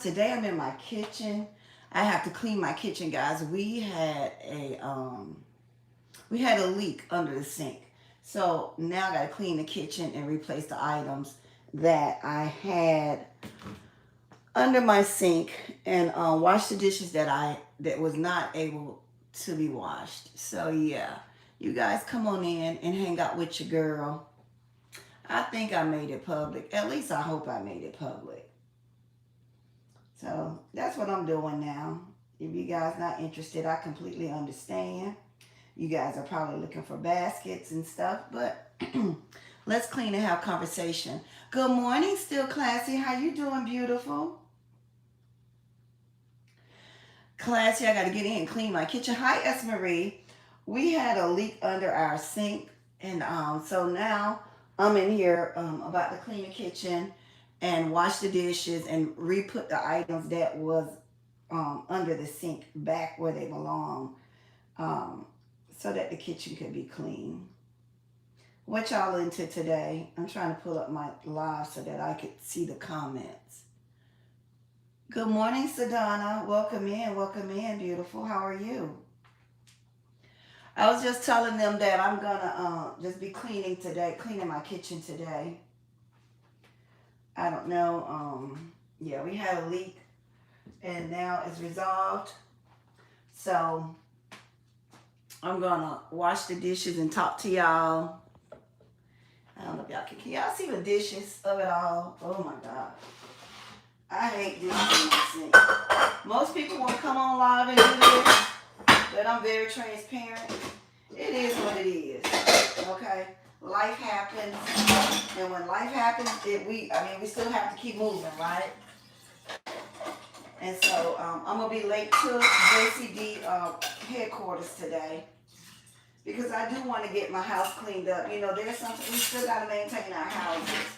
Today I'm in my kitchen. I have to clean my kitchen, guys. We had a leak under the sink. So now I got to clean the kitchen and replace the items that I had under my sink and wash the dishes that was not able to be washed. So yeah, you guys come on in and hang out with your girl. I think I made it public. At least I hope I made it public. So that's what I'm doing now. If you guys not interested, I completely understand. You guys are probably looking for baskets and stuff, but let's clean and have conversation. Good morning, Still Classy. How you doing, beautiful? Classy, I got to get in and clean my kitchen. Hi, S. Marie. We had a leak under our sink, and so now I'm in here about to clean the kitchen and wash the dishes and re-put the items that was under the sink back where they belong, um, so that the kitchen could be clean. What y'all into today? I'm trying to pull up my live so that I could see the comments. Good morning, Sadana. Welcome in, beautiful. How are you? I was just telling them that I'm gonna just be cleaning today, cleaning my kitchen today. I don't know. Yeah, we had a leak and now it's resolved. So I'm gonna wash the dishes and talk to y'all. I don't know if y'all can y'all see the dishes of it all? Oh my God. I hate dishes in my sink. Most people won't come on live and do this, but I'm very transparent. It is what it is. Okay? Life happens. And when life happens, we still have to keep moving, right? And so I'm going to be late to JCD headquarters today because I do want to get my house cleaned up. You know, there's something, we still got to maintain our houses.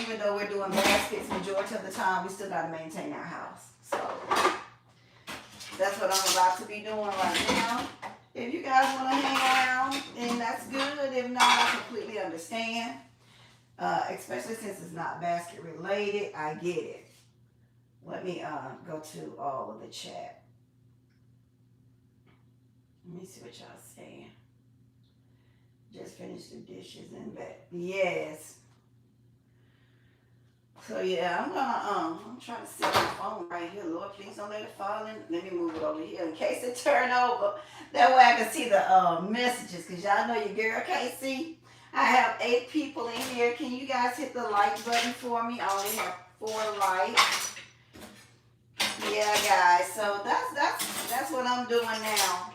Even though we're doing baskets majority of the time, we still got to maintain our house. So that's what I'm about to be doing right now. If you guys want to hang around, then that's good. If not, I completely understand. Especially since it's not basket related, I get it. Let me go to all of the chat. Let me see what y'all saying. Just finished the dishes and that. Yes. So yeah, I'm trying to set my phone right here. Lord, please don't let it fall in. Let me move it over here in case it turn over. That way I can see the messages, because y'all know your girl can't see. I have 8 people in here. Can you guys hit the like button for me? I only have 4 likes. Yeah, guys. So that's what I'm doing now.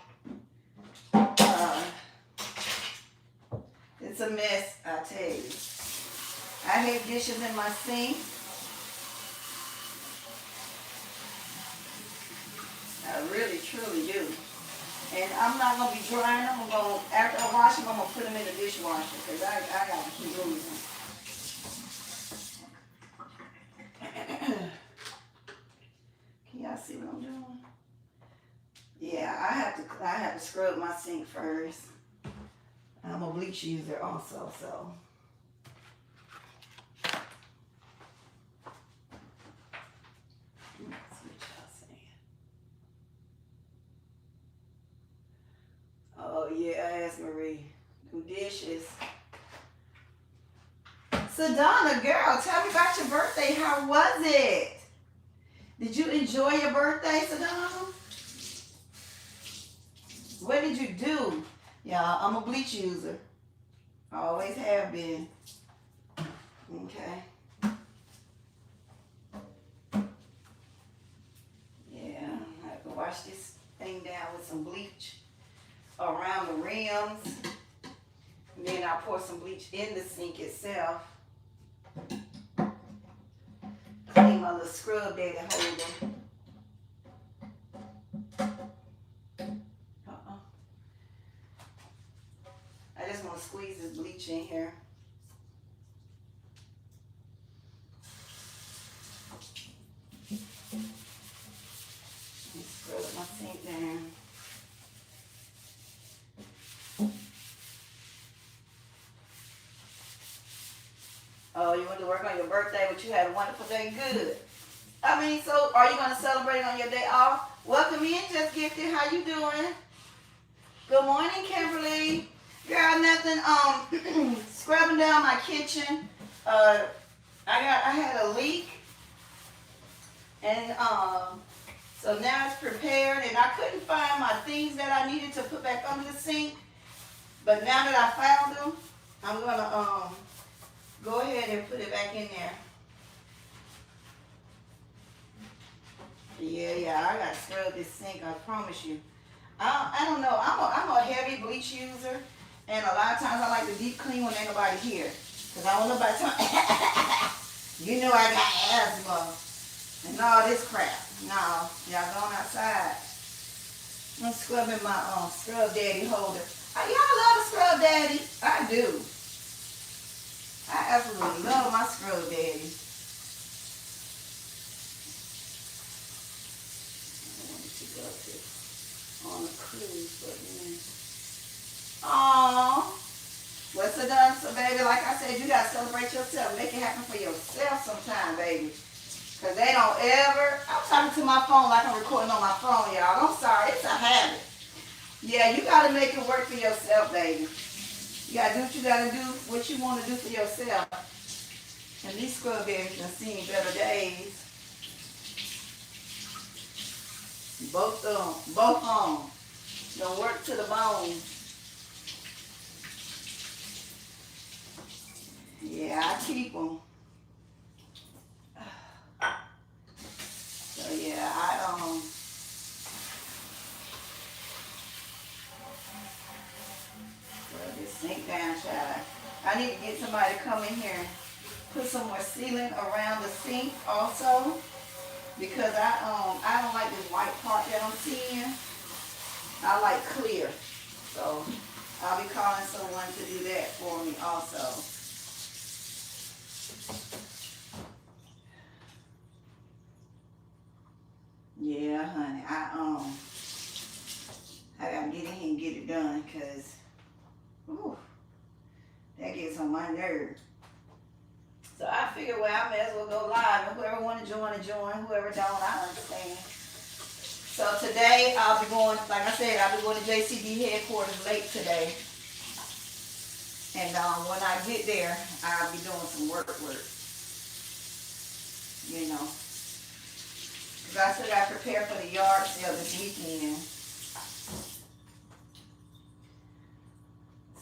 It's a mess, I tell you. I hate dishes in my sink. I really, truly do. And I'm not going to be drying them. After I wash them, I'm going to put them in the dishwasher because I got to keep moving. Can y'all see what I'm doing? Yeah, I have to scrub my sink first. I'm a bleach user also, so. Oh yeah, ask Marie. Them dishes. Sadonna, girl, tell me about your birthday. How was it? Did you enjoy your birthday, Sadonna? What did you do? Yeah, I'm a bleach user. I always have been. Okay. Yeah, I have to wash this thing down with some bleach around the rims. And then I'll pour some bleach in the sink itself. Clean my little scrub daddy holder. I just want to squeeze this bleach in here. Scrub my sink down. Oh, you went to work on your birthday, but you had a wonderful day. Good. So are you going to celebrate on your day off? Welcome in, Just Gifted. How you doing? Good morning, Kimberly. Girl, nothing. Scrubbing down my kitchen. Uh, I had a leak, and so now it's prepared, and I couldn't find my things that I needed to put back under the sink. But now that I found them, I'm gonna go ahead and put it back in there. Yeah, I gotta scrub this sink. I promise you. I don't know. I'm a heavy bleach user, and a lot of times I like to deep clean when ain't nobody here, cause I don't know about time. You know I got asthma and all this crap. No, y'all going outside. I'm scrubbing my Scrub Daddy holder. Y'all love the Scrub Daddy. I do. I absolutely love my Scrub Daddy. I wanted to go on the cruise, but aww. What's it done? So, baby, like I said, you got to celebrate yourself. Make it happen for yourself sometime, baby. Because they don't ever... I'm talking to my phone like I'm recording on my phone, y'all. I'm sorry. It's a habit. Yeah, you got to make it work for yourself, baby. You got to do what you got to do, what you want to do for yourself. And these Scrub Daddies can see better days. Both of them. Both of them. Don't work to the bone. Yeah, I keep them. So yeah, well, this sink down, child. I need to get somebody to come in here and put some more sealant around the sink also, because I don't like this white part that I'm seeing. I like clear. So I'll be calling someone to do that for me also. Yeah, honey, I gotta get in here and get it done, cause that gets on my nerves. So I figure, well, I may as well go live, and whoever want to join, whoever don't, I understand. So today I'll be going, like I said, I'll be going to JCD headquarters late today, and when I get there, I'll be doing some work, you know. Because I still got to prepare for the yard sale this weekend.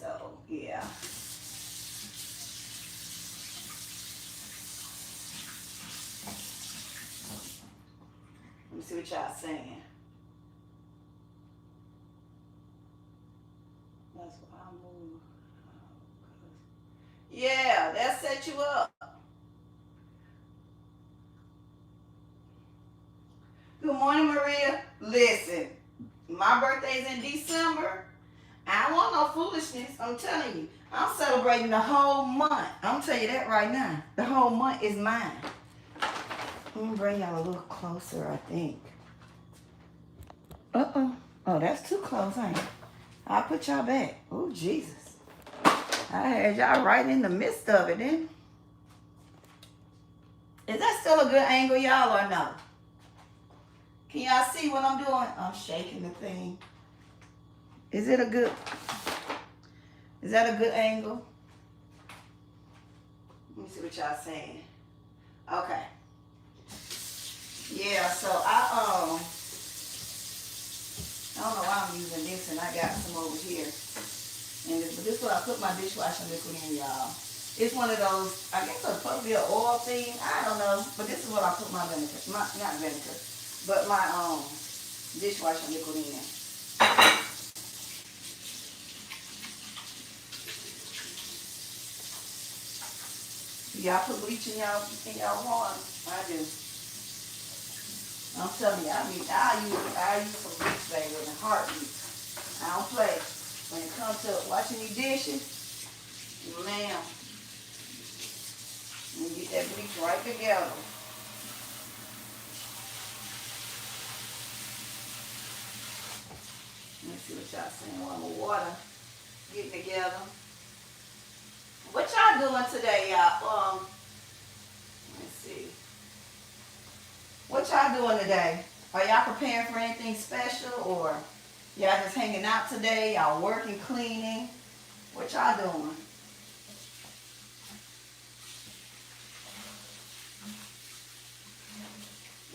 So, yeah. Let me see what y'all saying. That's why I moved. Yeah, that set you up. Good morning, Maria. Listen, my birthday's in December. I don't want no foolishness. I'm telling you. I'm celebrating the whole month. I'm telling you that right now. The whole month is mine. Let me bring y'all a little closer, I think. Uh-oh. Oh, that's too close, ain't it? I'll put y'all back. Oh, Jesus. I had y'all right in the midst of it, then. Is that still a good angle, y'all, or no? Can y'all see what I'm doing? I'm shaking the thing. Is that a good angle? Let me see what y'all saying. Okay. Yeah, so I don't know why I'm using this, and I got some over here. And this is what I put my dishwashing liquid in, y'all. It's one of those, I guess it's supposed to be an oil thing. I don't know. But this is what I put my vinegar, not vinegar, but my dishwashing liquid in. Y'all put bleach in y'all water? I do. I'm telling you, I use some bleach, baby, in a heartbeat. I don't play. When it comes to washing these dishes, ma'am, you get that bleach right together. Let me see what y'all saying while the water getting together. What y'all doing today, y'all? Let's see. What y'all doing today? Are y'all preparing for anything special, or y'all just hanging out today? Y'all working, cleaning? What y'all doing?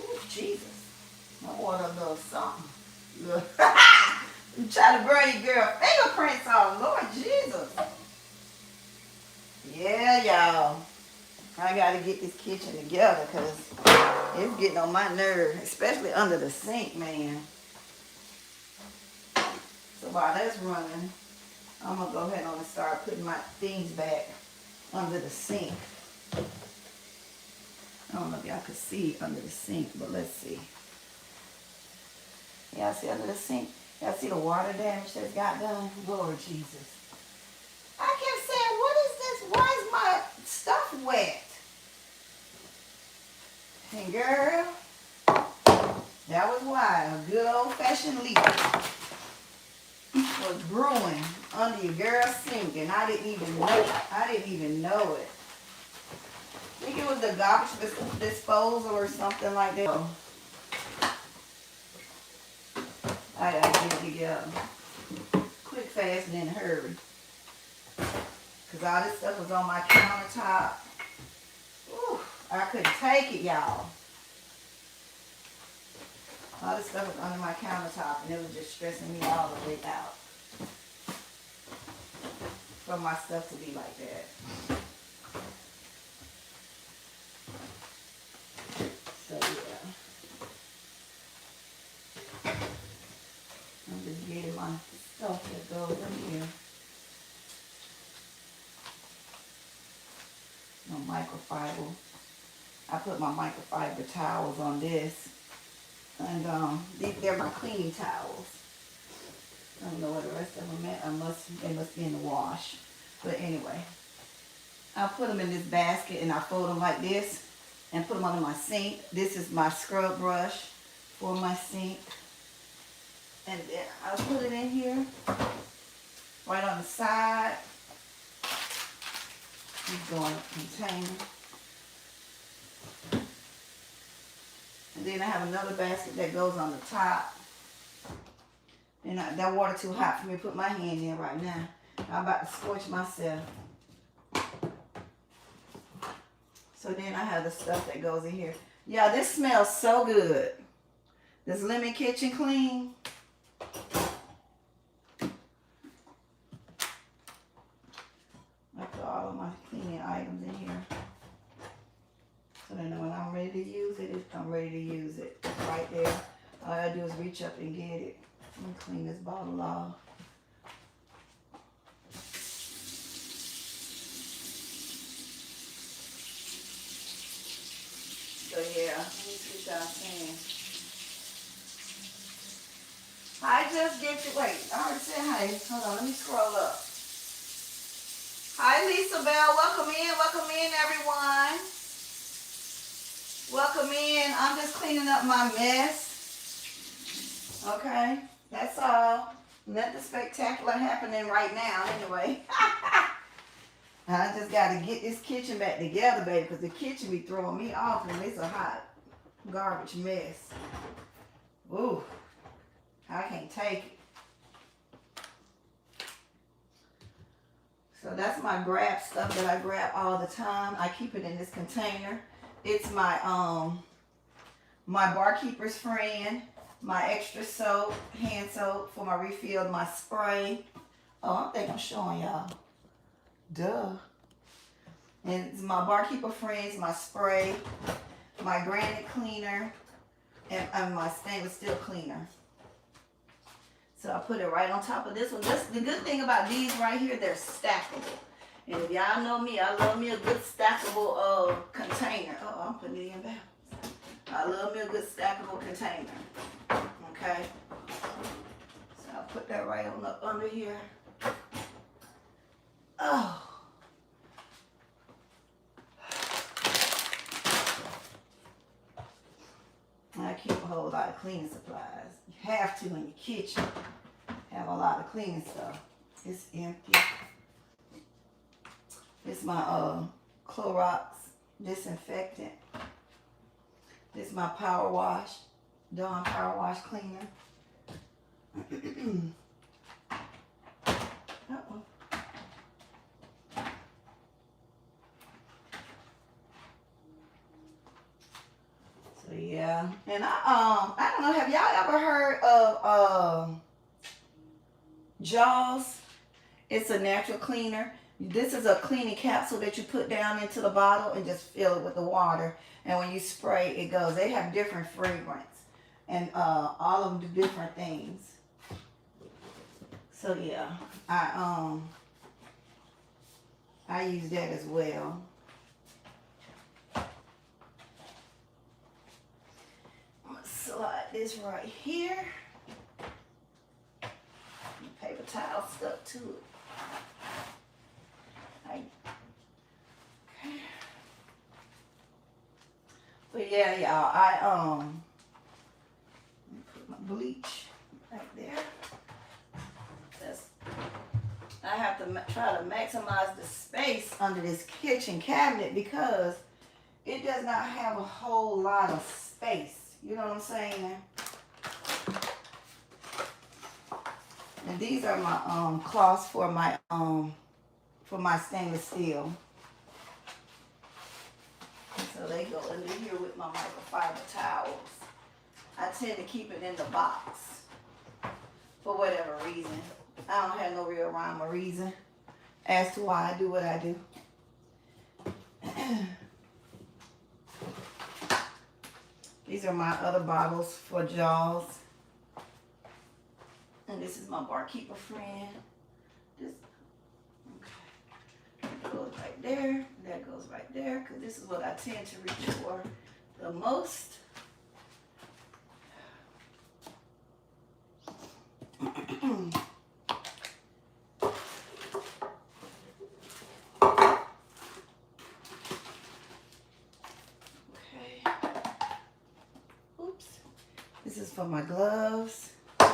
Ooh, Jesus. I want a little something. Look. You try to burn your girl fingerprints off. Lord Jesus. Yeah, y'all. I got to get this kitchen together because it's getting on my nerve, especially under the sink, man. So while that's running, I'm going to go ahead and start putting my things back under the sink. I don't know if y'all could see under the sink, but let's see. Y'all see under the sink? Y'all see the water damage that's got done? Lord Jesus. I kept saying, what is this? Why is my stuff wet? And girl, that was why a good old-fashioned leak was brewing under your girl's sink, and I didn't even know it. I didn't even know it. I think it was the garbage disposal or something like that. I gotta get it together. Quick, fast, and in a hurry. Because all this stuff was on my countertop. Whew, I couldn't take it, y'all. All this stuff was under my countertop, and it was just stressing me all the way out. For my stuff to be like that. So, yeah. I'm just getting my stuff that goes in here. No microfiber. I put my microfiber towels on this. And they're my cleaning towels. I don't know where the rest of them at. They must be in the wash. But anyway, I'll put them in this basket and I fold them like this and put them under my sink. This is my scrub brush for my sink. And then I'll put it in here, right on the side. He's going to container. And then I have another basket that goes on the top. And that water too hot for me to put my hand in right now. I'm about to scorch myself. So then I have the stuff that goes in here. Yeah, this smells so good. This lemon kitchen clean. I put all of my cleaning items in here. So then when I'm ready to use it, I'm ready to use it. It's right there. All I do is reach up and get it. Let me clean this bottle off. So yeah, let me see what y'all saying. Hi, just get you. Wait, I already said hi. Hold on, let me scroll up. Hi, Lisa Bell. Welcome in, everyone. Welcome in. I'm just cleaning up my mess. Okay, that's all. Nothing spectacular happening right now, anyway. I just got to get this kitchen back together, baby, because the kitchen be throwing me off, and it's a hot garbage mess. Ooh, I can't take it. So that's my grab stuff that I grab all the time. I keep it in this container. It's my my barkeeper's friend, my extra soap, hand soap for my refill, my spray. Oh, I think I'm showing y'all. Duh. And it's my barkeeper friends, my spray, my granite cleaner, and my stainless steel cleaner. So I put it right on top of this one. The good thing about these right here, they're stackable. And if y'all know me, I love me a good stackable container. Oh, I'm putting it in back. I love me a good stackable container. Okay. So I'll put that right on up under here. Oh. I keep a whole lot of cleaning supplies. You have to in your kitchen. Have a lot of cleaning stuff. It's empty. It's my Clorox disinfectant. This is my power wash, Dawn power wash cleaner. Uh-oh. So yeah, and I don't know. Have y'all ever heard of Jaws? It's a natural cleaner. This is a cleaning capsule that you put down into the bottle and just fill it with the water. And when you spray, it goes. They have different fragrance and all of them do different things. So yeah, I use that as well. I'm gonna slide this right here. The paper towel stuck to it. Okay. But yeah, y'all, let me put my bleach right there. I have to try to maximize the space under this kitchen cabinet because it does not have a whole lot of space. You know what I'm saying? And these are my cloths for my stainless steel. And so they go into here with my microfiber towels. I tend to keep it in the box for whatever reason. I don't have no real rhyme or reason as to why I do what I do. These are my other bottles for Jaws. And this is my barkeeper friend. This, okay. That goes right there. That goes right there. Because this is what I tend to reach for the most. This is for my gloves. I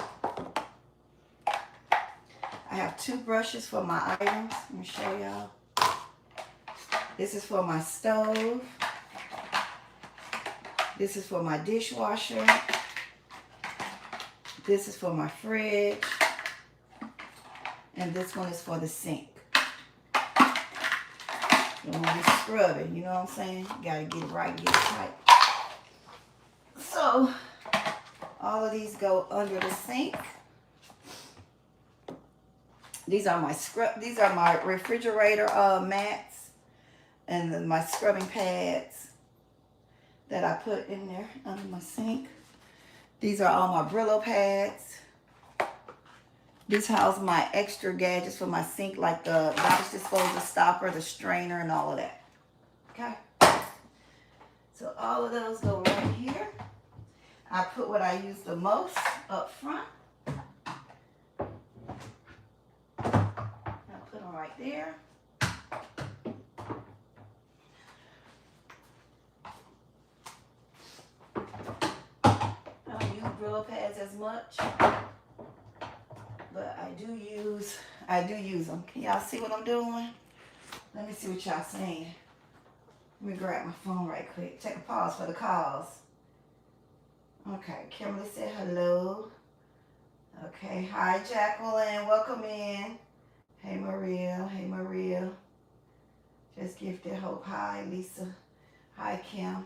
have 2 brushes for my items. Let me show y'all. This is for my stove. This is for my dishwasher. This is for my fridge. And this one is for the sink. You want to scrub it, you know what I'm saying? You gotta get it right, get it tight. So, all of these go under the sink. These are my refrigerator mats and then my scrubbing pads that I put in there under my sink. These are all my Brillo pads. This houses my extra gadgets for my sink, like the garbage disposal stopper, the strainer, and all of that. Okay? So all of those go right here. I put what I use the most up front. I put them right there. I don't use Brillo pads as much, but I do use them. Can y'all see what I'm doing? Let me see what y'all saying. Let me grab my phone right quick. Take a pause for the calls. Okay, Kimberly said hello. Okay, hi Jacqueline, welcome in. Hey Maria, hey Maria. Just gifted hope. Hi Lisa. Hi Kim.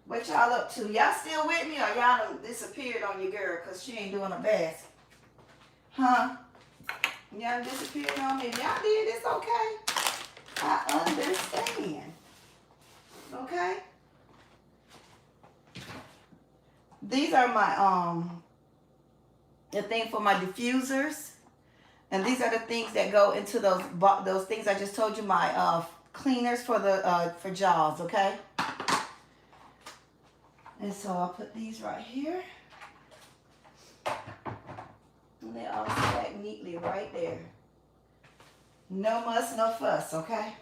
What y'all up to? Y'all still with me or y'all done disappeared on your girl because she ain't doing her best? Huh? Y'all disappeared on me. Y'all did, it's okay. I understand. Okay? These are my the thing for my diffusers, and these are the things that go into those things I just told you, my cleaners for the for Jaws. Okay, and so I'll put these right here, and they all stack neatly right there. No muss, no fuss. Okay.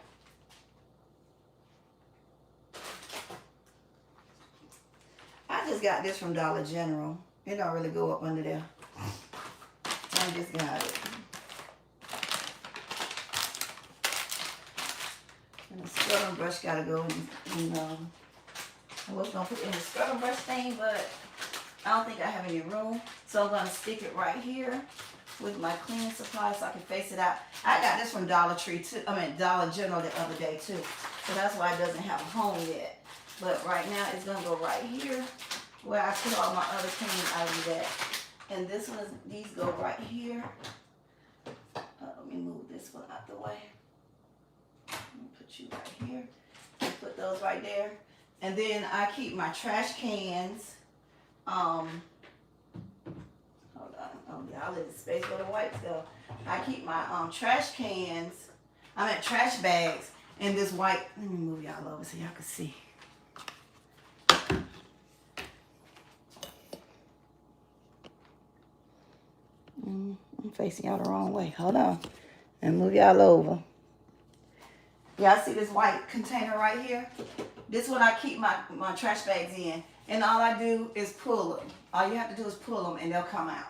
I just got this from Dollar General. It don't really go up under there. I just got it. And the scrubbing brush gotta go in I was gonna put it in the scrubber brush thing, but I don't think I have any room. So I'm gonna stick it right here with my cleaning supply so I can face it out. I got this from Dollar Tree too. I mean Dollar General the other day too. So that's why it doesn't have a home yet. But right now it's gonna go right here where I put all my other cleaning items at. And this one is, these go right here. Let me move this one out the way. Let me put you right here. Put those right there. And then I keep my trash cans. Hold on. Oh, yeah, I'll let the space where the wipes go. I keep my trash cans. I mean trash bags in this white. Let me move y'all over so y'all can see. I'm facing y'all the wrong way. Hold on. And move y'all over. Y'all see this white container right here? This one I keep my trash bags in. And all I do is pull them. All you have to do is pull them and they'll come out.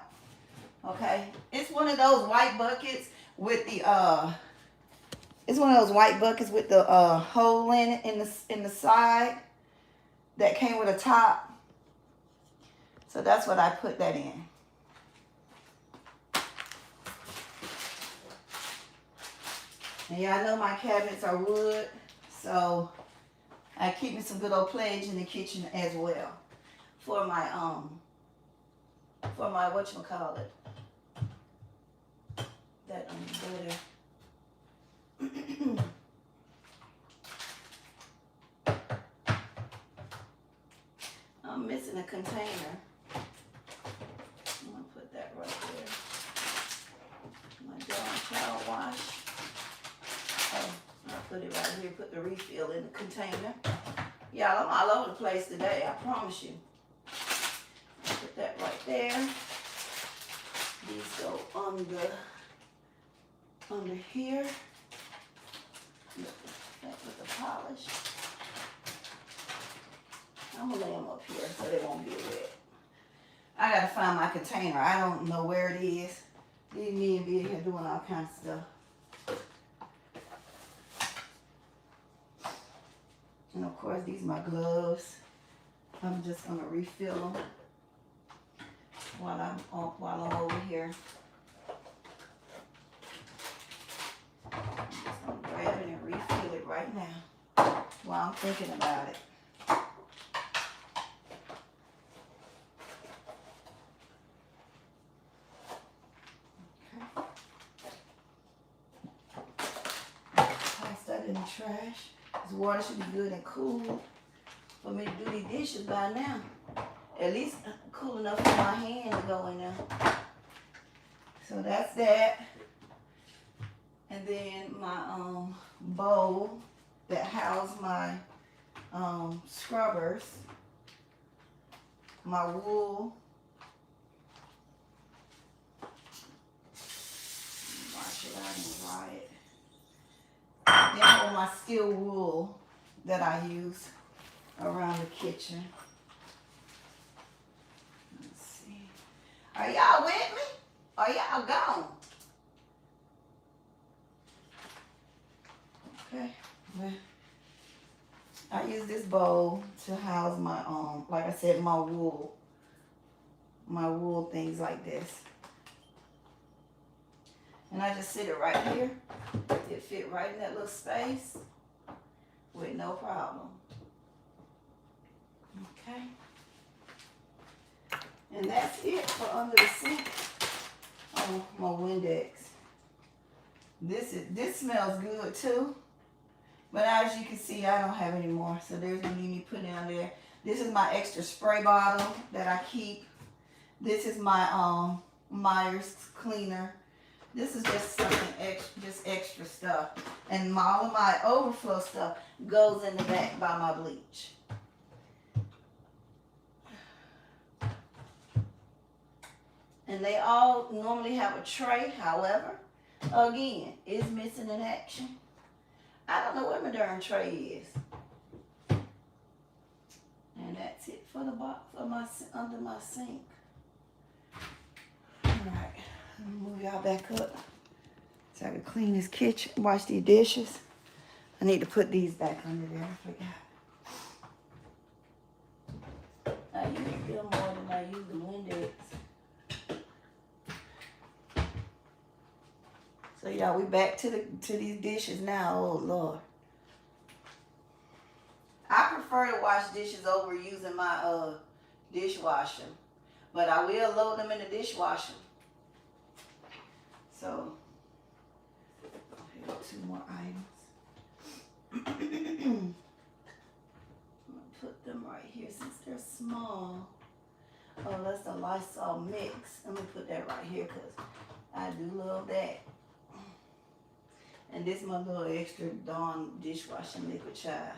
Okay? It's one of those white buckets with the hole in it in the side that came with a top. So that's what I put that in. And y'all know my cabinets are wood, so I keep me some good old pledge in the kitchen as well for my whatchamacallit, that butter. I'm missing a container. I'm gonna put that right there. My darn power wash. Oh, I'll put it right here, put the refill in the container. Y'all, I'm all over the place today, I promise you. Put that right there. These go under here. With the polish. I'm gonna lay them up here so they won't be wet. I gotta find my container. I don't know where it is. Leave me and be in here doing all kinds of stuff. And of course, these are my gloves. I'm just gonna refill them while I'm over here. I'm just gonna grab it and refill it right now while I'm thinking about it. Okay. Toss that in the trash. This water should be good and cool for me to do these dishes by now. At least cool enough for my hand to go in there. So that's that. And then my bowl that housed my scrubbers, my wool. Wash it out and dry it. Then all my steel wool that I use around the kitchen. Let's see. Are y'all with me? Are y'all gone? Okay. Well, I use this bowl to house my like I said, my wool things like this. And I just sit it right here. It fit right in that little space with no problem. Okay. And that's it for under the sink. Oh, my Windex. This smells good too. But as you can see, I don't have any more. So there's no need me putting it on there. This is my extra spray bottle that I keep. This is my Myers cleaner. This is just something extra, just extra stuff. And all of my overflow stuff goes in the back by my bleach. And they all normally have a tray, however, again, it's missing in action. I don't know where my darn tray is. And that's it for the box for my under my sink. All right, let me move y'all back up so I can clean this kitchen, wash these dishes. I need to put these back under there. I forgot. So y'all, we back to these dishes now. Oh Lord. I prefer to wash dishes over using my dishwasher. But I will load them in the dishwasher. So here are 2 more items. I'm gonna put them right here since they're small. Oh, that's the Lysol mix. Let me put that right here because I do love that. And this is my little extra Dawn dishwashing liquid child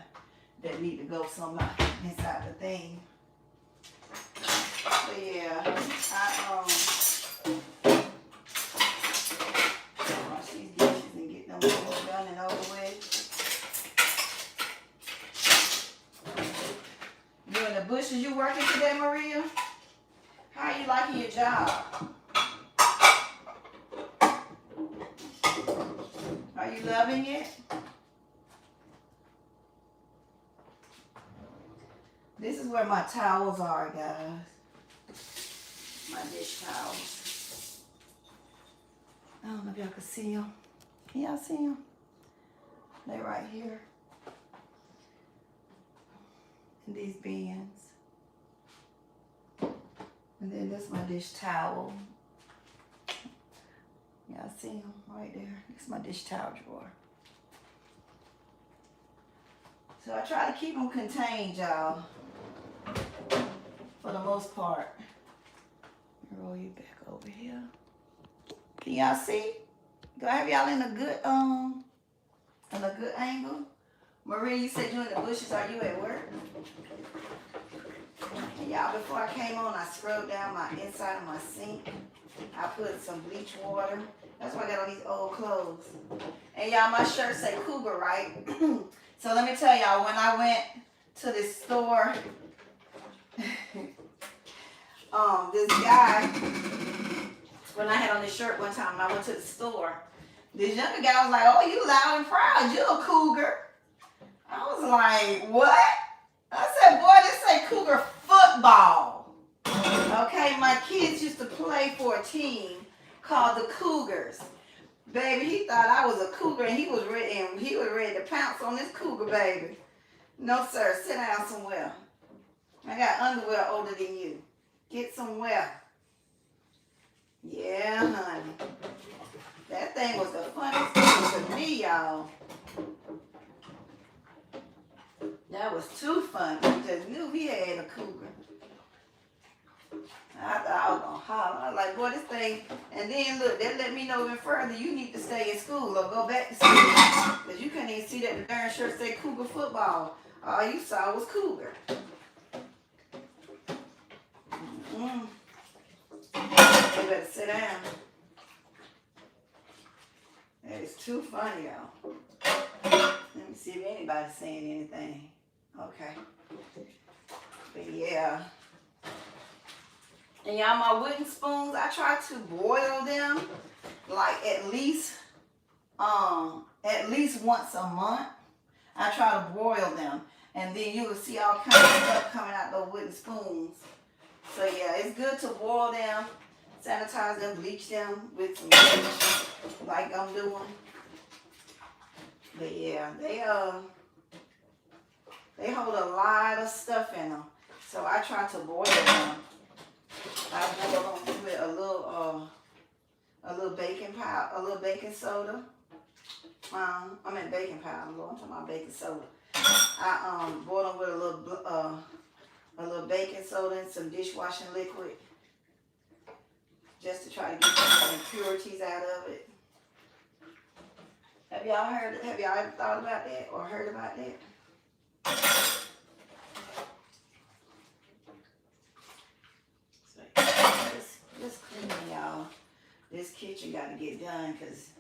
that need to go somewhere inside the thing. So yeah, I wash these dishes and get them all done and over with. You in the bushes, you working today, Maria? How you liking your job? Are you loving it? This is where my towels are, guys. My dish towels. I don't know if y'all can see them. Can y'all see them? They're right here. In these bins. And then this is my dish towel. Y'all see them right there? This is my dish towel drawer. So I try to keep them contained, y'all. For the most part. Roll you back over here. Can y'all see? Do I have y'all in a good angle? Maria, you said you in the bushes. Are you at work? And y'all, before I came on, I scrubbed down my inside of my sink. I put some bleach water. That's why I got all these old clothes. And y'all, my shirt say Cougar, right? So let me tell y'all, when I went to this store, this guy, when I had on this shirt one time, and I went to the store, this younger guy was like, "Oh, you loud and proud, you a cougar." I was like, "What?" I said, "Boy, this say Cougar football." Okay, my kids used to play for a team called the Cougars. Baby, he thought I was a cougar, and he was ready to pounce on this cougar, baby. No, sir, sit down somewhere. I got underwear older than you. Get somewhere. Yeah, honey. That thing was the funniest thing to me, y'all. That was too funny. We just knew he had a cougar. I thought I was gonna holler. I was like, boy, this thing. And then look, that let me know even further. You need to stay in school or go back to school, because you couldn't even see that the darn shirt said Cougar football. All you saw was Cougar. You better sit down. That is too funny, y'all. Let me see if anybody's saying anything. Okay. But yeah. And y'all, my wooden spoons, I try to boil them like at least once a month. I try to boil them. And then you will see all kinds of stuff coming out those wooden spoons. So yeah, it's good to boil them, sanitize them, bleach them with some bleach, like I'm doing. But yeah, they hold a lot of stuff in them. So I try to boil them. I boil them with a little baking powder, a little baking soda. I meant baking powder, Lord, I'm talking about baking soda. I boil them with a little baking soda and some dishwashing liquid, just to try to get some impurities out of it. Have y'all ever thought about that or heard about that? So just cleaning, y'all. This kitchen got to get done because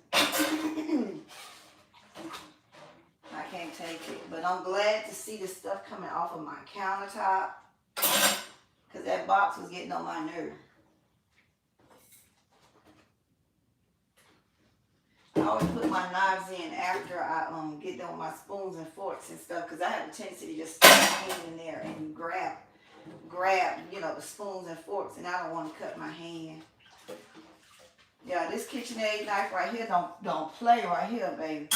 I can't take it. But I'm glad to see the stuff coming off of my countertop, because that box was getting on my nerve. I always put my knives in after I get done with my spoons and forks and stuff, because I have a tendency to just stick my hand in there and grab, the spoons and forks, and I don't want to cut my hand. Yeah, this KitchenAid knife right here don't play right here, baby.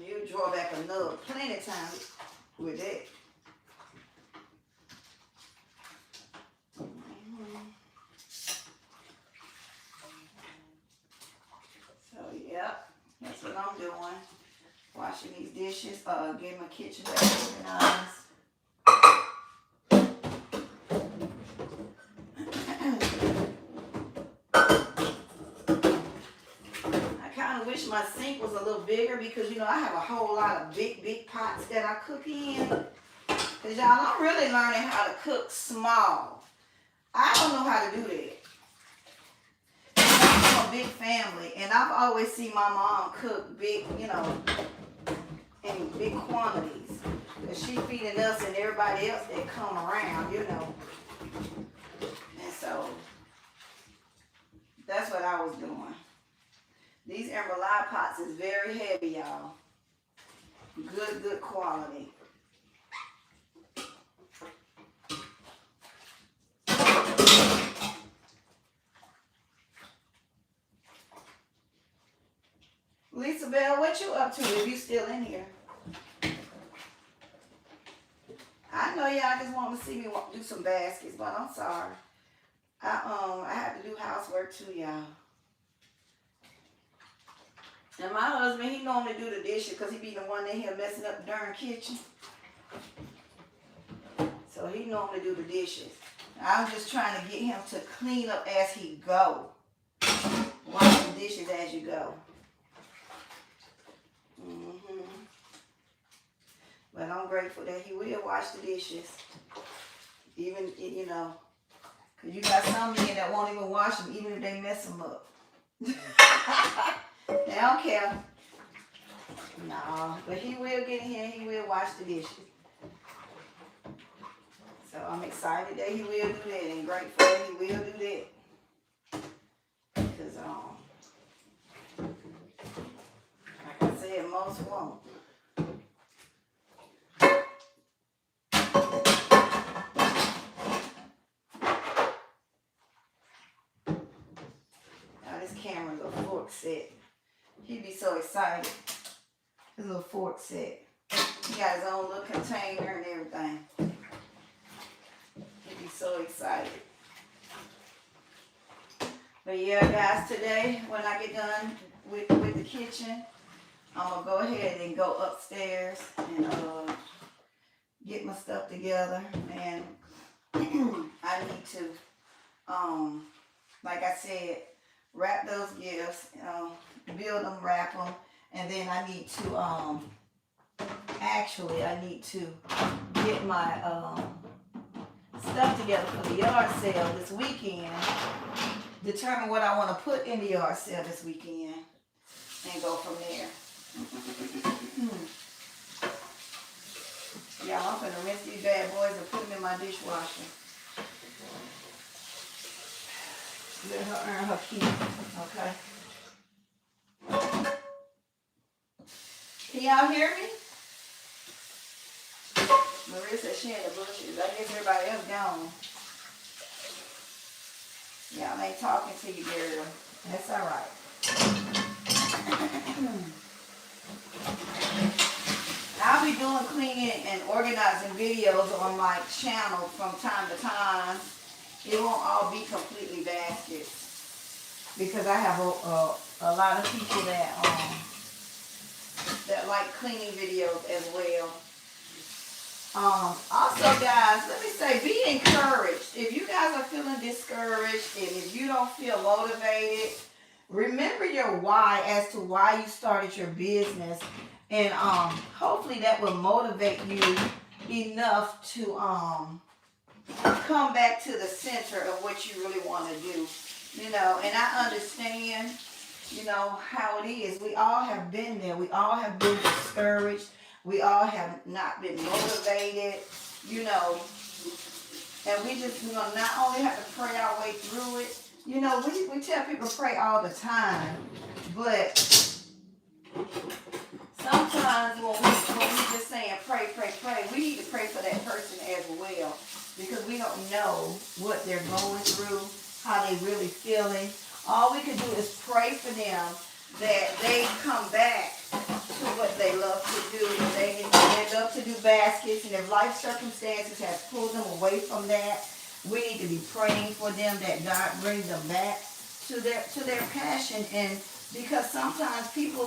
You draw back a nub plenty of times with it. So, yep, that's what I'm doing. Washing these dishes, getting my kitchen back organized. I kind of wish my sink was a little bigger because, you know, I have a whole lot of big pots that I cook in. Because, y'all, I'm really learning how to cook small. I don't know how to do that. I'm a big family, and I've always seen my mom cook big, you know, in big quantities. Because she feeding us and everybody else that come around, you know. And so, that's what I was doing. These emerald pots is very heavy, y'all. Good quality. Lisa Bell, what you up to if you still in here? I know y'all just want to see me do some baskets, but I'm sorry. I have to do housework too, y'all. And my husband, he normally do the dishes because he be the one in here messing up the darn kitchen. So he normally do the dishes. I'm just trying to get him to clean up as he go. Wash the dishes as you go. But I'm grateful that he will wash the dishes. Even, you know, because you got some men that won't even wash them even if they mess them up. They don't care. No, but he will get in here and he will wash the dishes. So I'm excited that he will do that and grateful that he will do that. Because, like I said, most won't. Now this camera's a fork set. He'd be so excited. His little fork set. He got his own little container and everything. He'd be so excited. But yeah, guys, today when I get done with the kitchen, I'm going to go ahead and go upstairs and get my stuff together. And I need to, like I said, wrap those gifts, build them, wrap them, and then I need to, actually, I need to get my stuff together for the yard sale this weekend, determine what I want to put in the yard sale this weekend, and go from there. Yeah, I'm going to rinse these bad boys and put them in my dishwasher. Let her earn her keep, okay? Can y'all hear me? Maria said she in the bushes. I guess everybody else gone. Y'all ain't talking to you, girl. That's all right. I'll be doing cleaning and organizing videos on my channel from time to time. It won't all be completely baskets because I have a lot of people that like cleaning videos as well. Also, guys, let me say, be encouraged. If you guys are feeling discouraged and if you don't feel motivated, remember your why as to why you started your business, and hopefully that will motivate you enough to come back to the center of what you really want to do. You know, and I understand, you know, how it is. We all have been there. We all have been discouraged. We all have not been motivated, you know, and we just, you know, not only have to pray our way through it. You know, we tell people pray all the time, but sometimes when we just saying pray, we need to pray for that person as well, because we don't know what they're going through, how they really feeling, All we can do is pray for them that they come back to what they love to do. They love to do baskets, and if life circumstances have pulled them away from that, we need to be praying for them that God brings them back to their passion. And because sometimes people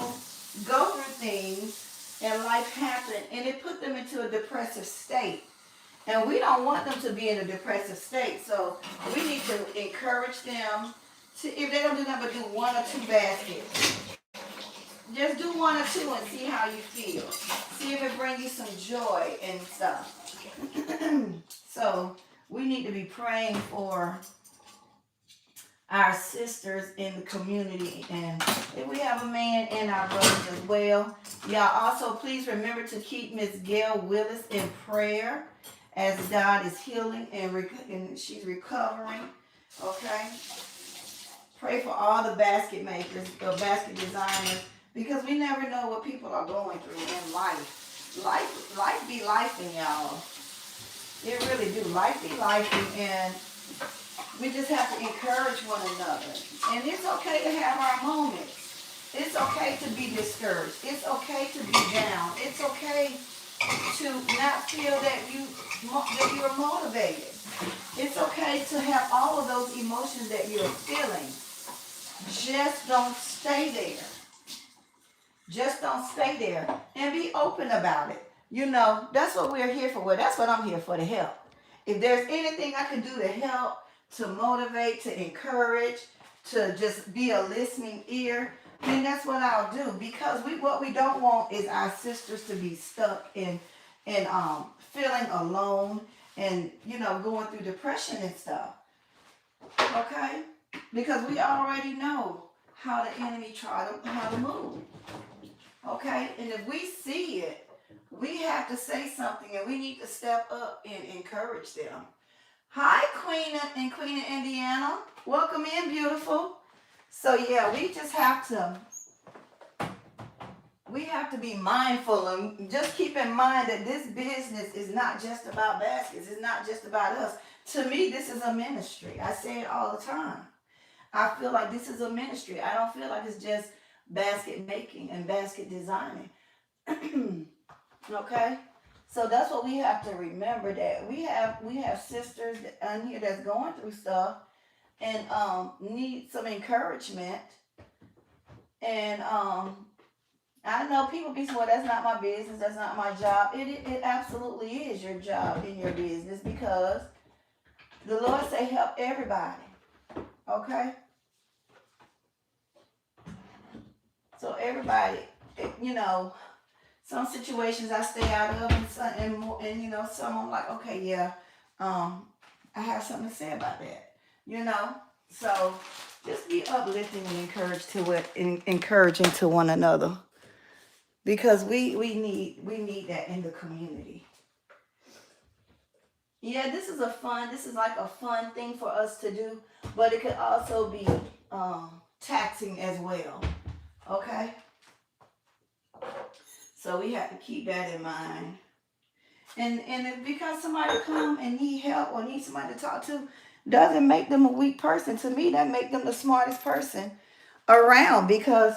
go through things and life happens and it put them into a depressive state. And we don't want them to be in a depressive state. So we need to encourage them to, if they don't do nothing but do 1 or 2 baskets, just do 1 or 2 and see how you feel. See if it brings you some joy and stuff. So we need to be praying for our sisters in the community, and if we have a man and our brothers as well. Y'all also please remember to keep Miss Gail Willis in prayer as God is healing and she's recovering. Okay? Pray for all the basket makers, the basket designers, because we never know what people are going through in life. Life be lifing, y'all. It really do. Life be lifing, and we just have to encourage one another. And it's okay to have our moments. It's okay to be discouraged. It's okay to be down. It's okay to not feel that you're motivated. It's okay to have all of those emotions that you're feeling. Just don't stay there. Just don't stay there. And be open about it. You know, that's what we're here for. Well, that's what I'm here for, to help. If there's anything I can do to help, to motivate, to encourage, to just be a listening ear, then that's what I'll do. Because what we don't want is our sisters to be stuck in feeling alone and, you know, going through depression and stuff. Okay? Because we already know how the enemy how to move. Okay? And if we see it, we have to say something, and we need to step up and encourage them. Hi, Queen in Indiana. Welcome in, beautiful. So yeah, we have to be mindful, and just keep in mind that this business is not just about baskets. It's not just about us. To me, this is a ministry. I say it all the time. I feel like this is a ministry. I don't feel like it's just basket making and basket designing. Okay? So that's what we have to remember, that we have sisters on here that's going through stuff and need some encouragement. And I know people be saying, well, that's not my business, that's not my job. It absolutely is your job in your business, because the Lord say help everybody. Okay? So everybody, you know, some situations I stay out of, and you know, some I'm like, okay, yeah, I have something to say about that, you know. So just be uplifting and encouraging to one another, because we need that in the community. Yeah, this is like a fun thing for us to do, but it could also be taxing as well. Okay. So we have to keep that in mind. And if because somebody come and need help or need somebody to talk to, doesn't make them a weak person. To me, that make them the smartest person around, because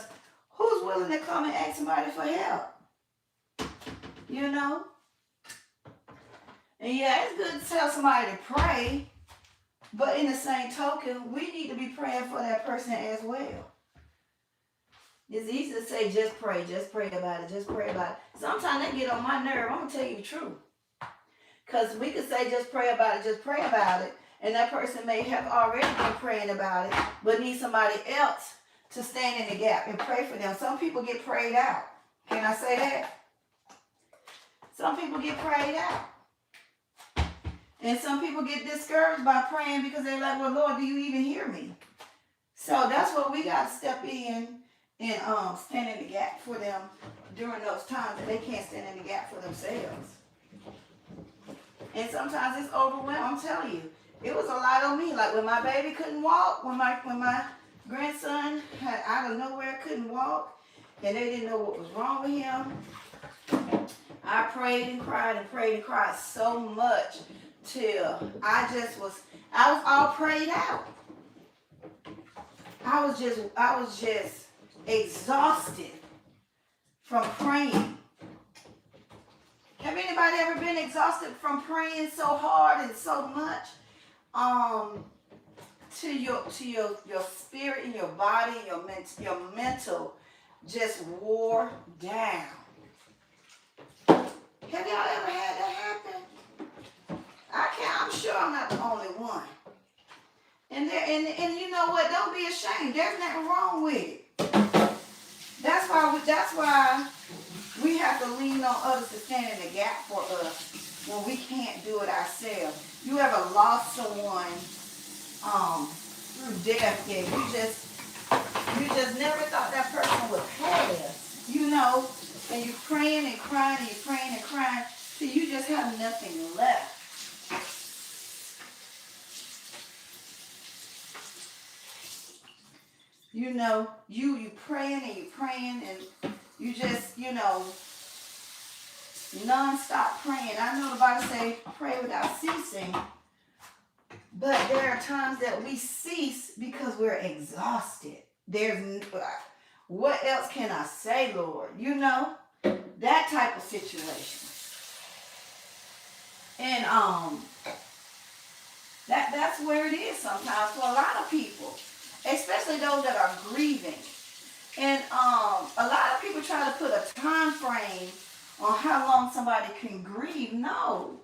who's willing to come and ask somebody for help? You know? And yeah, it's good to tell somebody to pray, but in the same token, we need to be praying for that person as well. It's easy to say, just pray about it, just pray about it. Sometimes they get on my nerve. I'm going to tell you the truth. Because we could say, just pray about it, and that person may have already been praying about it, but need somebody else to stand in the gap and pray for them. Some people get prayed out. Can I say that? Some people get prayed out. And some people get discouraged by praying because they're like, well, Lord, do you even hear me? So that's what we got to step in and stand in the gap for them during those times that they can't stand in the gap for themselves. And sometimes it's overwhelming. I'm telling you, it was a lot on me. Like when my baby couldn't walk, when my grandson had out of nowhere couldn't walk, and they didn't know what was wrong with him, I prayed and cried so much till I was all prayed out. I was just exhausted from praying. Have anybody ever been exhausted from praying so hard and so much? To your spirit and your body, your mental just wore down. Have y'all ever had that happen? I'm sure I'm not the only one. And you know what? Don't be ashamed. There's nothing wrong with it. That's why we have to lean on others to stand in the gap for us when we can't do it ourselves. You ever lost someone through death, and you just never thought that person would pass, you know, and you're praying and crying and you're praying and crying till you just have nothing left. You know, you praying and you're praying and you just, you know, non-stop praying. I know the Bible say pray without ceasing, but there are times that we cease because we're exhausted. What else can I say, Lord? You know, that type of situation. And that's where it is sometimes for a lot of people, especially those that are grieving. And a lot of people try to put a time frame on how long somebody can grieve. No.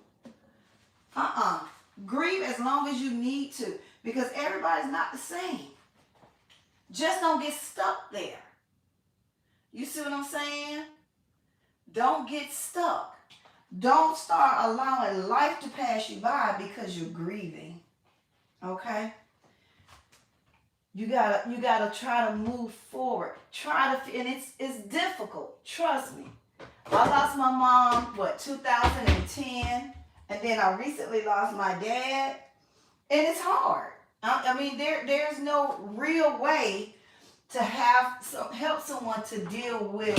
Grieve as long as you need to, because everybody's not the same. Just don't get stuck there. You see what I'm saying? Don't get stuck. Don't start allowing life to pass you by because you're grieving. Okay? You gotta try to move forward. And it's difficult. Trust me. I lost my mom, 2010, and then I recently lost my dad, and it's hard. I mean, there's no real way to help someone to deal with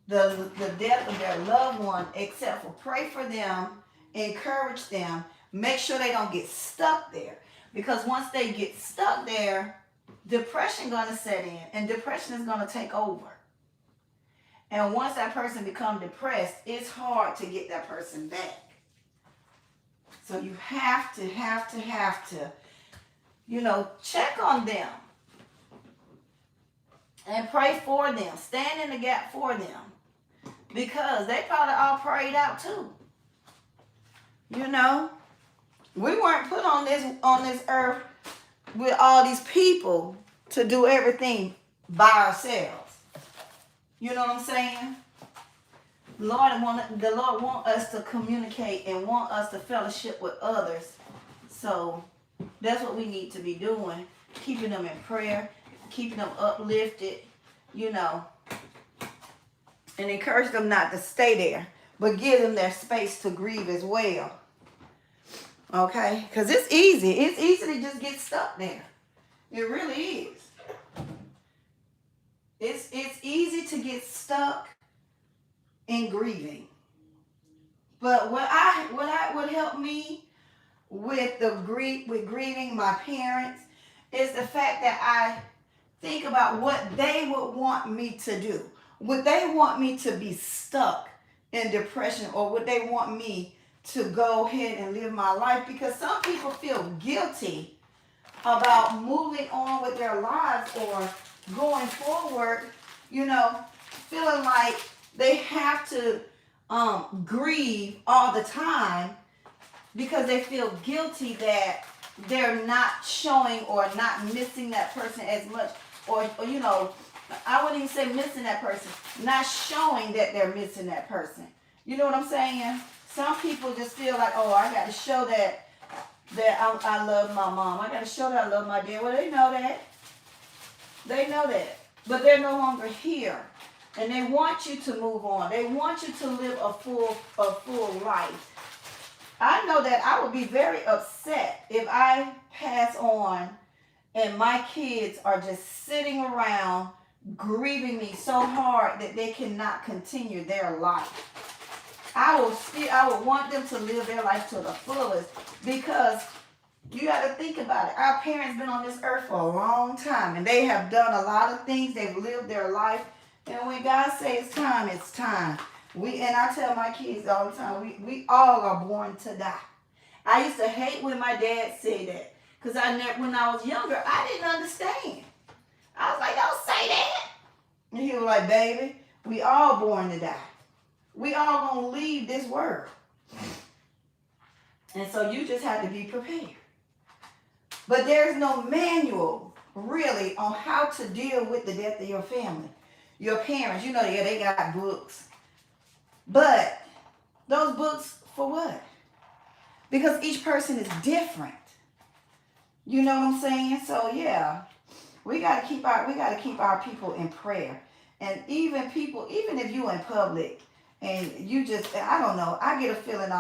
the death of their loved one except for pray for them, encourage them, make sure they don't get stuck there. Because once they get stuck there, depression gonna set in, and depression is gonna take over. And once that person becomes depressed, it's hard to get that person back. So you have to, you know, check on them and pray for them. Stand in the gap for them, because they probably all prayed out too. You know, we weren't put on this earth with all these people to do everything by ourselves. You know what I'm saying? The Lord want us to communicate and want us to fellowship with others. So that's what we need to be doing. Keeping them in prayer, keeping them uplifted, you know, and encourage them not to stay there, but give them their space to grieve as well. Okay? Because it's easy. It's easy to just get stuck there. It really is. It's easy to get stuck in grieving. But what helped me with grieving my parents is the fact that I think about what they would want me to do. Would they want me to be stuck in depression, or would they want me to go ahead and live my life? Because some people feel guilty about moving on with their lives or going forward, you know, feeling like they have to grieve all the time because they feel guilty that they're not showing or not missing that person as much, or you know, I wouldn't even say missing that person, not showing that they're missing that person. You know what I'm saying? Some people just feel like, oh, I got to show that I love my mom. I got to show that I love my dad. Well, they know that. They know that. But they're no longer here. And they want you to move on. They want you to live a full life. I know that I would be very upset if I pass on and my kids are just sitting around grieving me so hard that they cannot continue their life. I would want them to live their life to the fullest, because You got to think about it. Our parents been on this earth for a long time, and they have done a lot of things. They've lived their life, and when God says it's time, it's time. And I tell my kids all the time, we all are born to die. I used to hate when my dad said that, because when I was younger, I didn't understand. I was like, don't say that. And he was like, baby, we all born to die. We all gonna leave this world. And so you just have to be prepared. But there's no manual really on how to deal with the death of your family. Your parents, yeah, they got books. But those books for what? Because each person is different. You know what I'm saying? So yeah, we gotta keep our people in prayer. And even if you in public and you just, I don't know, I get feelings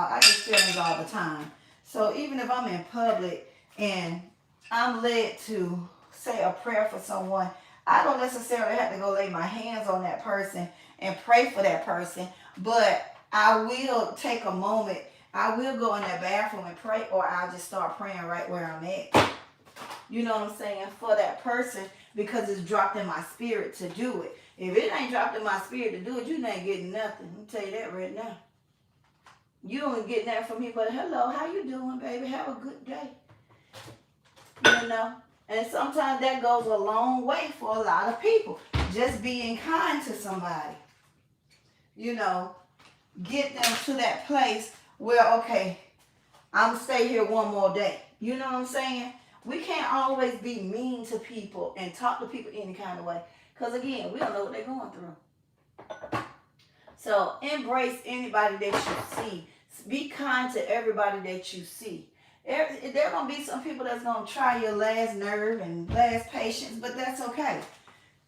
all the time. So even if I'm in public and I'm led to say a prayer for someone, I don't necessarily have to go lay my hands on that person and pray for that person, but I will take a moment. I will go in that bathroom and pray, or I'll just start praying right where I'm at. You know what I'm saying? For that person, because it's dropped in my spirit to do it. If it ain't dropped in my spirit to do it, you ain't getting nothing. I'll tell you that right now. You don't get that from me, but hello, how you doing, baby? Have a good day. And sometimes that goes a long way for a lot of people. Just being kind to somebody. Get them to that place where, okay, I'm going to stay here one more day. You know what I'm saying? We can't always be mean to people and talk to people any kind of way. Because, again, we don't know what they're going through. So, embrace anybody that you see. Be kind to everybody that you see. There are going to be some people that's going to try your last nerve and last patience, but that's okay.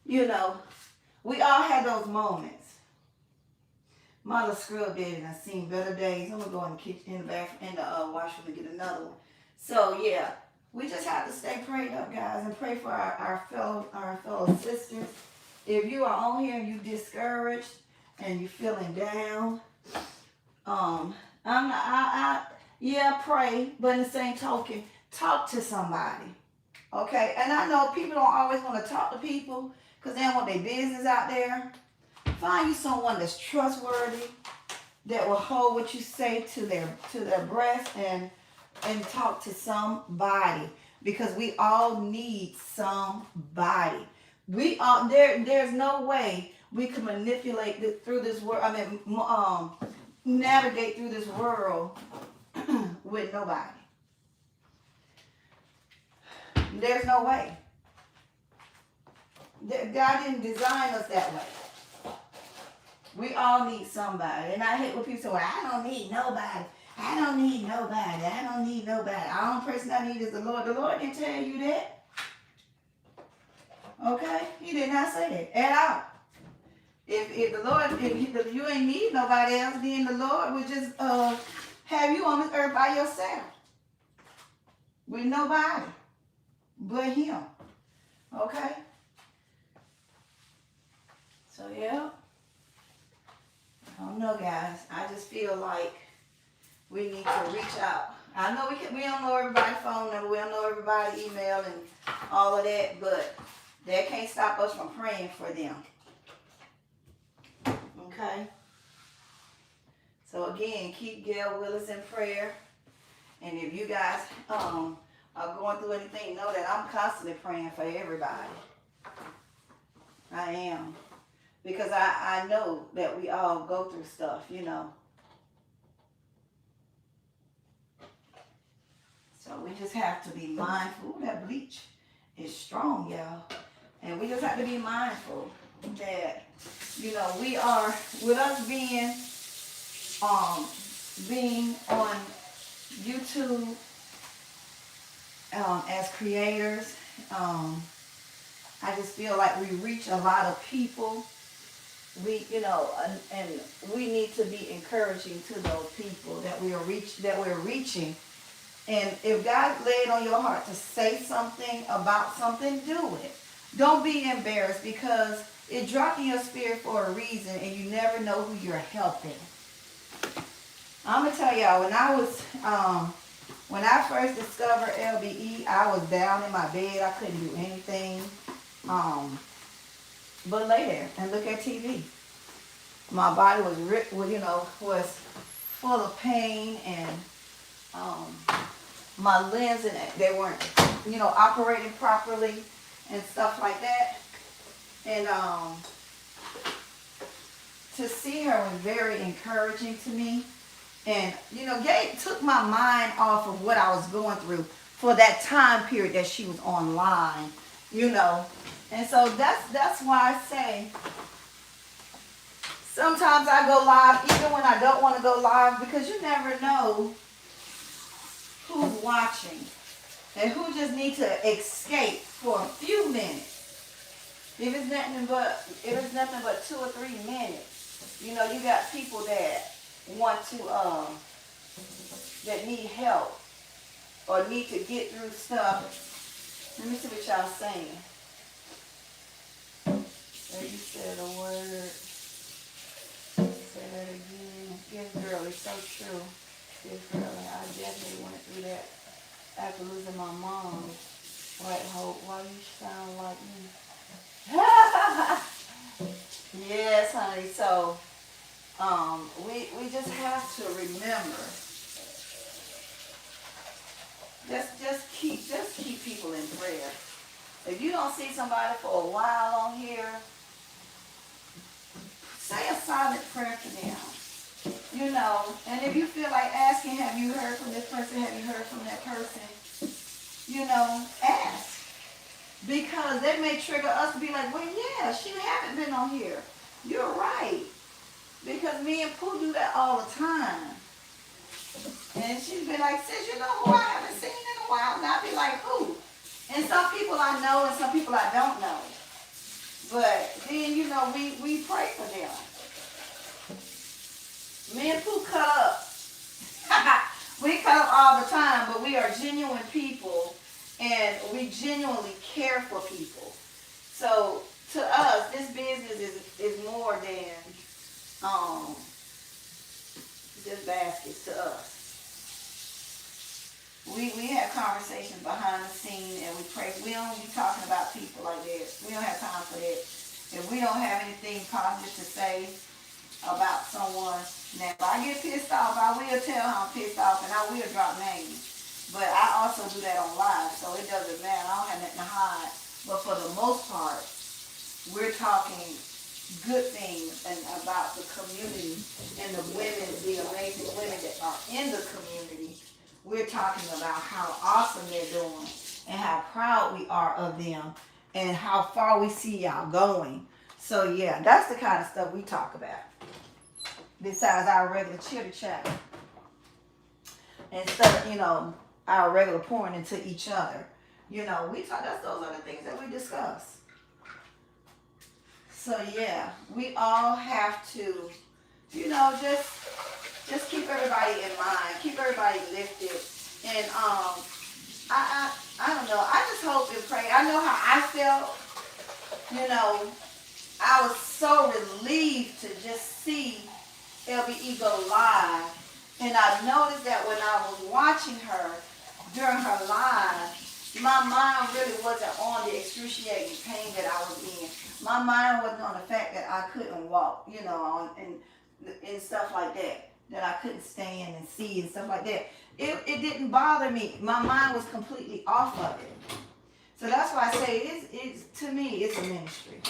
We all had those moments. Mother scrubbed it and I seen better days. I'm going to go in the kitchen, in the washroom and get another one. So, yeah, we just have to stay prayed up, guys, and pray for our fellow sisters. If you are on here and you discouraged and you feeling down, pray, but in the same token, talk to somebody. Okay? And I know people don't always want to talk to people because they don't want their business out there. Find you someone that's trustworthy, that will hold what you say to their breast and talk to somebody, because we all need somebody. There's no way we can manipulate through this world. Navigate through this world with nobody. There's no way. God didn't design us that way. We all need somebody. And I hate when people say, well, I don't need nobody. I don't need nobody. I don't need nobody. The only person I need is the Lord. The Lord didn't tell you that. Okay? He did not say that at all. If you ain't need nobody else, then the Lord would just have you on this earth by yourself. With nobody but him. Okay? So, yeah. I don't know, guys. I just feel like we need to reach out. I know we don't know everybody's phone number. We don't know everybody's email and all of that, but that can't stop us from praying for them. Okay? So, again, keep Gail Willis in prayer. And if you guys are going through anything, know that I'm constantly praying for everybody. I am. Because I know that we all go through stuff, So we just have to be mindful. Ooh, that bleach is strong, y'all. And we just have to be mindful that, we are, with us being on YouTube as creators, I just feel like we reach a lot of people. And we need to be encouraging to those people that we're reaching. And if God laid on your heart to say something about something, do it. Don't be embarrassed, because it dropped in your spirit for a reason, and you never know who you're helping. I'm gonna tell y'all, When I first discovered LBE, I was down in my bed. I couldn't do anything. Um, but lay there and look at TV. My body was ripped, was full of pain, and um, my limbs, and they weren't, operating properly and stuff like that. And to see her was very encouraging to me. And, Gabe took my mind off of what I was going through for that time period that she was online, And so that's why I say sometimes I go live even when I don't want to go live, because you never know who's watching and who just need to escape for a few minutes. If it's nothing but 2 or 3 minutes, you got people that want to that need help or need to get through stuff. Let me see what y'all saying. There you said a word. Say that again. Yes, girl, it's so true. Yes, girl, I definitely went through that after losing my mom. Right, Hope, why you sound like me? Yes, honey. So, we just have to remember. Just keep people in prayer. If you don't see somebody for a while on here, say a silent prayer for them. And if you feel like asking, have you heard from this person? Have you heard from that person? Ask. Because that may trigger us to be like, well, yeah, she haven't been on here. You're right. Because me and Pooh do that all the time. And she's been like, sis, you know who I haven't seen in a while? And I'll be like, who? And some people I know and some people I don't know. But then, we pray for them. Me and Pooh cut up. We cut up all the time, but we are genuine people. And we genuinely care for people. So to us, this business is more than just baskets to us. We have conversations behind the scene, and we pray. We don't be talking about people like that. We don't have time for that. If we don't have anything positive to say about someone, now if I get pissed off, I will tell how I'm pissed off, and I will drop names. But I also do that on live, so it doesn't matter. I don't have nothing to hide. But for the most part, we're talking good things and about the community and the women, the amazing women that are in the community. We're talking about how awesome they're doing and how proud we are of them and how far we see y'all going. So yeah, that's the kind of stuff we talk about. Besides our regular chitter chat. Instead of, our regular pouring into each other. We talk, those are the things that we discuss. So yeah, we all have to, just keep everybody in mind, keep everybody lifted. And I don't know, I just hope and pray. I know how I felt. I was so relieved to just see LBE go live. And I noticed that when I was watching her during her live, my mind really wasn't on the excruciating pain that I was in. My mind wasn't on the fact that I couldn't walk, and stuff like that I couldn't stand and see and stuff like that. It didn't bother me. My mind was completely off of it. So that's why I say it's to me, it's a ministry.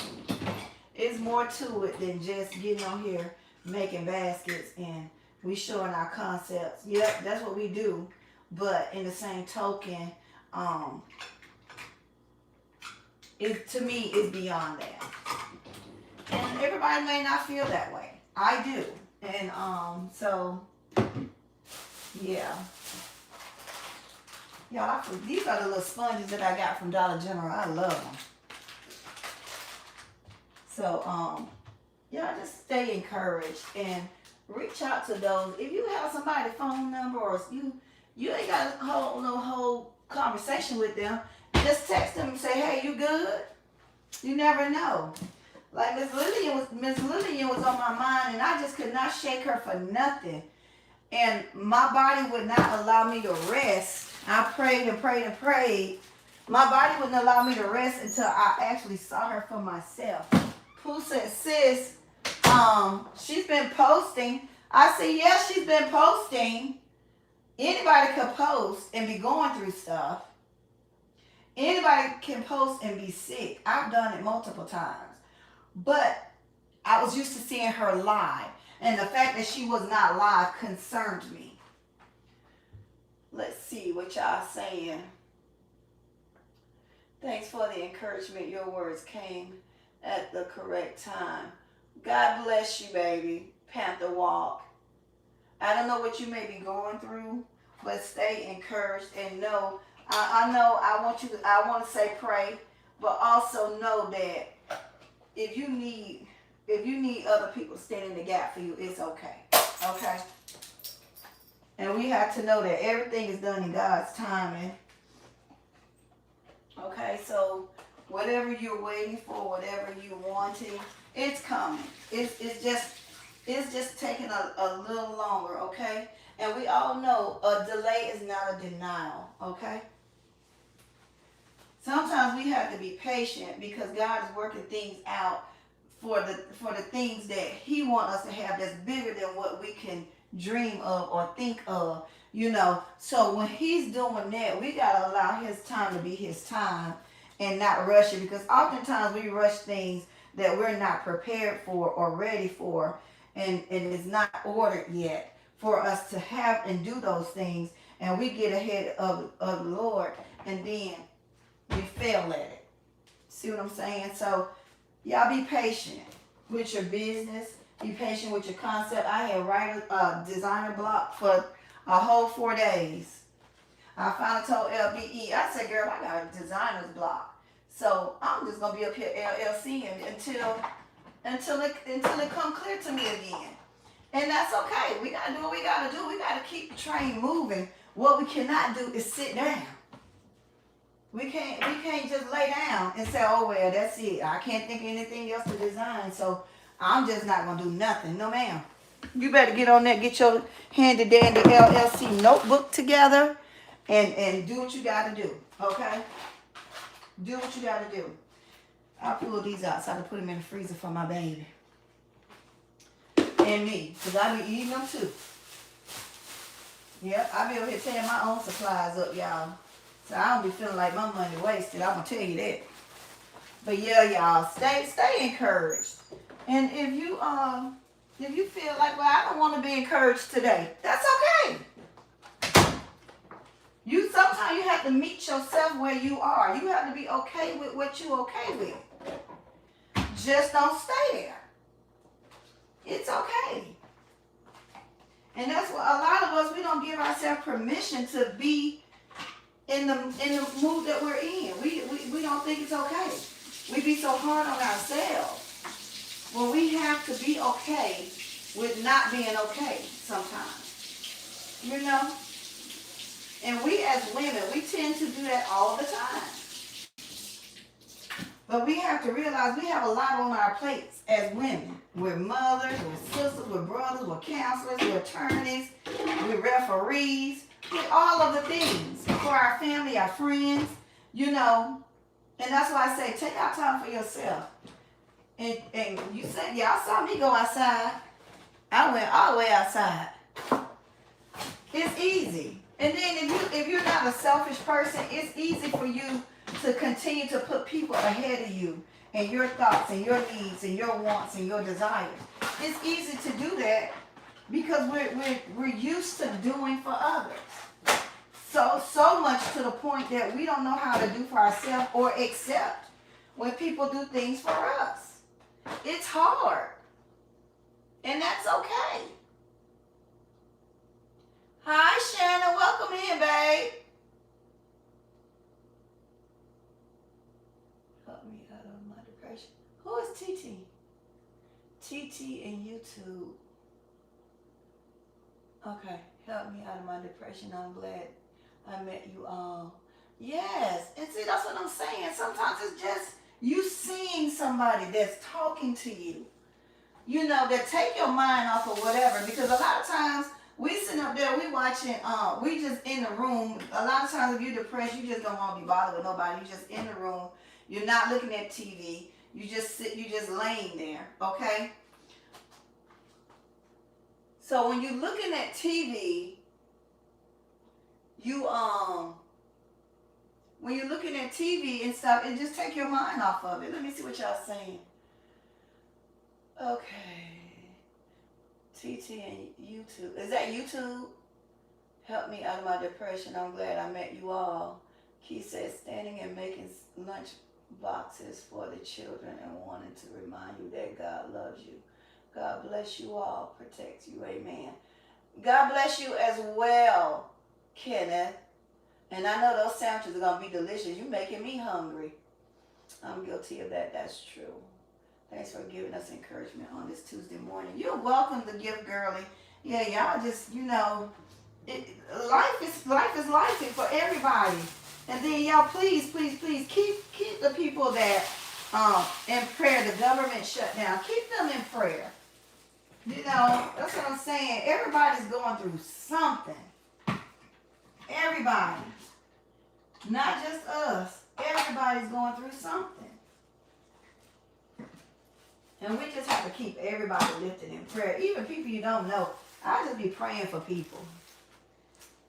It's more to it than just getting on here making baskets and we showing our concepts. Yep, that's what we do. But in the same token, to me, it's beyond that. And everybody may not feel that way. I do. And so, yeah. Y'all, these are the little sponges that I got from Dollar General. I love them. So, y'all just stay encouraged and reach out to those. If you have somebody's phone number or you ain't got a whole conversation with them, just text them and say, hey, you good? You never know. Like Miss Lillian was on my mind, and I just could not shake her for nothing. And my body would not allow me to rest. I prayed and prayed and prayed. My body wouldn't allow me to rest until I actually saw her for myself. Pooh said, sis, she's been posting. I said, yes, she's been posting. Anybody could post and be going through stuff. Anybody can post and be sick. I've done it multiple times. But I was used to seeing her live. And the fact that she was not live concerned me. Let's see what y'all saying. Thanks for the encouragement. Your words came at the correct time. God bless you, baby. Panther Walk. I don't know what you may be going through, but stay encouraged and know. I know I want to say pray, but also know that if you need other people standing in the gap for you, it's okay. Okay? And we have to know that everything is done in God's timing. Okay, so whatever you're waiting for, whatever you're wanting, it's coming. It's just taking a little longer, okay? And we all know a delay is not a denial, okay? Sometimes we have to be patient because God is working things out for the things that He wants us to have that's bigger than what we can dream of or think of, you know. So when He's doing that, we gotta allow His time to be His time and not rush it, because oftentimes we rush things that we're not prepared for or ready for, and it's not ordered yet for us to have and do those things, and we get ahead of the Lord, and then we fail at it. See what I'm saying? So y'all be patient with your business. Be patient with your concept. I had write a designer block for a whole 4 days. I finally told LBE, I said, girl, I got a designer's block. So I'm just gonna be up here LLC until it come clear to me again. And that's okay. We gotta do what we gotta do. We gotta keep the train moving. What we cannot do is sit down. We can't just lay down and say, oh well, that's it. I can't think of anything else to design, so I'm just not gonna do nothing. No ma'am. You better get on there, get your handy dandy LLC notebook together and do what you gotta do. Okay? Do what you gotta do. I'll pull these out so I can put them in the freezer for my baby. And me, because I be eating them too. Yep, I be over here tearing my own supplies up, y'all. So I don't be feeling like my money wasted. I'm gonna tell you that. But yeah, y'all, stay encouraged. And if you feel like, well, I don't want to be encouraged today, that's okay. Sometimes you have to meet yourself where you are. You have to be okay with what you're okay with. Just don't stay there. It's okay. And that's what a lot of us, we don't give ourselves permission to be in the mood that we're in. We don't think it's okay. We be so hard on ourselves. Well, we have to be okay with not being okay sometimes. You know? And we as women, we tend to do that all the time. But we have to realize we have a lot on our plates as women. We're mothers, we're sisters, we're brothers, we're counselors, we're attorneys, we're referees, we're all of the things for our family, our friends, you know. And that's why I say, take out time for yourself. And you said, y'all saw me go outside. I went all the way outside. It's easy. And then if you're not a selfish person, it's easy for you to continue to put people ahead of you and your thoughts and your needs and your wants and your desires. It's easy to do that because we're used to doing for others. So much to the point that we don't know how to do for ourselves or accept when people do things for us. It's hard. And that's okay. Hi, Shannon. Welcome in, babe. Help me out of my depression. Who is TT? TT and YouTube. Okay. Help me out of my depression. I'm glad I met you all. Yes. And see, that's what I'm saying. Sometimes it's just you seeing somebody that's talking to you. You know, that take your mind off of whatever. Because a lot of times We sitting up there, we watching, we just in the room. A lot of times if you're depressed, you just don't want to be bothered with nobody. You just in the room. You're not looking at TV. You just you just laying there, okay? So when you're looking at TV, when you're looking at TV and stuff, it just take your mind off of it. Let me see what y'all saying. Okay. TT and YouTube. Is that YouTube? Help me out of my depression. I'm glad I met you all. Keith says, standing and making lunch boxes for the children and wanting to remind you that God loves you. God bless you all. Protects you. Amen. God bless you as well, Kenneth. And I know those sandwiches are going to be delicious. You're making me hungry. I'm guilty of that. That's true. Thanks for giving us encouragement on this Tuesday morning. You're welcome to give, girly. Yeah, y'all just, life is life for everybody. And then y'all, please keep the people that in prayer. The government shutdown. Keep them in prayer. That's what I'm saying. Everybody's going through something. Everybody. Not just us. Everybody's going through something. And we just have to keep everybody lifted in prayer. Even people you don't know. I just be praying for people.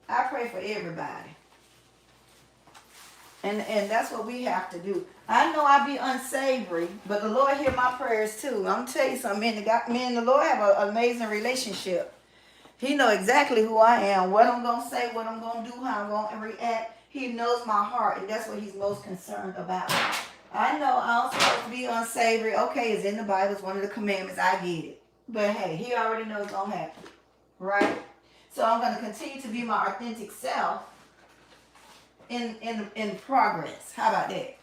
I pray for everybody. And that's what we have to do. I know I be unsavory, but the Lord hear my prayers too. I'm going to tell you something. Me and the Lord have an amazing relationship. He know exactly who I am, what I'm going to say, what I'm going to do, how I'm going to react. He knows my heart, and that's what he's most concerned about. I know I'm supposed to be unsavory. Okay, it's in the Bible. It's one of the commandments. I get it. But hey, he already knows it's going to happen. Right? So I'm going to continue to be my authentic self in progress. How about that?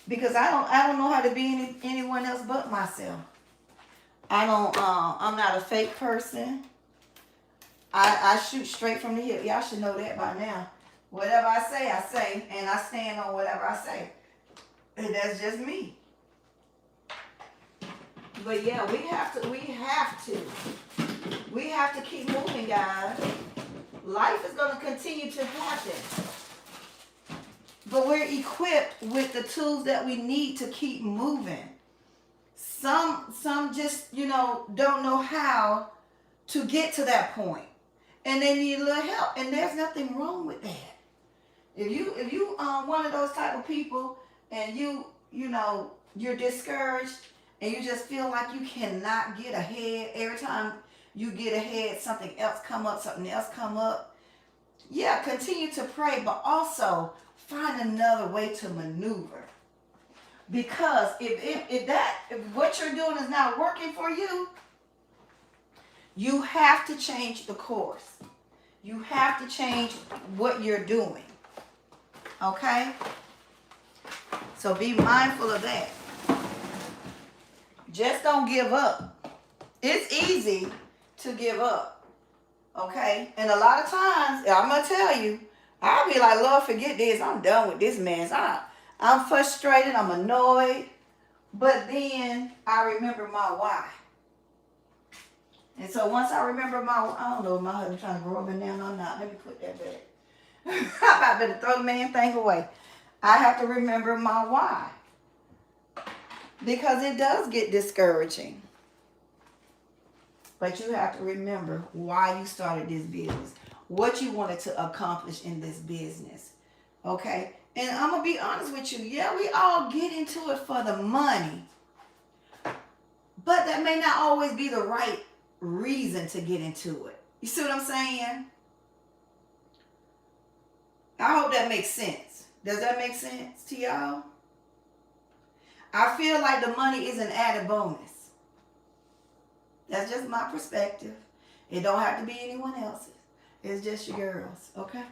Because I don't know how to be anyone else but myself. I'm not a fake person. I shoot straight from the hip. Y'all should know that by now. Whatever I say, and I stand on whatever I say. And that's just me. But yeah, we have to keep moving, guys. Life is going to continue to happen. But we're equipped with the tools that we need to keep moving. Some just, don't know how to get to that point. And they need a little help. And there's nothing wrong with that. If you one of those type of people and you're discouraged and you just feel like you cannot get ahead, every time you get ahead, something else come up. Yeah, continue to pray, but also find another way to maneuver. Because if what you're doing is not working for you, you have to change the course. You have to change what you're doing. Okay? So be mindful of that. Just don't give up. It's easy to give up. Okay? And a lot of times, I'm going to tell you, I'll be like, Lord, forget this. I'm done with this mess. I'm frustrated. I'm annoyed. But then I remember my why. And so once I remember I don't know if my husband trying to grow a banana or not. Let me put that back. I better throw the man thing away. I have to remember my why. Because it does get discouraging. But you have to remember why you started this business. What you wanted to accomplish in this business. Okay? And I'm going to be honest with you. Yeah, we all get into it for the money. But that may not always be the right reason to get into it. You see what I'm saying? I hope that makes sense. Does that make sense to y'all? I feel like the money is an added bonus. That's just my perspective. It don't have to be anyone else's. It's just your girls, okay?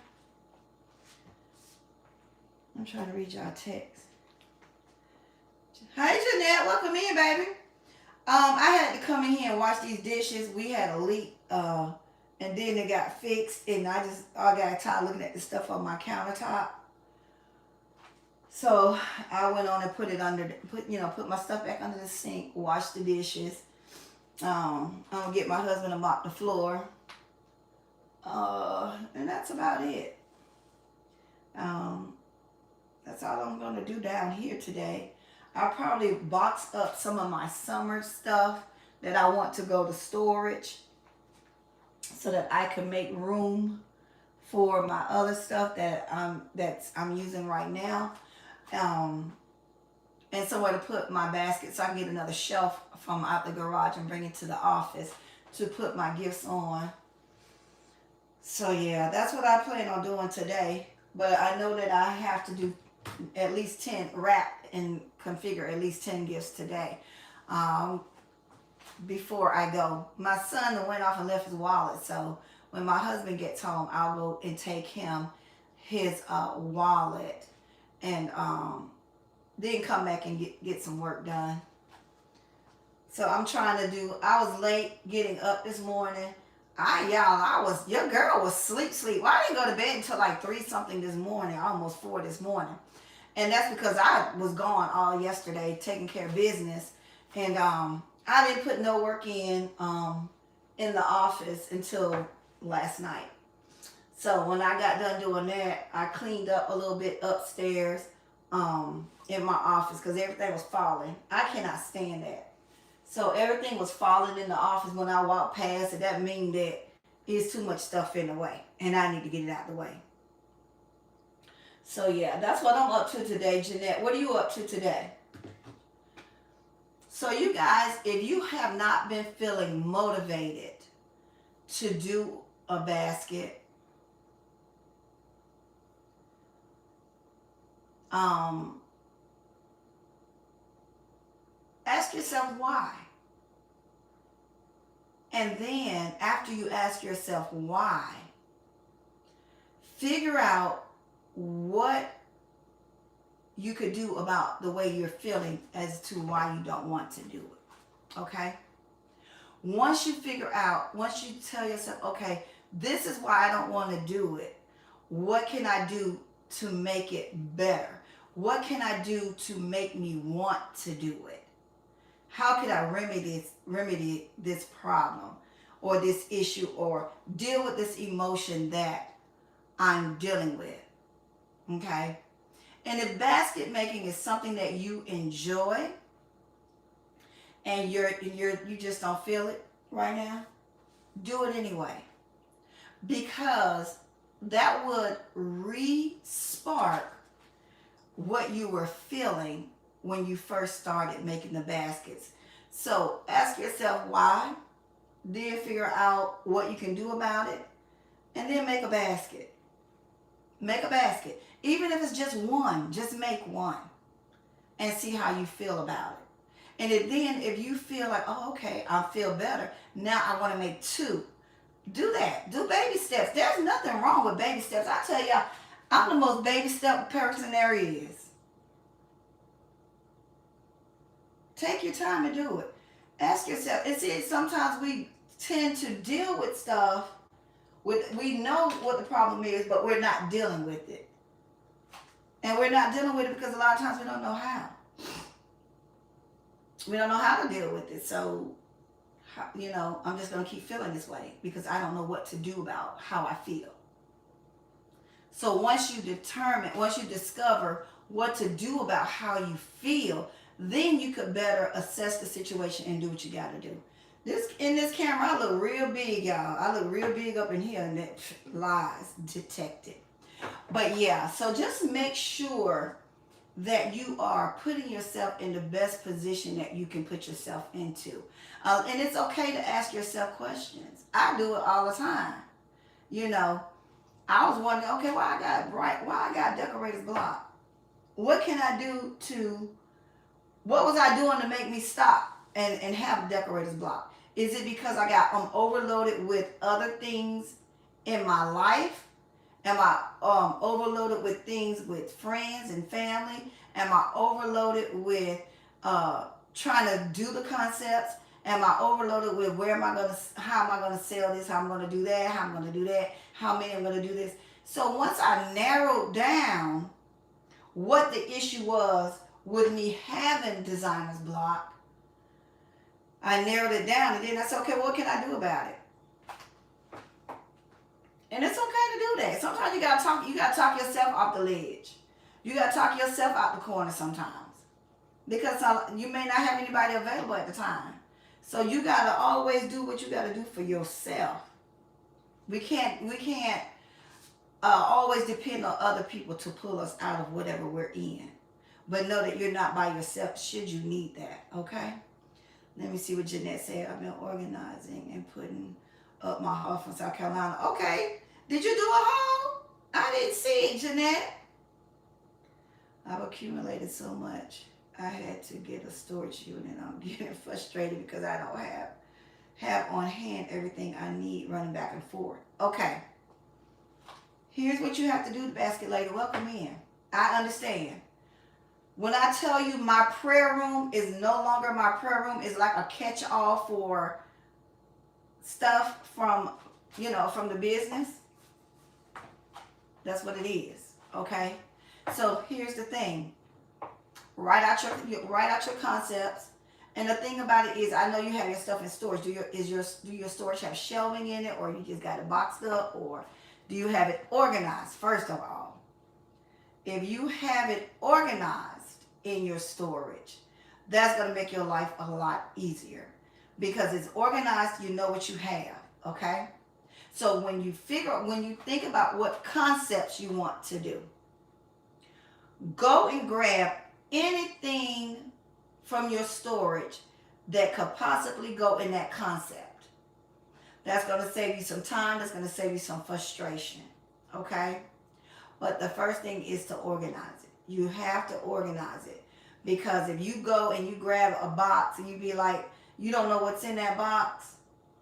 I'm trying to read y'all text. Hey, Jeanette, welcome in, baby. I had to come in here and wash these dishes. We had a leak, and then it got fixed, and I got tired looking at the stuff on my countertop. So I went on and put my stuff back under the sink, washed the dishes, I'm gonna get my husband to mop the floor. And that's about it. Um, that's all I'm gonna do down here today. I'll probably box up some of my summer stuff that I want to go to storage so that I can make room for my other stuff that I'm using right now. Um, and somewhere to put my basket so I can get another shelf from out the garage and bring it to the office to put my gifts on. So yeah, that's what I plan on doing today. But I know that I have to do at least 10, wrap and configure at least 10 gifts today, um, before I go. My son went off and left his wallet, so when my husband gets home, I'll go and take him his wallet, and then come back and get some work done. So I'm trying to do, I was late getting up this morning. Your girl was sleep. Well, I didn't go to bed until like 3 something this morning, almost 4 this morning. And that's because I was gone all yesterday taking care of business. And I didn't put no work in the office until last night. So when I got done doing that, I cleaned up a little bit upstairs in my office because everything was falling. I cannot stand that. So everything was falling in the office when I walked past it. That means that there's too much stuff in the way and I need to get it out of the way. So yeah, that's what I'm up to today, Jeanette. What are you up to today? So you guys, if you have not been feeling motivated to do a basket, ask yourself why. And then after you ask yourself why, figure out what you could do about the way you're feeling as to why you don't want to do it. Okay? Once you tell yourself, okay, this is why I don't want to do it. What can I do to make it better? What can I do to make me want to do it? How can I remedy this problem or this issue or deal with this emotion that I'm dealing with? Okay? And if basket making is something that you enjoy and you just don't feel it right now, do it anyway. Because that would re-spark what you were feeling when you first started making the baskets. So ask yourself why, then figure out what you can do about it, and then make a basket. Make a basket. Even if it's just one, just make one and see how you feel about it. And if you feel like, oh, okay, I feel better, now I want to make 2. Do that. Do baby steps. There's nothing wrong with baby steps. I tell y'all, I'm the most baby step person there is. Take your time to do it. Ask yourself. And see, sometimes we tend to deal with stuff. We know what the problem is, but we're not dealing with it. And we're not dealing with it because a lot of times we don't know how. We don't know how to deal with it. So, I'm just going to keep feeling this way because I don't know what to do about how I feel. So once you discover what to do about how you feel, then you could better assess the situation and do what you got to do. In this camera, I look real big, y'all. I look real big up in here, and that lies detected. But yeah, so just make sure that you are putting yourself in the best position that you can put yourself into. And it's okay to ask yourself questions. I do it all the time. I was wondering, okay, why I got decorator's block? What was I doing to make me stop and have decorator's block? Is it because I'm overloaded with other things in my life? Am I overloaded with things with friends and family? Am I overloaded with trying to do the concepts? Am I overloaded with how am I going to sell this? How I'm going to do that? How I'm going to do that? How many I'm going to do this? So once I narrowed down what the issue was with me having designer's block, I narrowed it down, and then I said, okay, what can I do about it? And it's okay to do that. Sometimes you gotta talk yourself off the ledge. You gotta talk yourself out the corner sometimes. Because you may not have anybody available at the time. So you gotta always do what you gotta do for yourself. We can't always depend on other people to pull us out of whatever we're in. But know that you're not by yourself should you need that, okay? Let me see what Jeanette said. I've been organizing and putting up my haul from South Carolina. Okay. Did you do a haul? I didn't see it, Jeanette. I've accumulated so much. I had to get a storage unit. I'm getting frustrated because I don't have on hand everything I need running back and forth. Okay. Here's what you have to do, the basket lady. Welcome in. I understand. When I tell you my prayer room is no longer my prayer room, it's like a catch-all for stuff from the business. That's what it is, okay? So here's the thing. Write out your concepts. And the thing about it is, I know you have your stuff in storage. Do your storage have shelving in it, or you just got it boxed up, or do you have it organized? First of all, if you have it organized in your storage, that's going to make your life a lot easier because it's organized. You know what you have, okay? So when you think about what concepts you want to do, go and grab anything from your storage that could possibly go in that concept. That's going to save you some time. That's going to save you some frustration, okay? But the first thing is to organize it. You have to organize it, because if you go and you grab a box and you be like, you don't know what's in that box,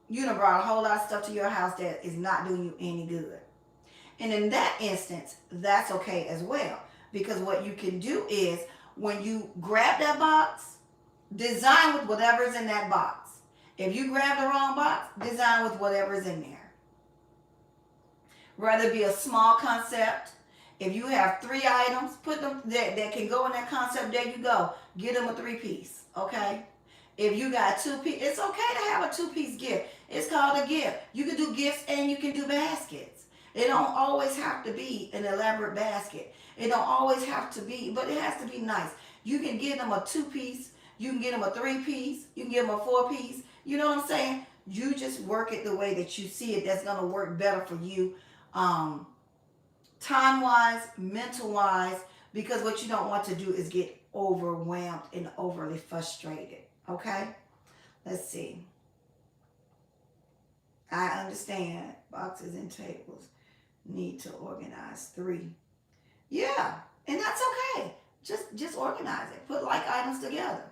you done brought a whole lot of stuff to your house that is not doing you any good. And in that instance, that's okay as well, because what you can do is when you grab that box, design with whatever's in that box. If you grab the wrong box, design with whatever's in there. Rather be a small concept. If you have 3 items, put them that can go in that concept. There you go. Get them a 3-piece, okay? If you got 2-piece, it's okay to have a 2-piece gift. It's called a gift. You can do gifts and you can do baskets. It don't always have to be an elaborate basket. It don't always have to be, but it has to be nice. You can give them a 2-piece. You can give them a 3-piece. You can give them a 4-piece. You know what I'm saying? You just work it the way that you see it. That's going to work better for you. Time-wise, mental-wise, because what you don't want to do is get overwhelmed and overly frustrated, okay? Let's see. I understand boxes and tables need to organize 3. Yeah, and that's okay. Just organize it. Put like items together.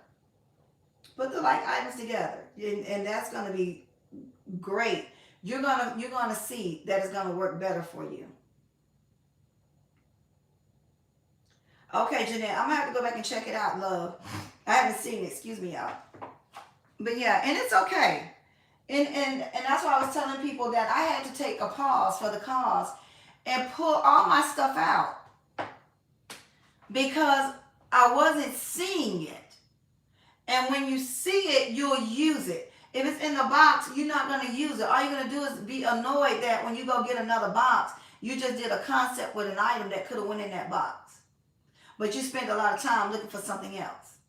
Put the like items together, and that's going to be great. You're gonna see that it's going to work better for you. Okay, Jeanette, I'm going to have to go back and check it out, love. I haven't seen it. Excuse me, y'all. But yeah, and it's okay. And that's why I was telling people that I had to take a pause for the cause and pull all my stuff out because I wasn't seeing it. And when you see it, you'll use it. If it's in the box, you're not going to use it. All you're going to do is be annoyed that when you go get another box, you just did a concept with an item that could have went in that box. But you spent a lot of time looking for something else.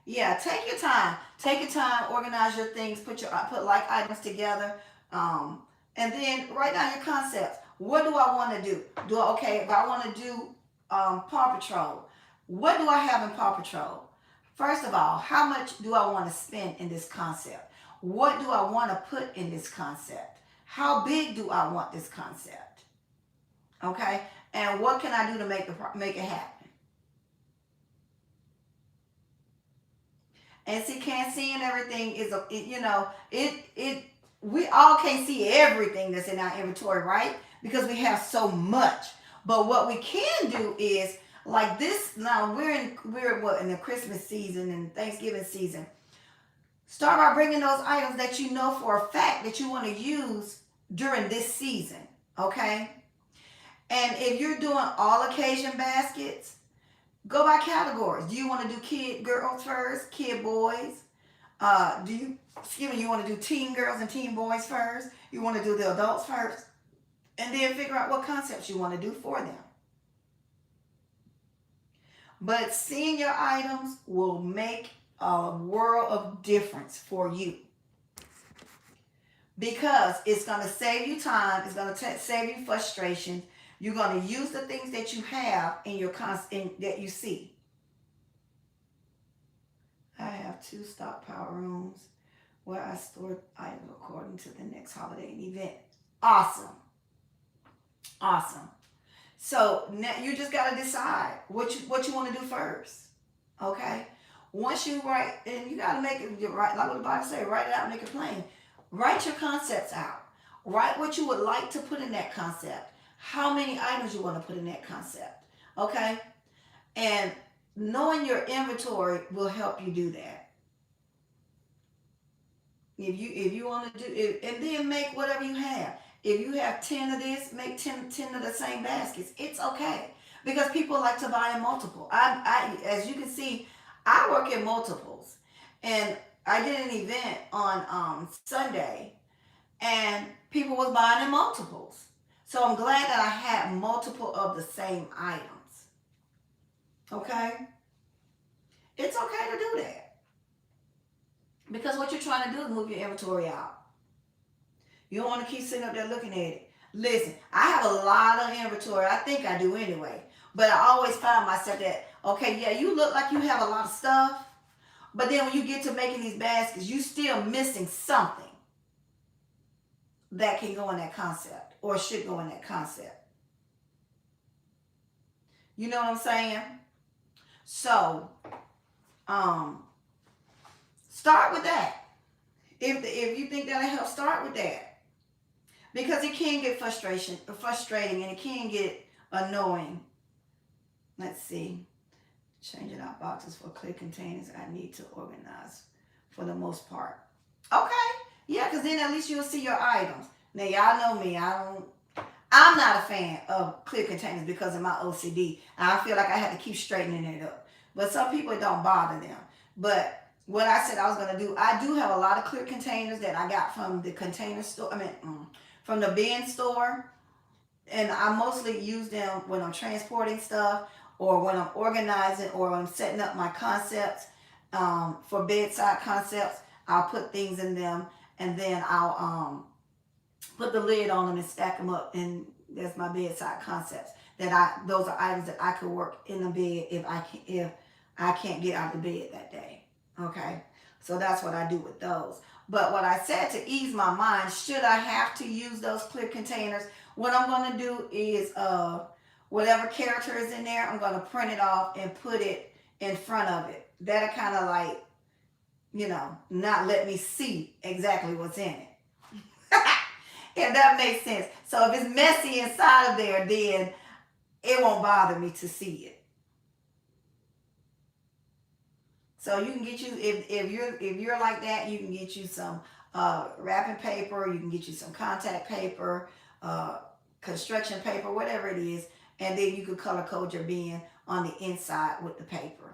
Yeah, take your time. Take your time, organize your things, put like items together, and then write down your concepts. What do I want to do? If I want to do Paw Patrol, what do I have in Paw Patrol? First of all, how much do I want to spend in this concept? What do I want to put in this concept? How big do I want this concept? Okay, and what can I do to make it happen? And seeing everything is we all can't see everything that's in our inventory, right? Because we have so much. But what we can do is like this. Now we're in the Christmas season and Thanksgiving season. Start by bringing those items that you know for a fact that you want to use during this season, okay? And if you're doing all occasion baskets, Go by categories. Do you want to do kid girls first, kid boys? You want to do teen girls and teen boys first? You want to do the adults first? And then figure out what concepts you want to do for them. But seeing your items will make a world of difference for you, because it's going to save you time. It's going to save you frustration. You're going to use the things that you have in your that you see. I have 2 stockpile rooms where I store items according to the next holiday event. Awesome. Awesome. So now you just got to decide what you want to do first. Okay? Once you write, and you got to make it right, like what the Bible says, write it out, make it plain. Write your concepts out. Write what you would like to put in that concept. How many items you want to put in that concept. Okay? And knowing your inventory will help you do that. If you want to do it, and then make whatever you have. If you have 10 of this, make 10 of the same baskets. It's okay. Because people like to buy in multiple. I as you can see, I work in multiples. And I did an event on Sunday, and people was buying in multiples. So I'm glad that I had multiple of the same items. Okay? It's okay to do that. Because what you're trying to do is move your inventory out. You don't want to keep sitting up there looking at it. Listen, I have a lot of inventory. I think I do anyway. But I always find myself that, okay, yeah, you look like you have a lot of stuff. But then when you get to making these baskets, you still missing something that can go in that concept or should go in that concept. You know what I'm saying? So, start with that. If you think that'll help, start with that. Because it can get frustrating, and it can get annoying. Let's see. Changing out boxes for clear containers. I need to organize for the most part. Okay. Yeah, because then at least you'll see your items. Now, y'all know me. I'm not a fan of clear containers because of my OCD. I feel like I had to keep straightening it up. But some people, it don't bother them. But what I said I was going to do, I do have a lot of clear containers that I got from the container store. From the bin store. And I mostly use them when I'm transporting stuff, or when I'm organizing, or when I'm setting up my concepts for bedside concepts. I'll put things in them, and then I'll put the lid on them and stack them up, and that's my bedside concepts. Those are items that I could work in the bed if I can't get out of the bed that day. Okay, so that's what I do with those. But what I said, to ease my mind, should I have to use those clear containers, what I'm going to do is whatever character is in there, I'm going to print it off and put it in front of it. That'll kind of like, not let me see exactly what's in it. If that makes sense. So if it's messy inside of there, then it won't bother me to see it. So you can get you, if you're like that, you can get you some wrapping paper, you can get you some contact paper, construction paper, whatever it is, and then you could color code your bin on the inside with the paper.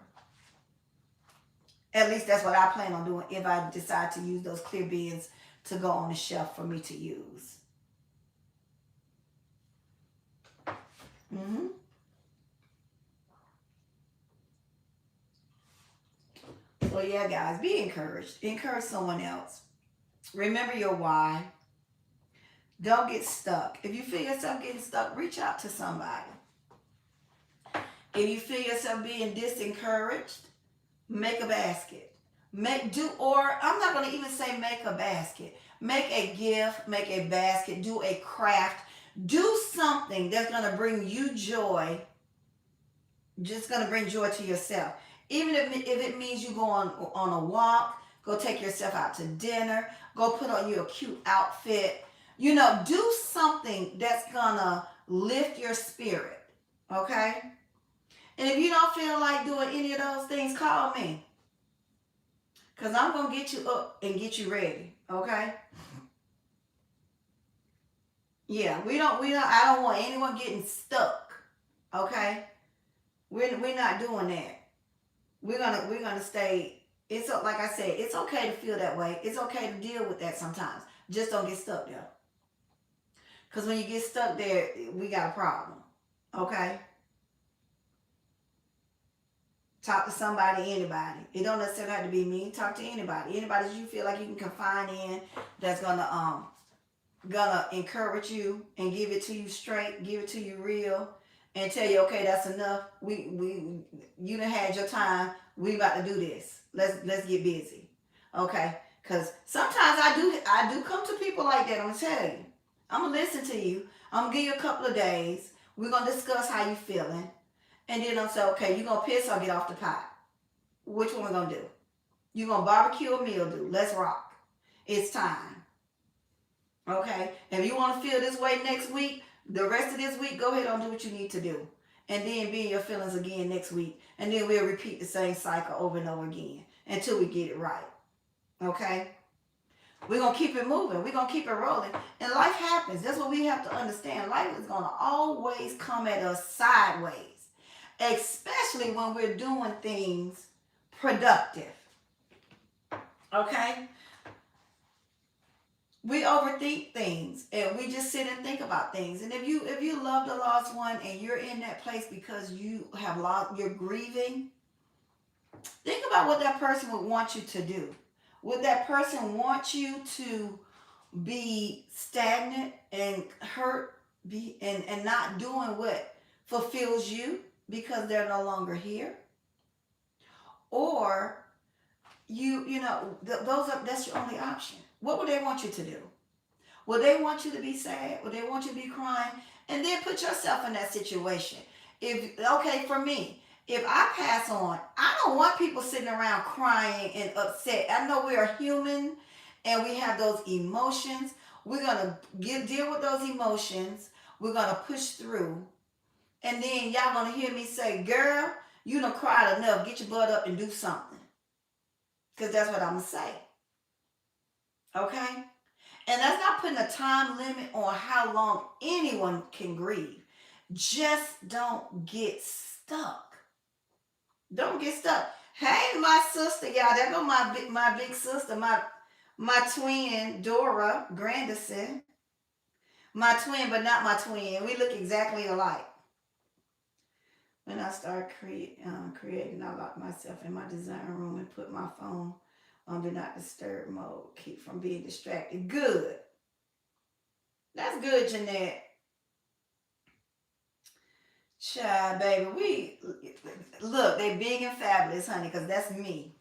At least that's what I plan on doing if I decide to use those clear bins to go on the shelf for me to use. So yeah, guys, be encouraged. Encourage someone else. Remember your why. Don't get stuck. If you feel yourself getting stuck, reach out to somebody. If you feel yourself being disencouraged, make a basket. I'm not going to even say make a basket. Make a gift, make a basket, do a craft. Do something that's going to bring you joy. Just going to bring joy to yourself. Even if it means you go on a walk, go take yourself out to dinner, go put on you a cute outfit. Do something that's going to lift your spirit, okay? And if you don't feel like doing any of those things, call me. Because I'm going to get you up and get you ready, okay? Yeah, I don't want anyone getting stuck, okay? We're not doing that. We're gonna stay. It's like I said, it's okay to feel that way. It's okay to deal with that sometimes. Just don't get stuck there. Cause when you get stuck there, we got a problem. Okay? Talk to somebody, anybody. It don't necessarily have to be me. Talk to anybody. Anybody that you feel like you can confine in that's gonna encourage you and give it to you straight, give it to you real, and tell you, okay, that's enough. We you done had your time. We about to do this. Let's get busy. Okay? Cause sometimes I do come to people like that. I'm gonna tell you. I'm gonna listen to you. I'm gonna give you a couple of days. We're gonna discuss how you feeling. And then I'm say, okay, you gonna piss or get off the pot? Which one we gonna do? You gonna barbecue or meal do? Let's rock. It's time. Okay? If you wanna feel this way next week, the rest of this week, go ahead and do what you need to do. And then be in your feelings again next week. And then we'll repeat the same cycle over and over again until we get it right. Okay? We're going to keep it moving. We're going to keep it rolling. And life happens. That's what we have to understand. Life is going to always come at us sideways, especially when we're doing things productive. Okay? We overthink things and we just sit and think about things. And if you love the lost one and you're in that place because you have lost, you're grieving, think about what that person would want you to do. Would that person want you to be stagnant and hurt, and not doing what fulfills you because they're no longer here? Or that's your only option. What would they want you to do? Would they want you to be sad? Would they want you to be crying? And then put yourself in that situation. If okay, for me, if I pass on, I don't want people sitting around crying and upset. I know we are human and we have those emotions. We're gonna deal with those emotions. We're gonna push through. And then y'all gonna hear me say, girl, you done cried enough. Get your butt up and do something. Because that's what I'm gonna say. Okay? And that's not putting a time limit on how long anyone can grieve. Just don't get stuck. Don't get stuck. Hey, my sister, y'all. There go my big sister, my twin Dora Grandison. My twin, but not my twin. We look exactly alike. When I start creating, I lock myself in my design room and put my phone on do not disturb mode. Keep from being distracted. Good. That's good, Jeanette. Child, baby, we look. They big and fabulous, honey, because that's me.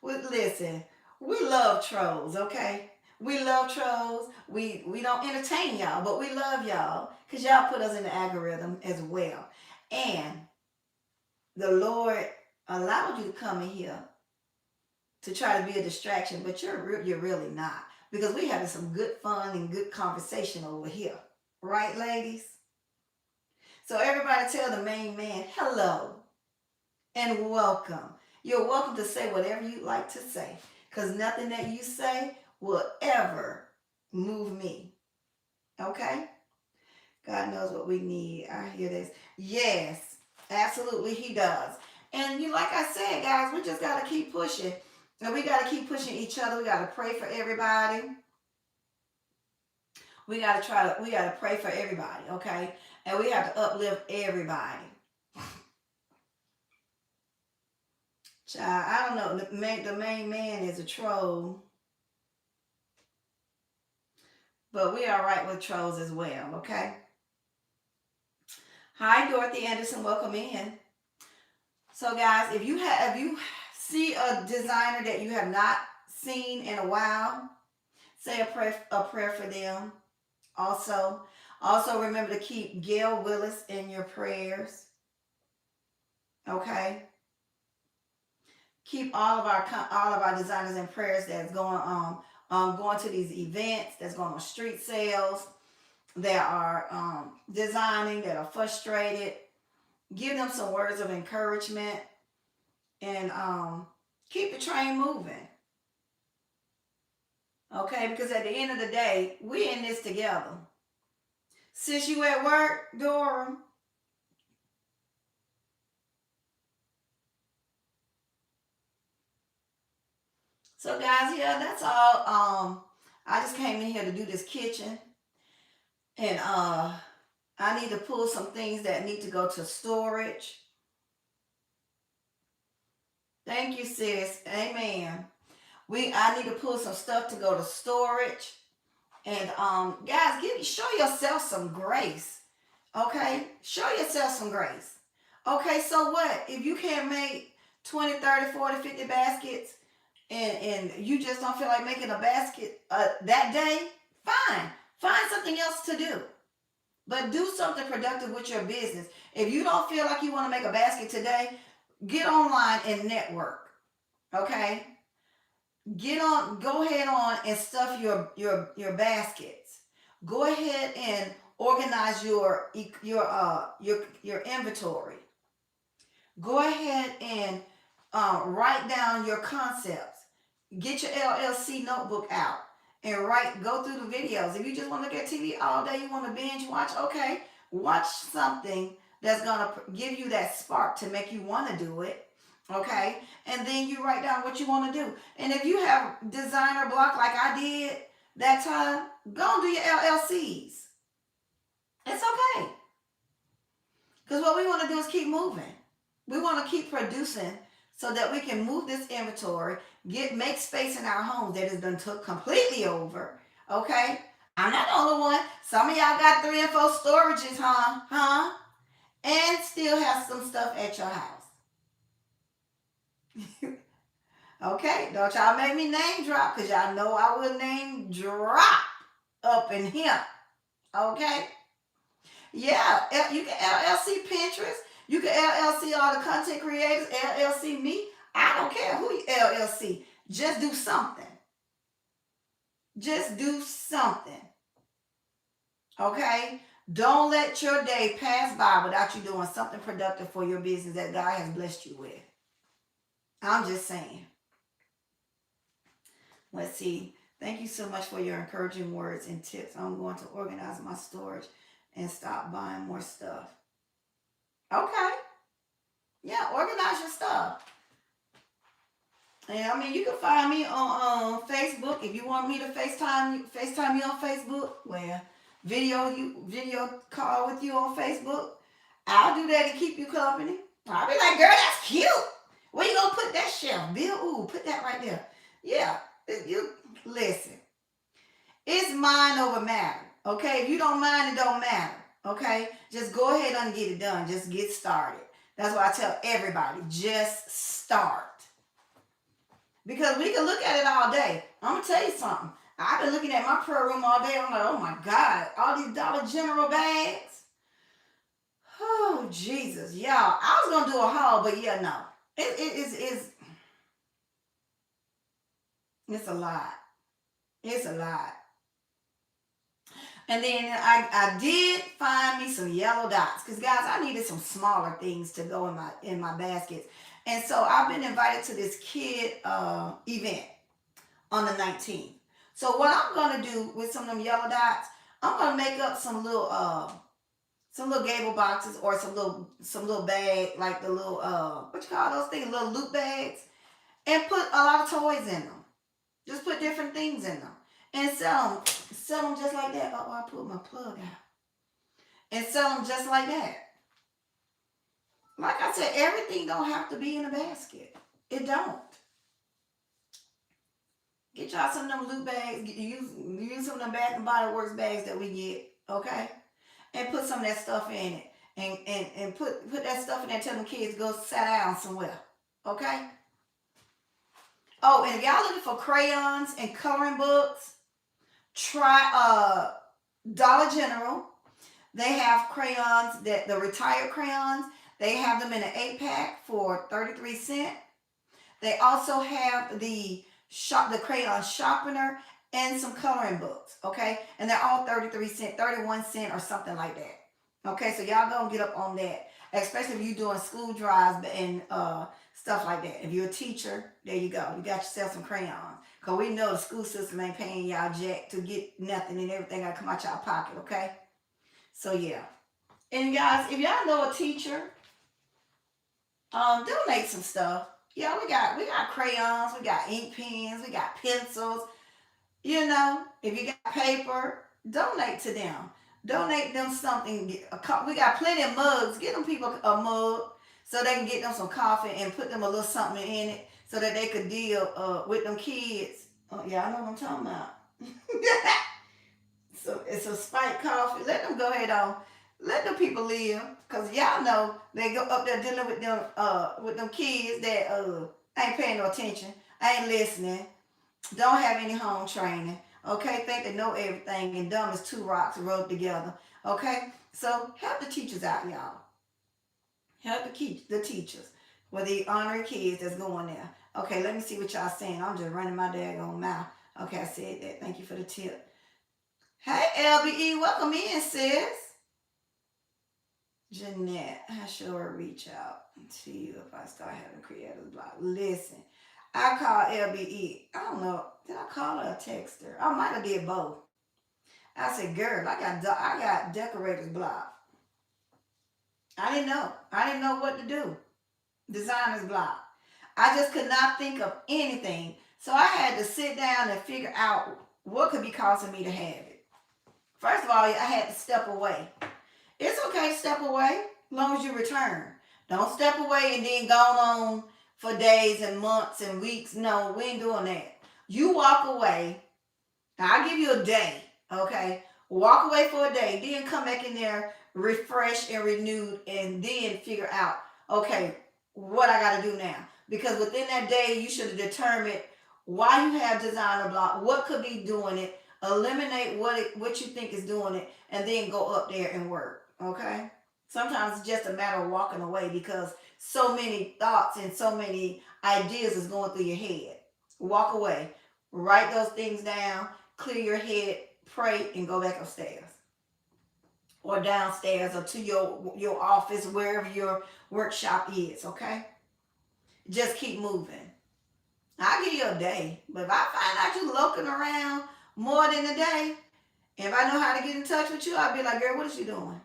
Listen, we love trolls, okay? We love trolls. We don't entertain y'all, but we love y'all because y'all put us in the algorithm as well. And the Lord allowed you to come in here to try to be a distraction, but you're really not, because we having some good fun and good conversation over here, right, ladies? So everybody tell the main man hello and welcome. You're welcome to say whatever you like to say, because nothing that you say will ever move me. Okay? God knows what we need. I hear this. Yes, absolutely, He does. And like I said, guys, we just got to keep pushing. And we got to keep pushing each other. We got to pray for everybody. We got to pray for everybody, okay? And we have to uplift everybody. Child, I don't know. The main man is a troll. But we are right with trolls as well, okay? Hi, Dorothy Anderson. Welcome in. So, guys, if you see a designer that you have not seen in a while, say a prayer for them. Also remember to keep Gail Willis in your prayers. Okay. Keep all of our designers in prayers that's going to these events, that's going on street sales, that are designing, that are frustrated. Give them some words of encouragement and keep the train moving. Okay, because at the end of the day, we in this together. Since you at work, Dora, So guys, yeah, that's all. I just came in here to do this kitchen, and I need to pull some things that need to go to storage. Thank you, sis. Amen. I need to pull some stuff to go to storage. And guys, show yourself some grace. Okay? Show yourself some grace. Okay, so what? If you can't make 20, 30, 40, 50 baskets and you just don't feel like making a basket that day, fine. Find something else to do. But do something productive with your business. If you don't feel like you want to make a basket today, get online and network. Okay? Go ahead on and stuff your baskets. Go ahead and organize your inventory. Go ahead and write down your concepts. Get your LLC notebook out and go through the videos. If you just want to look at TV all day, you want to binge watch, okay, watch something that's going to give you that spark to make you want to do it. Okay, and then you write down what you want to do. And if you have designer block like I did that time, go and do your LLCs. It's okay. Because what we want to do is keep moving. We want to keep producing so that we can move this inventory, make space in our homes that has been took completely over. Okay? I'm not the only one. Some of y'all got 3 and 4 storages, huh? And still have some stuff at your house. Okay, don't y'all make me name drop, because y'all know I will name drop up in here. Okay? Yeah, you can LLC Pinterest. You can LLC all the content creators, LLC me. I don't care who you LLC. Just do something. Just do something. Okay? Don't let your day pass by without you doing something productive for your business that God has blessed you with. I'm just saying. Let's see. Thank you so much for your encouraging words and tips. I'm going to organize my storage and stop buying more stuff. Okay. Yeah, organize your stuff. And I mean, you can find me on Facebook if you want me to FaceTime you on Facebook. Well, video call with you on Facebook. I'll do that to keep you company. I'll be like, girl, that's cute. Where you gonna put that shelf, Bill? Ooh, put that right there. Yeah. You listen. It's mind over matter. Okay, if you don't mind, it don't matter. Okay, just go ahead and get it done. Just get started. That's why I tell everybody, just start. Because we can look at it all day. I'm gonna tell you something. I've been looking at my prayer room all day. I'm like, oh my God, all these Dollar General bags. Oh Jesus, y'all. I was gonna do a haul, but yeah, no. It's a lot. It's a lot. And then I did find me some yellow dots. Because guys, I needed some smaller things to go in my baskets. And so I've been invited to this kid event on the 19th. So what I'm gonna do with some of them yellow dots, I'm gonna make up some little gable boxes or some little bag, like the little what you call those things, little loot bags, and put a lot of toys in them. Just put different things in them and sell them just like that. Oh, I put my plug out. And sell them just like that. Like I said, everything don't have to be in a basket. It don't. Get y'all some of them loot bags. Use some of them Bath and Body Works bags that we get, okay? And put some of that stuff in it. And put that stuff in there. Tell them kids go sit down somewhere, okay? Oh, and if y'all looking for crayons and coloring books, try Dollar General. They have crayons, the retired crayons. They have them in an 8-pack for 33 cents. They also have the crayon sharpener and some coloring books, okay? And they're all 33 cents, 31 cents or something like that. Okay, so y'all go and get up on that, especially if you're doing school drives and stuff like that. If you're a teacher, there you go. You got yourself some crayons. Because we know the school system ain't paying y'all jack to get nothing, and everything got to come out y'all pocket, okay? So, yeah. And guys, if y'all know a teacher, donate some stuff. Yeah, we got crayons, we got ink pens, we got pencils. You know, if you got paper, donate to them. Donate them something. We got plenty of mugs. Get them people a mug so they can get them some coffee and put them a little something in it so that they could deal with them kids. Oh, yeah, I know what I'm talking about. So it's a spike coffee. Let them go ahead on. Let them people live, cause y'all know they go up there dealing with them kids that ain't paying no attention, ain't listening, don't have any home training. Okay, think they know everything and dumb as two rocks rubbed together. Okay, so help the teachers out, y'all. Help the teachers. Well, the honorary kids that's going there. Okay, let me see what y'all saying. I'm just running my daggone mouth. Okay, I said that. Thank you for the tip. Hey, LBE, welcome in, sis. Jeanette, I sure reach out to you if I start having creators block. Listen, I called LBE. I don't know. Did I call her or text her? I might have did both. I said, girl, I got decorators block. I didn't know. I didn't know what to do. Designers block. I just could not think of anything. So I had to sit down and figure out what could be causing me to have it. First of all, I had to step away. It's okay to step away as long as you return. Don't step away and then go on for days and months and weeks. No, we ain't doing that. You walk away. I'll give you a day, okay? Walk away for a day, then come back in there refreshed and renewed, and then figure out, okay, what I got to do now. Because within that day, you should have determined why you have designer block, what could be doing it, eliminate what you think is doing it, and then go up there and work. Okay? Sometimes it's just a matter of walking away because so many thoughts and so many ideas is going through your head. Walk away. Write those things down, clear your head, pray, and go back upstairs. Or downstairs or to your office, wherever your workshop is, okay? Just keep moving. I'll give you a day. But if I find out you looking around more than a day, if I know how to get in touch with you, I'll be like, girl, what is you doing?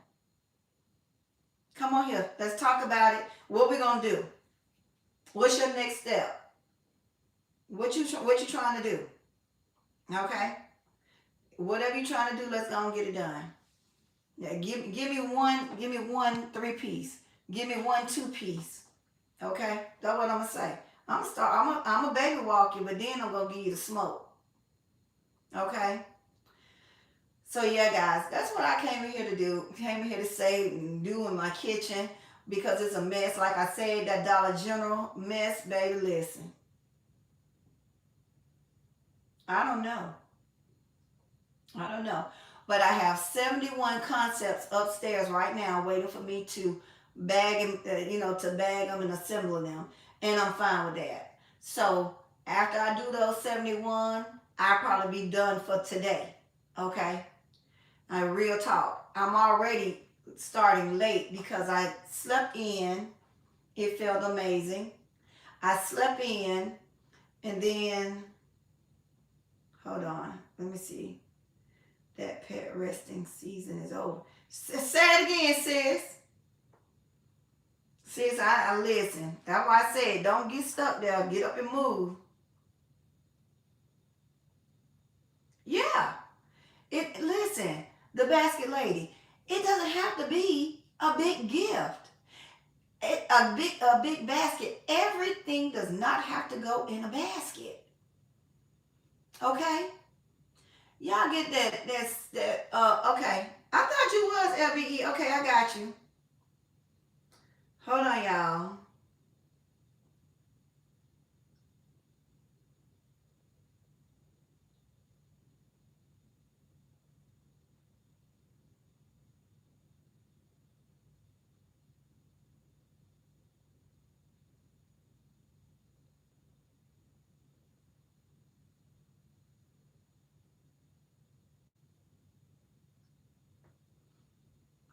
Come on here. Let's talk about it. What we gonna do? What's your next step? What you trying to do? Okay? Whatever you're trying to do, let's go and get it done. Yeah, give me one 3-piece. Give me one 2-piece. Okay? That's what I'm gonna say. I'm a baby walk you, but then I'm gonna give you the smoke. Okay? So yeah, guys, that's what I came in here to do. Came in here to say and do in my kitchen because it's a mess. Like I said, that Dollar General mess, baby, listen. I don't know. But I have 71 concepts upstairs right now waiting for me to bag them, to bag them and assemble them. And I'm fine with that. So after I do those 71, I'll probably be done for today. Okay? Real talk. I'm already starting late because I slept in. It felt amazing. I slept in and then, hold on, let me see. That pet resting season is over. Say it again, sis. Sis, I listen. That's why I said don't get stuck there. Get up and move. Yeah. Listen, the basket lady. It doesn't have to be a big gift. A big basket. Everything does not have to go in a basket. Okay? Y'all get that okay. I thought you was LBE. Okay, I got you. Hold on, y'all.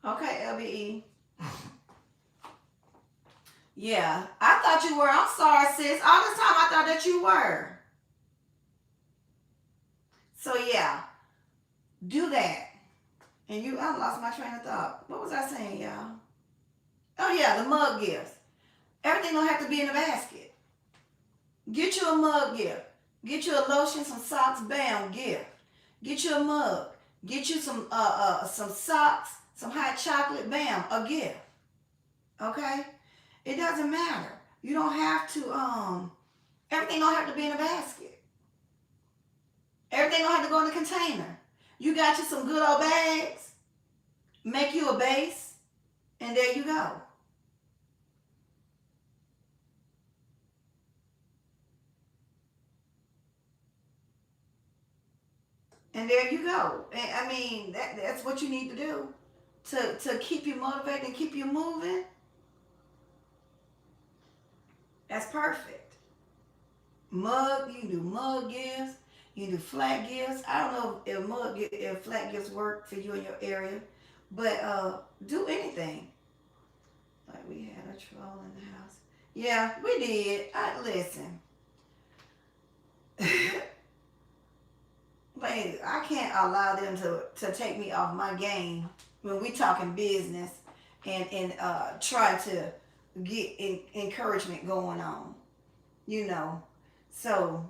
Okay, LBE. Yeah, I thought you were. I'm sorry, sis. All this time I thought that you were. So yeah, do that. And I lost my train of thought. What was I saying, y'all? Oh yeah, the mug gifts. Everything don't have to be in a basket. Get you a mug gift. Get you a lotion, some socks, bam, gift. Get you a mug. Get you some socks, some hot chocolate, bam, a gift. Okay? It doesn't matter. You don't have to everything don't have to be in a basket. Everything don't have to go in a container. You got you some good old bags, make you a base, and there you go. And there you go. And I mean, that's what you need to do to keep you motivated and keep you moving. That's perfect. Mug, you can do mug gifts. You can do flat gifts. I don't know if if flat gifts work for you in your area, but do anything. Like we had a troll in the house. Yeah, we did. Listen. Like, I can't allow them to take me off my game when we talking business and try to get encouragement going on, you know. So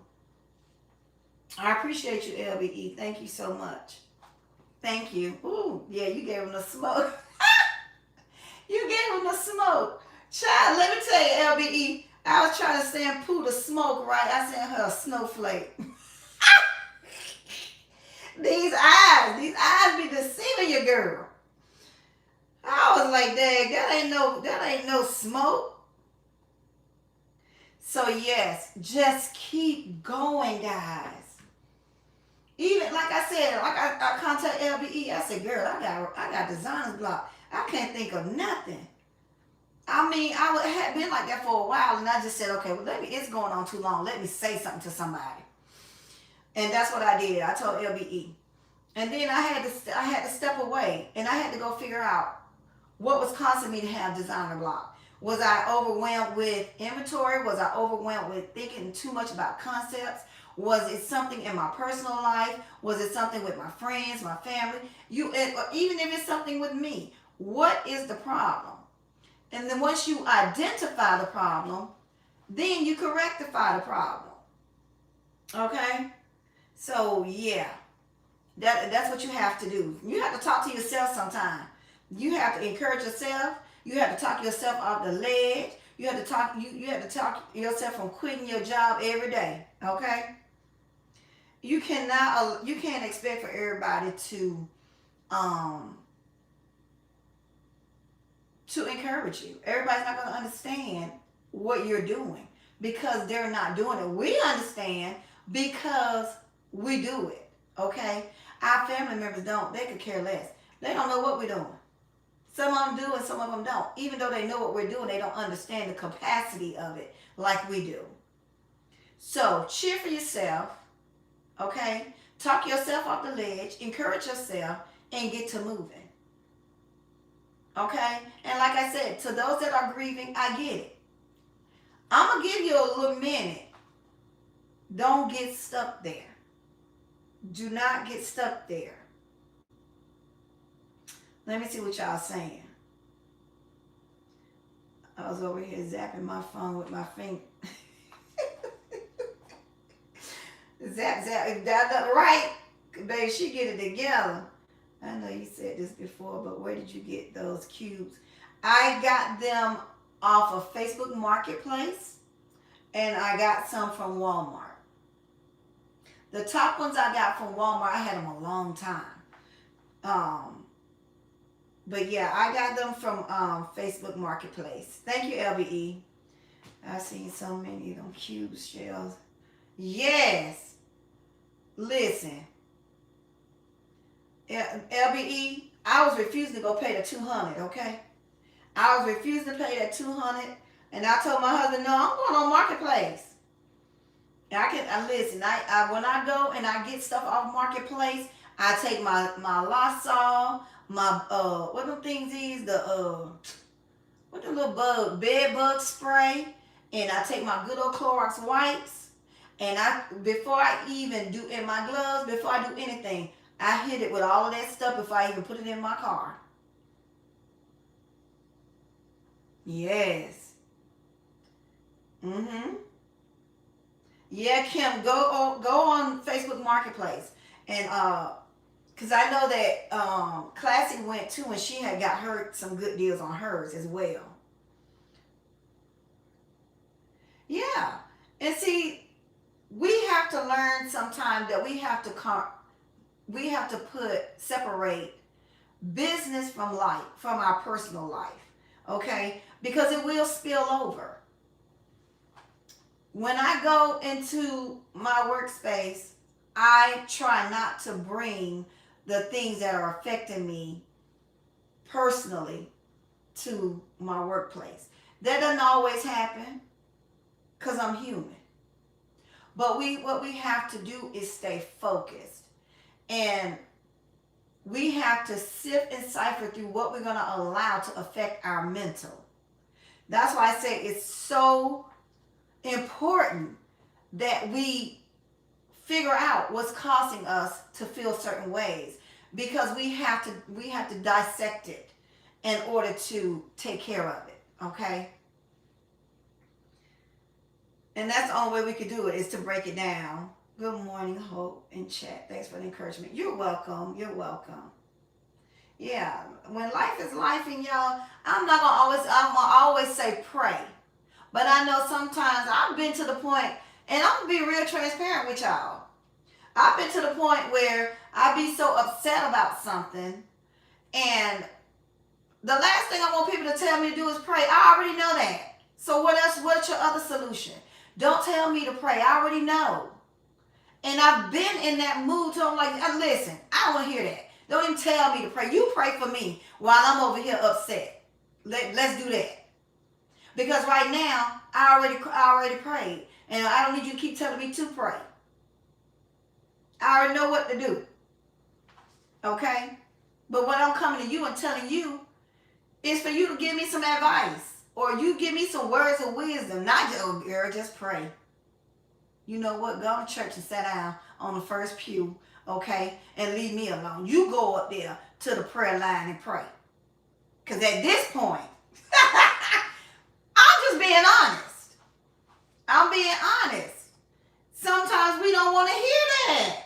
I appreciate you, LBE. Thank you so much. Thank you. Ooh, yeah, you gave him the smoke. You gave him the smoke. Child, let me tell you, LBE, I was trying to send Pooh the smoke, right? I sent her a snowflake. These eyes be deceiving you, girl. I was like, Dad, that ain't no smoke. So yes, just keep going, guys. Even like I said, like I contact LBE, I said, girl, I got designer's block. I can't think of nothing. I mean, had been like that for a while, and I just said, okay, well, it's going on too long. Let me say something to somebody, and that's what I did. I told LBE, and then I had to step away, and I had to go figure out what was causing me to have designer block. Was I overwhelmed with inventory? Was I overwhelmed with thinking too much about concepts? Was it something in my personal life? Was it something with my friends, my family? Even if it's something with me, what is the problem? And then once you identify the problem, then you can rectify the problem. Okay? So yeah, that's what you have to do. You have to talk to yourself sometimes. You have to encourage yourself. You have to talk yourself off the ledge. You have to talk yourself from quitting your job every day. Okay? You can't expect for everybody to encourage you. Everybody's not going to understand what you're doing because they're not doing it. We understand because we do it. Okay? Our family members don't. They could care less. They don't know what we're doing. Some of them do and some of them don't. Even though they know what we're doing, they don't understand the capacity of it like we do. So cheer for yourself. Okay? Talk yourself off the ledge. Encourage yourself and get to moving. Okay? And like I said, to those that are grieving, I get it. I'm going to give you a little minute. Don't get stuck there. Do not get stuck there. Let me see what y'all saying. I was over here zapping my phone with my finger. Zap, zap. That right? Baby, she get it together. I know you said this before, but where did you get those cubes? I got them off of Facebook Marketplace, and I got some from Walmart. The top ones I got from Walmart, I had them a long time. But yeah, I got them from Facebook Marketplace. Thank you, LBE. I've seen so many of them cube shells. Yes. Listen. LBE, I was refusing to go pay the $200, okay? I was refusing to pay that $200, and I told my husband, no, I'm going on Marketplace. And listen, when I go and I get stuff off Marketplace, I take my Lysol, my what them things is, what the little bed bug spray, and I take my good old Clorox wipes, and before I even do in my gloves, before I do anything, I hit it with all of that stuff before I even put it in my car. Yes. Mm-hmm. Yeah, Kim, go on Facebook Marketplace, and because I know that Classy went too, and she had got her some good deals on hers as well. Yeah, and see, we have to learn sometimes that we have to separate business from life, from our personal life, okay? Because it will spill over. When I go into my workspace, I try not to bring the things that are affecting me personally to my workplace. That doesn't always happen because I'm human. But what we have to do is stay focused. And we have to sift and cipher through what we're going to allow to affect our mental. That's why I say it's so important that we figure out what's causing us to feel certain ways, because we have to dissect it in order to take care of it, okay? And that's the only way we could do it, is to break it down. Good morning, Hope, in chat. Thanks for the encouragement. You're welcome. You're welcome. Yeah, when life is life, and y'all, I'm gonna always say pray. But I know sometimes I've been to the point, and I'm gonna be real transparent with y'all. I've been to the point where I be so upset about something, and the last thing I want people to tell me to do is pray. I already know that. So what else? What's your other solution? Don't tell me to pray. I already know. And I've been in that mood to, I'm like, listen, I don't want to hear that. Don't even tell me to pray. You pray for me while I'm over here upset. Let's do that. Because right now, I already prayed. And I don't need you to keep telling me to pray. I already know what to do. Okay? But what I'm coming to you and telling you is for you to give me some advice. Or you give me some words of wisdom. Not just, oh, girl, just pray. You know what? Go to church and sit down on the first pew, okay? And leave me alone. You go up there to the prayer line and pray. Because at this point, I'm just being honest. I'm being honest. Sometimes we don't want to hear that.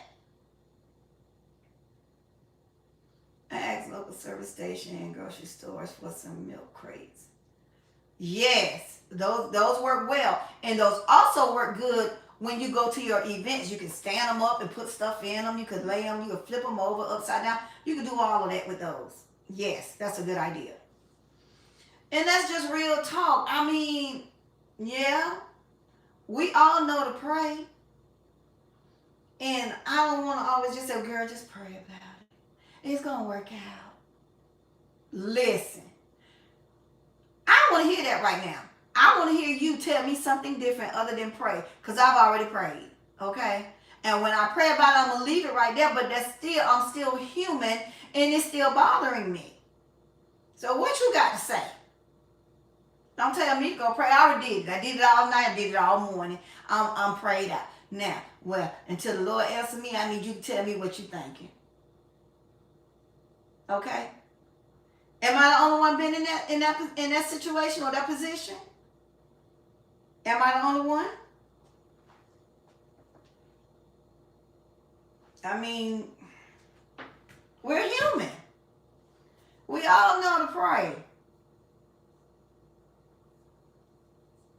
I asked local service station and grocery stores for some milk crates. Yes, those work well. And those also work good when you go to your events. You can stand them up and put stuff in them. You could lay them. You could flip them over upside down. You can do all of that with those. Yes, that's a good idea. And that's just real talk. I mean, yeah, we all know to pray. And I don't want to always just say, girl, just pray about it. It's going to work out. Listen, I don't want to hear that right now. I want to hear you tell me something different other than pray, because I've already prayed, okay? And when I pray about it, I'm going to leave it right there, but I'm still human, and it's still bothering me. So what you got to say? Don't tell me to go pray. I already did it. I did it all night. I did it all morning. I'm prayed out. Now, well, until the Lord answers me, I need you to tell me what you're thinking. Okay? Am I the only one been in that situation or that position? Am I the only one? I mean, we're human. We all know to pray.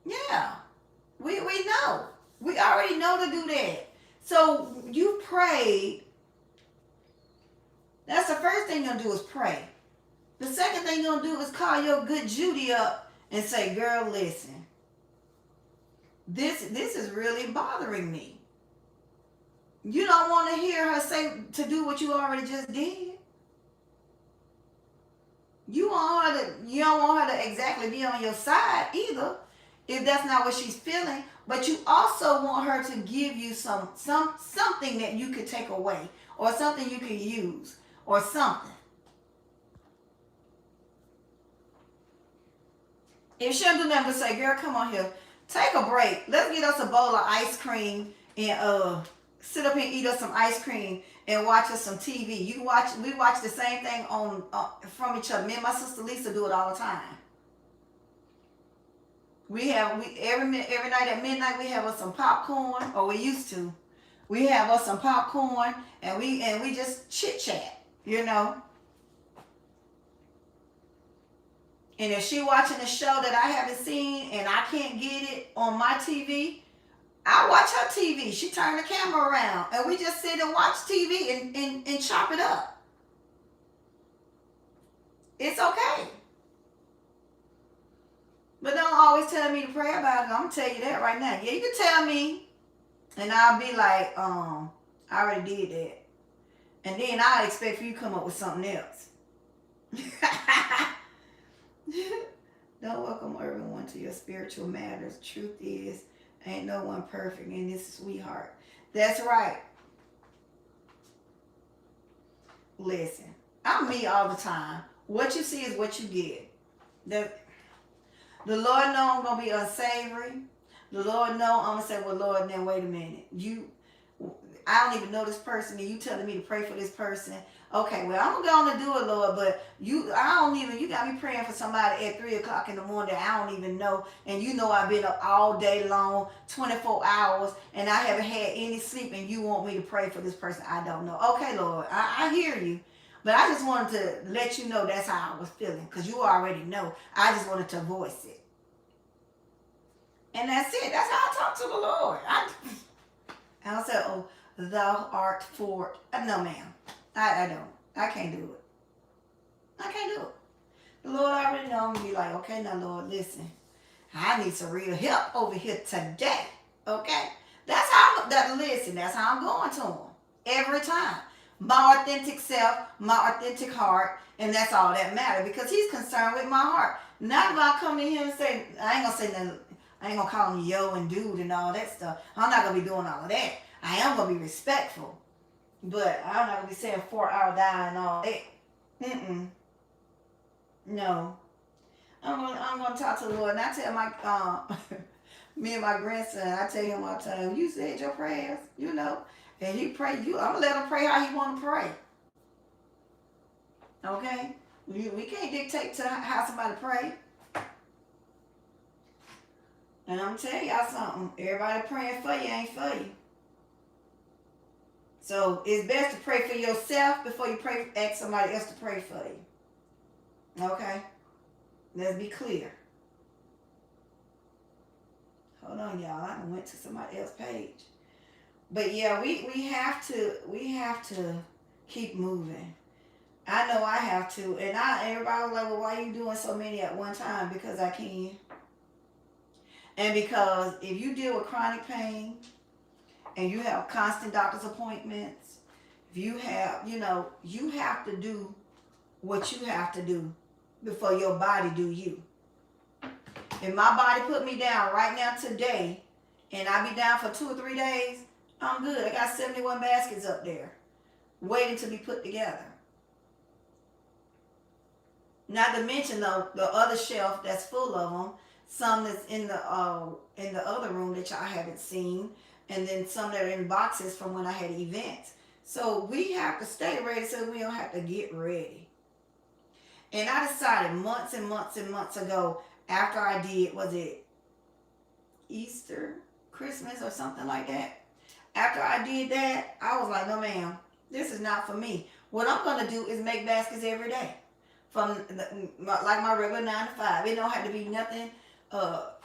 Yeah. We know. We already know to do that. So you prayed. That's the first thing you're going to do is pray. The second thing you're going to do is call your good Judy up and say, girl, listen. This is really bothering me. You don't want to hear her say to do what you already just did. You don't want her to exactly be on your side either, if that's not what she's feeling. But you also want her to give you something that you could take away, or something you can use, or something. If she don't do nothing but say, girl, come on here, take a break. Let's get us a bowl of ice cream and sit up here and eat us some ice cream and watch us some TV. We watch the same thing on from each other. Me and my sister Lisa do it all the time. We every night at midnight we have us some popcorn, or we used to. We have us some popcorn, and we just chit chat, you know. And if she watching a show that I haven't seen and I can't get it on my TV, I watch her TV. She turn the camera around and we just sit and watch TV and chop it up. It's okay. But don't always tell me to pray about it. I'm gonna tell you that right now. Yeah, you can tell me, and I'll be like, I already did that. And then I expect for you to come up with something else. Don't welcome everyone to your spiritual matters. Truth is, ain't no one perfect in this sweetheart. That's right. Listen, I'm me all the time. What you see is what you get. The Lord know I'm gonna be unsavory. The Lord know I'm gonna say, well, Lord, now wait a minute. I don't even know this person, and you telling me to pray for this person. Okay, well, I'm gonna do it, Lord, but you got me praying for somebody at 3:00 in the morning that I don't even know, and you know I've been up all day long, 24 hours, and I haven't had any sleep, and you want me to pray for this person I don't know. Okay, Lord, I hear you, but I just wanted to let you know that's how I was feeling, because you already know. I just wanted to voice it. And that's it. That's how I talk to the Lord. I don't say, oh, thou art for. No, ma'am. I don't. I can't do it. I can't do it. The Lord already know me. Be like, okay, now, Lord, listen. I need some real help over here today. Okay? That's how, listen, that's how I'm going to him. Every time. My authentic self, my authentic heart, and that's all that matters, because he's concerned with my heart. Not if I come to him and say, I ain't going to say nothing. I ain't going to call him yo and dude and all that stuff. I'm not going to be doing all of that. I am going to be respectful. But I'm not going to be saying 4-hour die and all that. No. I'm going to talk to the Lord. And I tell my, me and my grandson, I tell him all the time, you said your prayers, you know. And he pray, I'm going to let him pray how he want to pray. Okay? We can't dictate to how somebody pray. And I'm telling y'all something. Everybody praying for you ain't for you. So it's best to pray for yourself before you ask somebody else to pray for you. Okay? Let's be clear. Hold on, y'all. I went to somebody else's page. But yeah, we have to keep moving. I know I have to. And everybody was like, well, why are you doing so many at one time? Because I can. And because if you deal with chronic pain and you have constant doctor's appointments, if you have, you have to do what you have to do before your body do you. If my body put me down right now today and I be down for 2 or 3 days, I'm good. I got 71 baskets up there waiting to be put together. Not to mention the other shelf that's full of them. Some that's in the other room that y'all haven't seen, and then some that are in boxes from when I had events. So we have to stay ready so we don't have to get ready. And I decided months and months and months ago, after I did, was it Easter, Christmas, or something like that? After I did that, I was like, no ma'am, this is not for me. What I'm going to do is make baskets every day. From like my regular 9 to 5. It don't have to be nothing that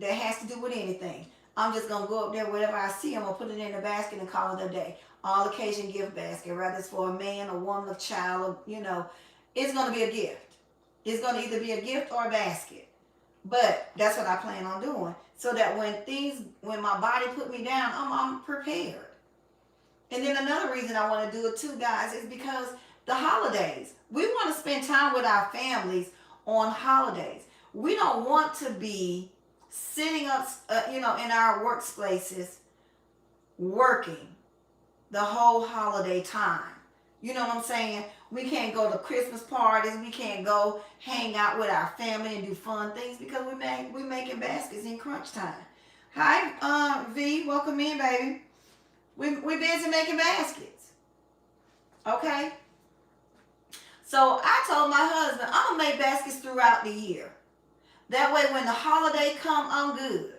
has to do with anything. I'm just going to go up there, whatever I see, I'm going to put it in the basket and call it a day. All occasion gift basket, whether it's for a man, a woman, a child, it's going to be a gift. It's going to either be a gift or a basket. But that's what I plan on doing. So that when my body put me down, I'm prepared. And then another reason I want to do it too, guys, is because the holidays. We want to spend time with our families on holidays. We don't want to be sitting up, in our workplaces working the whole holiday time. You know what I'm saying? We can't go to Christmas parties. We can't go hang out with our family and do fun things because we making baskets in crunch time. Hi, V. Welcome in, baby. We busy making baskets. Okay? So I told my husband, I'm going to make baskets throughout the year. That way when the holiday come, I'm good.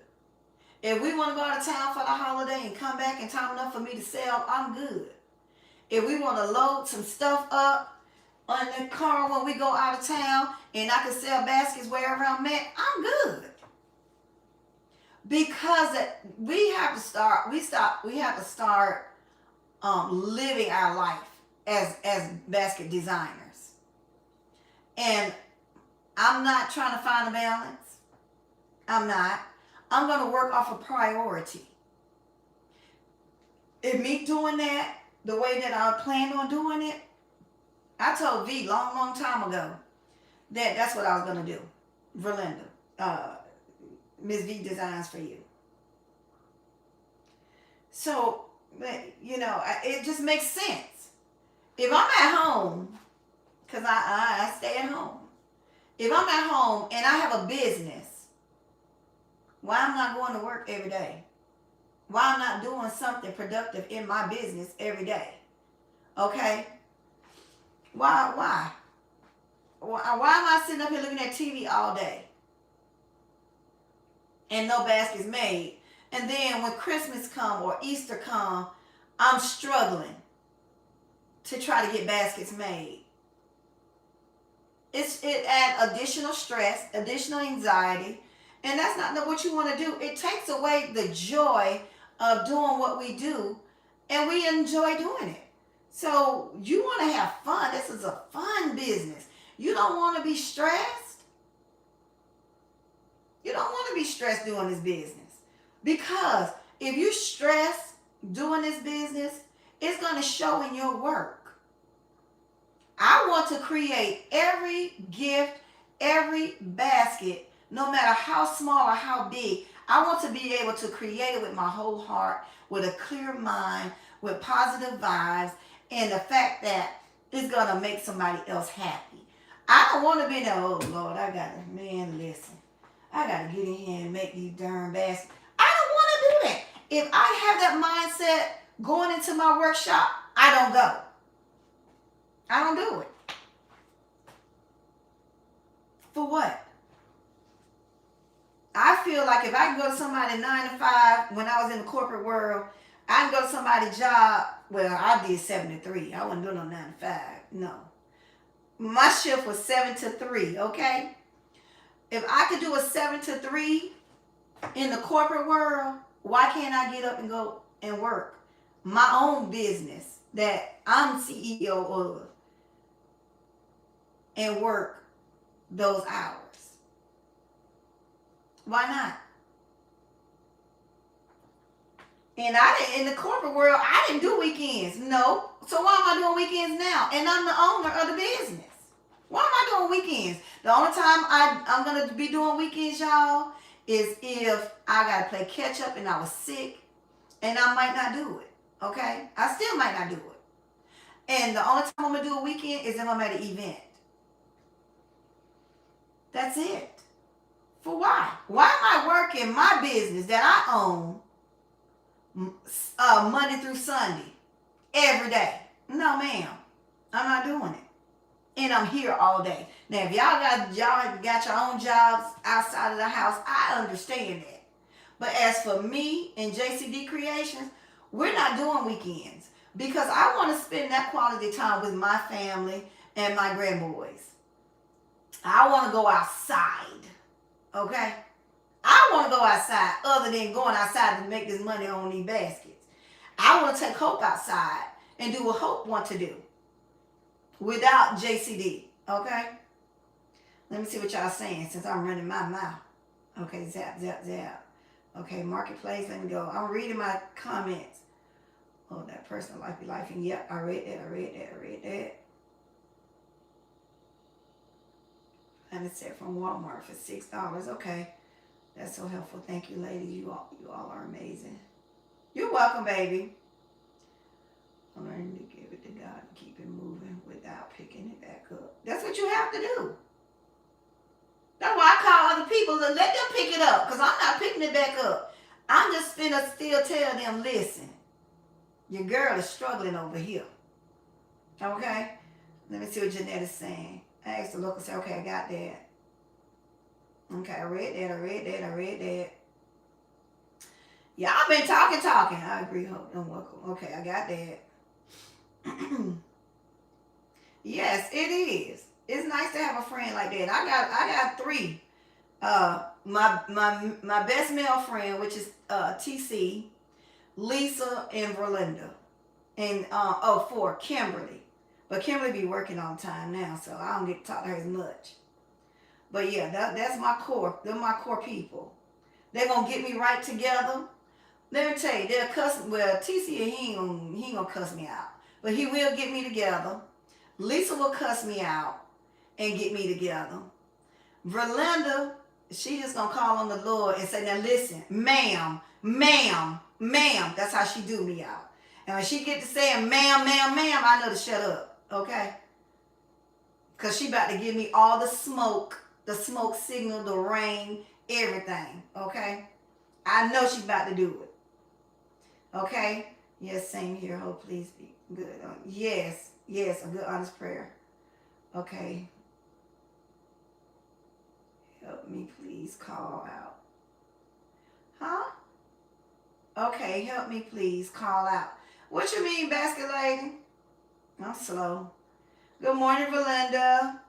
If we want to go out of town for the holiday and come back in time enough for me to sell, I'm good. If we want to load some stuff up on the car when we go out of town and I can sell baskets wherever I'm at, I'm good. Because we have to start living our life as basket designers. And I'm not trying to find a balance. I'm not. I'm going to work off a priority. If me doing that the way that I planned on doing it, I told V long time ago that that's what I was going to do. Verlinda, Miss V Designs for You. So, you know, it just makes sense. If I'm at home, because I stay at home. If I'm at home and I have a business, why I'm not going to work every day? Why I'm not doing something productive in my business every day? Okay? Why am I sitting up here looking at TV all day and no baskets made? And then when Christmas come or Easter come, I'm struggling to try to get baskets made. It adds additional stress, additional anxiety, and that's not what you want to do. It takes away the joy of doing what we do, and we enjoy doing it. So you want to have fun. This is a fun business. You don't want to be stressed. You don't want to be stressed doing this business. Because if you stress doing this business, it's going to show in your work. I want to create every gift, every basket, no matter how small or how big. I want to be able to create it with my whole heart, with a clear mind, with positive vibes, and the fact that it's going to make somebody else happy. I don't want to be there, oh Lord, I got to, man, listen. I got to get in here and make these darn baskets. I don't want to do that. If I have that mindset going into my workshop, I don't go. I don't do it. For what? I feel like if I can go to somebody 9 to 5 when I was in the corporate world, I can go to somebody's job. Well, I did 7 to 3. I wasn't doing no 9 to 5. No. My shift was 7 to 3, okay? If I could do a 7 to 3 in the corporate world, why can't I get up and go and work my own business that I'm CEO of and work those hours? Why not? And in the corporate world, I didn't do weekends. No. So why am I doing weekends now? And I'm the owner of the business. Why am I doing weekends? The only time I'm going to be doing weekends, y'all, is if I got to play catch up and I was sick and I might not do it. Okay? I still might not do it. And the only time I'm going to do a weekend is if I'm at an event. That's it. For why? Why am I working my business that I own Monday through Sunday every day? No, ma'am. I'm not doing it. And I'm here all day. Now, if y'all got your own jobs outside of the house, I understand that. But as for me and JCD Creations, we're not doing weekends because I want to spend that quality time with my family and my grandboys. I want to go outside, okay? I want to go outside other than going outside to make this money on these baskets. I want to take Hope outside and do what Hope wants to do without JCD, okay? Let me see what y'all saying since I'm running my mouth. Okay, zap. Okay, marketplace, let me go. I'm reading my comments. Oh, that personal life be life. And yep, I read that. And it said from Walmart for $6. Okay. That's so helpful. Thank you, ladies. You all are amazing. You're welcome, baby. I'm learning to give it to God and keep it moving without picking it back up. That's what you have to do. That's why I call other people to let them pick it up, because I'm not picking it back up. I'm just finna still tell them, listen, your girl is struggling over here. Okay? Let me see what Jeanette is saying. I asked the local, say, okay, I got that. Okay, I read that. I read that. I read that. Y'all been talking. I agree. Hope and welcome. Okay, I got that. Yes, it is. It's nice to have a friend like that. I got three. My best male friend, which is TC, Lisa, and Verlinda, and four, Kimberly. But Kimberly be working all the time now, so I don't get to talk to her as much. But yeah, that's my core. They're my core people. They're gonna get me right together. Let me tell you, they'll cuss. Well, TC, he ain't gonna cuss me out, but he will get me together. Lisa will cuss me out and get me together. Verlinda, she just gonna call on the Lord and say, now listen, ma'am, ma'am, ma'am. That's how she do me out. And when she get to saying ma'am, ma'am, ma'am, I know to shut up, okay? Because she about to give me all the smoke signal, the rain, everything, okay? I know she's about to do it, okay? Yes, same here. Oh, please be good. Yes, a good, honest prayer. Okay. Help me, please call out. Huh? Okay, help me, please call out. What you mean, basket lady? I'm slow. Good morning, Belinda.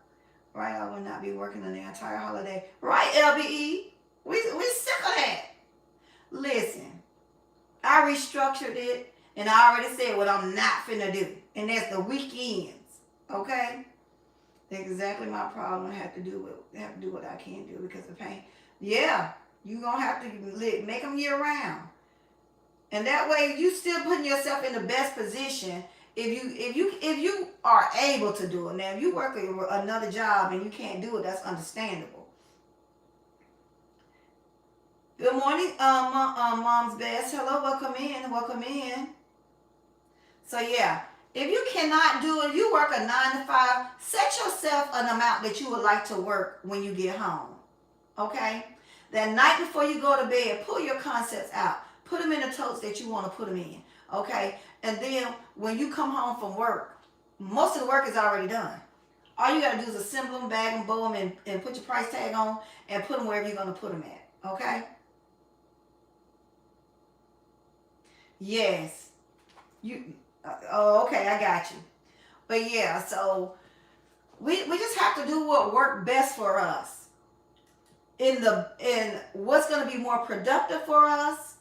Right, I will not be working on the entire holiday. Right, LBE? We sick of that. Listen, I restructured it, and I already said what I'm not finna do, and that's the weekends. Okay? That's exactly my problem. I have to do what I can do because of pain. Yeah, you gonna have to make them year round, and that way you still putting yourself in the best position. If you are able to do it. Now, if you work another job and you can't do it, that's understandable. Good morning, Mom's Best. Hello, welcome in. So yeah, if you cannot do it, if you work a 9 to 5, set yourself an amount that you would like to work when you get home. Okay? That night before you go to bed, pull your concepts out. Put them in the totes that you want to put them in. Okay? And then when you come home from work, most of the work is already done. All you got to do is assemble them, bag them, bow them, and put your price tag on and put them wherever you're going to put them at. Okay? Yes. Okay, I got you. But yeah, so we just have to do what worked best for us. In what's going to be more productive for us,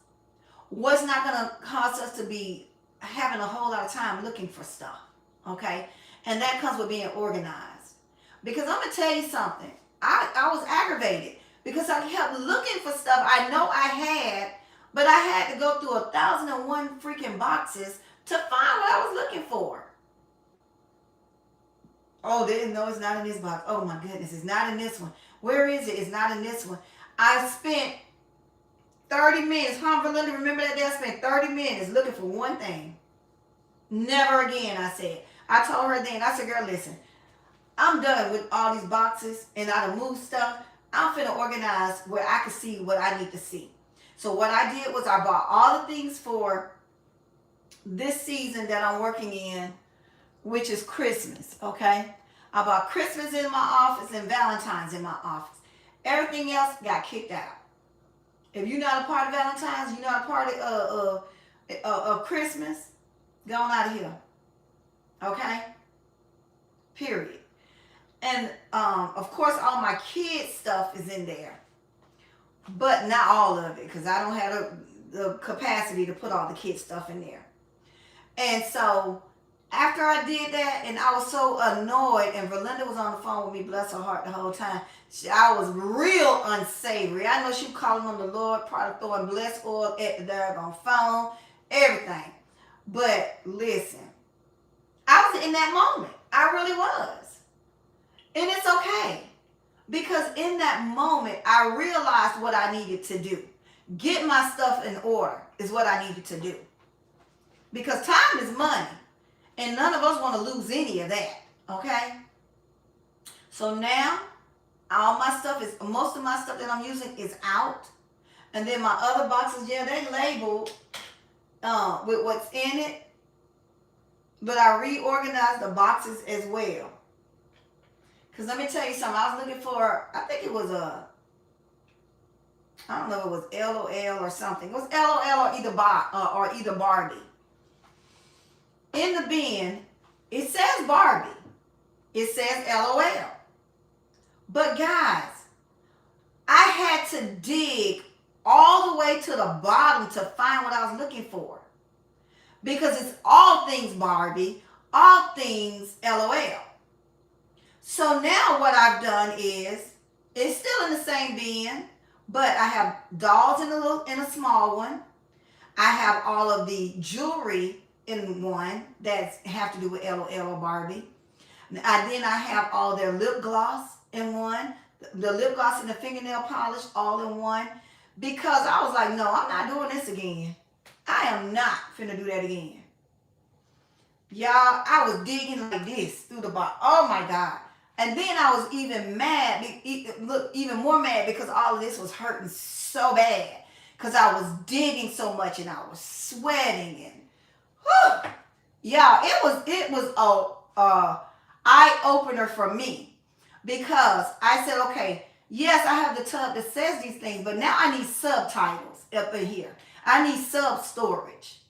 what's not going to cause us to be having a whole lot of time looking for stuff, okay? And that comes with being organized. Because I'm going to tell you something. I was aggravated because I kept looking for stuff I know I had, but I had to go through 1,001 freaking boxes to find what I was looking for. Oh, no, it's not in this box. Oh my goodness, it's not in this one. Where is it? It's not in this one. I spent 30 minutes. Belinda, remember that day? I spent 30 minutes looking for one thing. Never again, I said. I told her then, I said, girl, listen, I'm done with all these boxes and I done moved stuff. I'm finna organize where I can see what I need to see. So what I did was I bought all the things for this season that I'm working in, which is Christmas, okay? I bought Christmas in my office and Valentine's in my office. Everything else got kicked out. If you're not a part of Valentine's, you're not a part of Christmas, go on out of here, okay? Period. And of course, all my kids' stuff is in there, but not all of it because I don't have the capacity to put all the kids' stuff in there. And so after I did that, and I was so annoyed, and Verlinda was on the phone with me, bless her heart, the whole time. I was real unsavory. I know she was calling on the Lord, probably throwing blessed oil at the doggone phone, everything. But listen, I was in that moment. I really was. And it's okay. Because in that moment, I realized what I needed to do. Get my stuff in order is what I needed to do. Because time is money. And none of us want to lose any of that. Okay? So now, most of my stuff that I'm using is out. And then my other boxes, yeah, they labeled with what's in it. But I reorganized the boxes as well. Because let me tell you something. I was looking for, I think it was a I don't know if it was LOL or something. It was LOL or either Barbie. In the bin, it says Barbie. It says LOL. But guys, I had to dig all the way to the bottom to find what I was looking for. Because it's all things Barbie, all things LOL. So now what I've done is, it's still in the same bin, but I have dolls in a small one. I have all of the jewelry in one that have to do with LOL or Barbie. Then I have all their lip gloss in one, the lip gloss and the fingernail polish all in one, because I was like, no, I'm not doing this again. I am not finna do that again. Y'all, I was digging like this through the box. Oh my God. And then I was even mad, even more mad, because all of this was hurting so bad. Because I was digging so much and I was sweating and whew. Y'all, it was a eye opener for me, because I said, okay, yes, I have the tub that says these things, but now I need subtitles up in here. I need sub storage.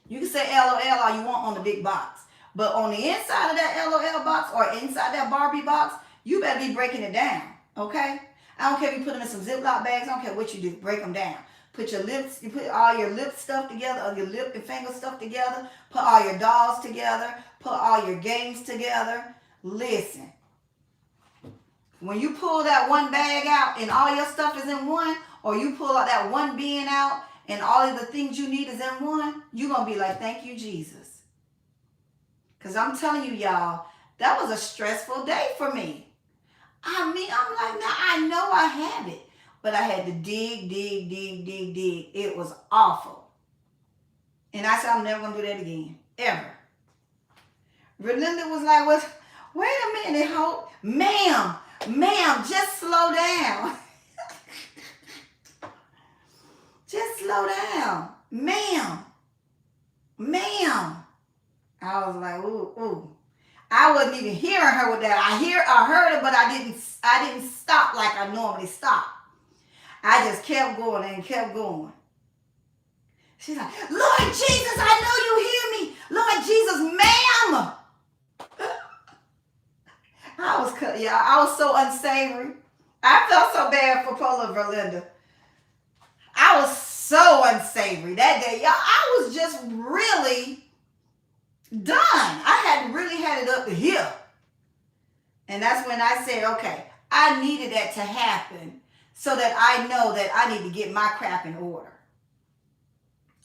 You can say LOL all you want on the big box, but on the inside of that LOL box or inside that Barbie box, you better be breaking it down, okay? I don't care if you put them in some Ziploc bags. I don't care what you do. Break them down. Put your lips, you put all your lip stuff together, or your lip and finger stuff together. Put all your dolls together. Put all your games together. Listen. When you pull that one bag out and all your stuff is in one, or you pull out that one bin out and all of the things you need is in one, you're going to be like, thank you, Jesus. Because I'm telling you, y'all, that was a stressful day for me. I mean, I'm like, now I know I have it, but I had to dig. It was awful. And I said, I'm never going to do that again, ever. Relinda was like, well, wait a minute, Hope. Ma'am, just slow down. Just slow down. Ma'am. I was like, ooh. I wasn't even hearing her with that. I heard her, but I didn't stop like I normally stop. I just kept going and kept going. She's like, Lord Jesus, I know you hear me. Lord Jesus, ma'am. I was so unsavory. I felt so bad for Paula Verlinda. I was so unsavory that day. Y'all, I was just really done. I had really had it up to here. And that's when I said, okay, I needed that to happen so that I know that I need to get my crap in order.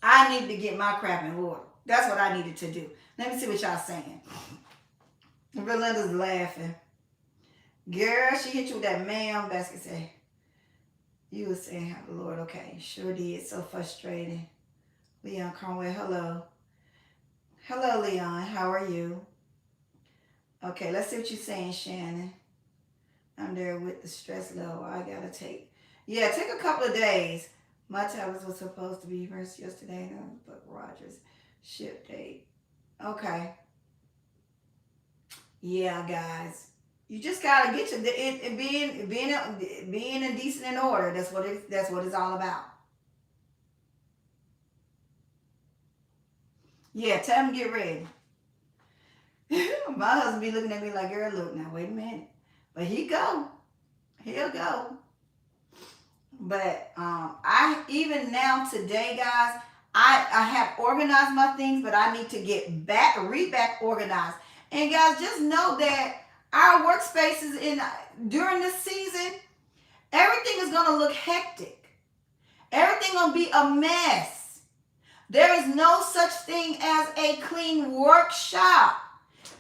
I needed to get my crap in order. That's what I needed to do. Let me see what y'all saying. Verlinda's laughing. Girl, she hit you with that ma'am basket. Say, you were saying, have the Lord. Okay, sure did. So frustrating. Leon Conway, hello. Hello, Leon. How are you? Okay, let's see what you're saying, Shannon. I'm there with the stress level. I gotta take. Yeah, take a couple of days. My tablets was supposed to be reversed yesterday, but Rogers ship date. Okay. Yeah, guys. You just gotta get to being in decent in order. That's what it's all about. Yeah, tell him to get ready. My husband be looking at me like, girl, look now, wait a minute. But he'll go. But I even now today, guys, I have organized my things, but I need to get back organized. And guys, just know that our workspaces during this season, everything is gonna look hectic. Everything gonna be a mess. There is no such thing as a clean workshop.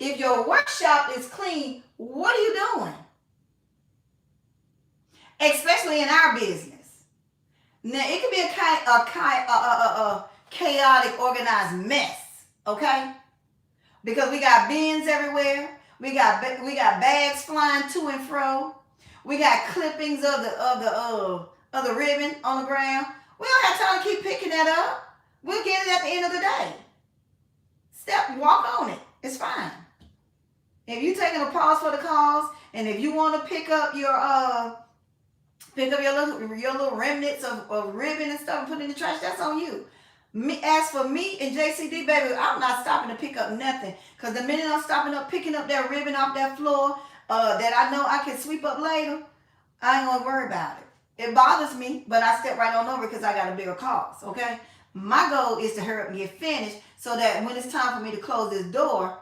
If your workshop is clean, what are you doing? Especially in our business. Now, it can be a chaotic, organized mess, okay? Because we got bins everywhere. We got bags flying to and fro. We got clippings of the ribbon on the ground. We don't have time to keep picking that up. We'll get it at the end of the day. Walk on it. It's fine. If you're taking a pause for the cause, and if you want to pick up your Pick up your little remnants of ribbon and stuff and put it in the trash. That's on you. Me, as for me and JCD, baby, I'm not stopping to pick up nothing. Because the minute I'm stopping up, picking up that ribbon off that floor that I know I can sweep up later, I ain't gonna worry about it. It bothers me, but I step right on over because I got a bigger cause, okay? My goal is to hurry up and get finished so that when it's time for me to close this door,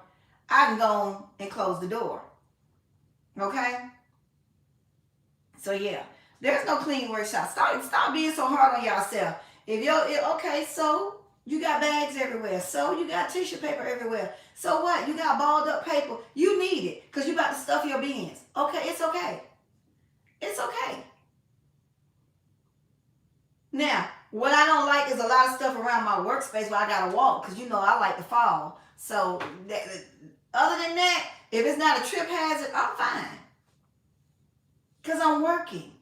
I can go and close the door, okay? So yeah, there's no clean workshop. Stop being so hard on yourself. If you're okay, so you got bags everywhere. So you got tissue paper everywhere. So what? You got balled up paper. You need it because you about to stuff your bins. Okay, it's okay. It's okay. Now, what I don't like is a lot of stuff around my workspace where I gotta walk because you know I like to fall. So other than that, if it's not a trip hazard, I'm fine because I'm working.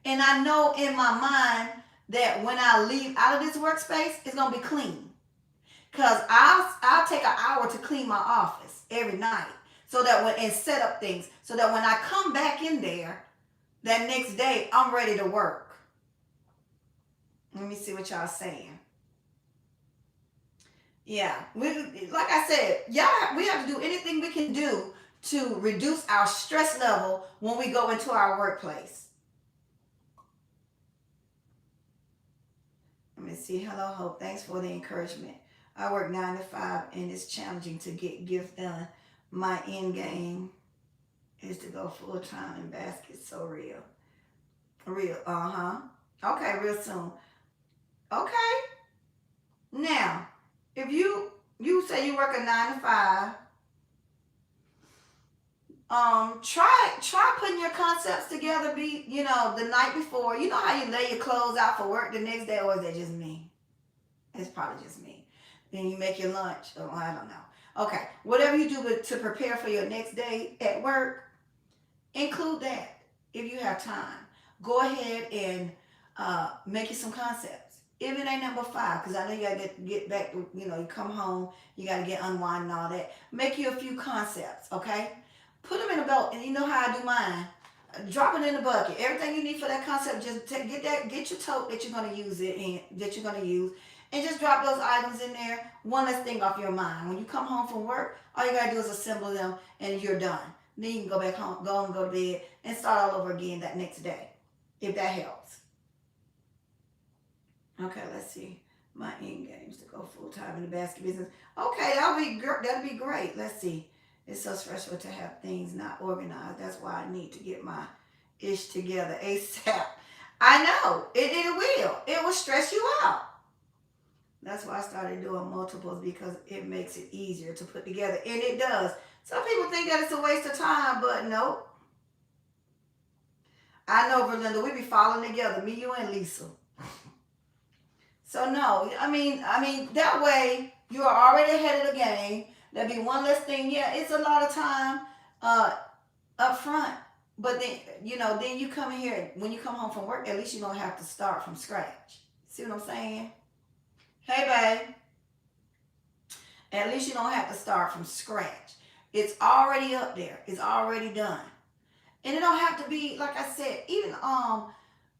And I know in my mind that when I leave out of this workspace, it's going to be clean. Because I'll take an hour to clean my office every night and set up things so that when I come back in there that next day, I'm ready to work. Let me see what y'all saying. Yeah, like I said, we have to do anything we can do to reduce our stress level when we go into our workplace. Let me see. Hello, Hope. Thanks for the encouragement. I work 9 to 5 and it's challenging to get gifts done. My end game is to go full time in baskets. So real. Real. Okay, real soon. Okay. Now, if you say you work a 9 to 5, try putting your concepts together. The night before. You know how you lay your clothes out for work the next day, or is that just me? It's probably just me. Then you make your lunch. Oh, I don't know. Okay, whatever you do to prepare for your next day at work, include that if you have time. Go ahead and make you some concepts. If it ain't number 5, because I know you gotta get back to, you come home, you gotta get unwind and all that. Make you a few concepts, okay? Put them in a belt, and you know how I do mine. Drop it in the bucket. Everything you need for that concept, just get your tote that you're gonna use and just drop those items in there. One less thing off your mind. When you come home from work, all you gotta do is assemble them, and you're done. Then you can go back home, go to bed, and start all over again that next day, if that helps. Okay, let's see. My end game is to go full time in the basket business. Okay, that'll be great. Let's see. It's so stressful to have things not organized. That's why I need to get my ish together ASAP. I know. It will. It will stress you out. That's why I started doing multiples, because it makes it easier to put together. And it does. Some people think that it's a waste of time, but nope. I know, Verlinda, we be following together, me, you, and Lisa. So no, I mean, that way you are already ahead of the game. There'll be one less thing. Yeah, it's a lot of time up front. But then, then you come in here, when you come home from work, at least you don't have to start from scratch. See what I'm saying? Hey, babe. At least you don't have to start from scratch. It's already up there. It's already done. And it don't have to be, like I said, even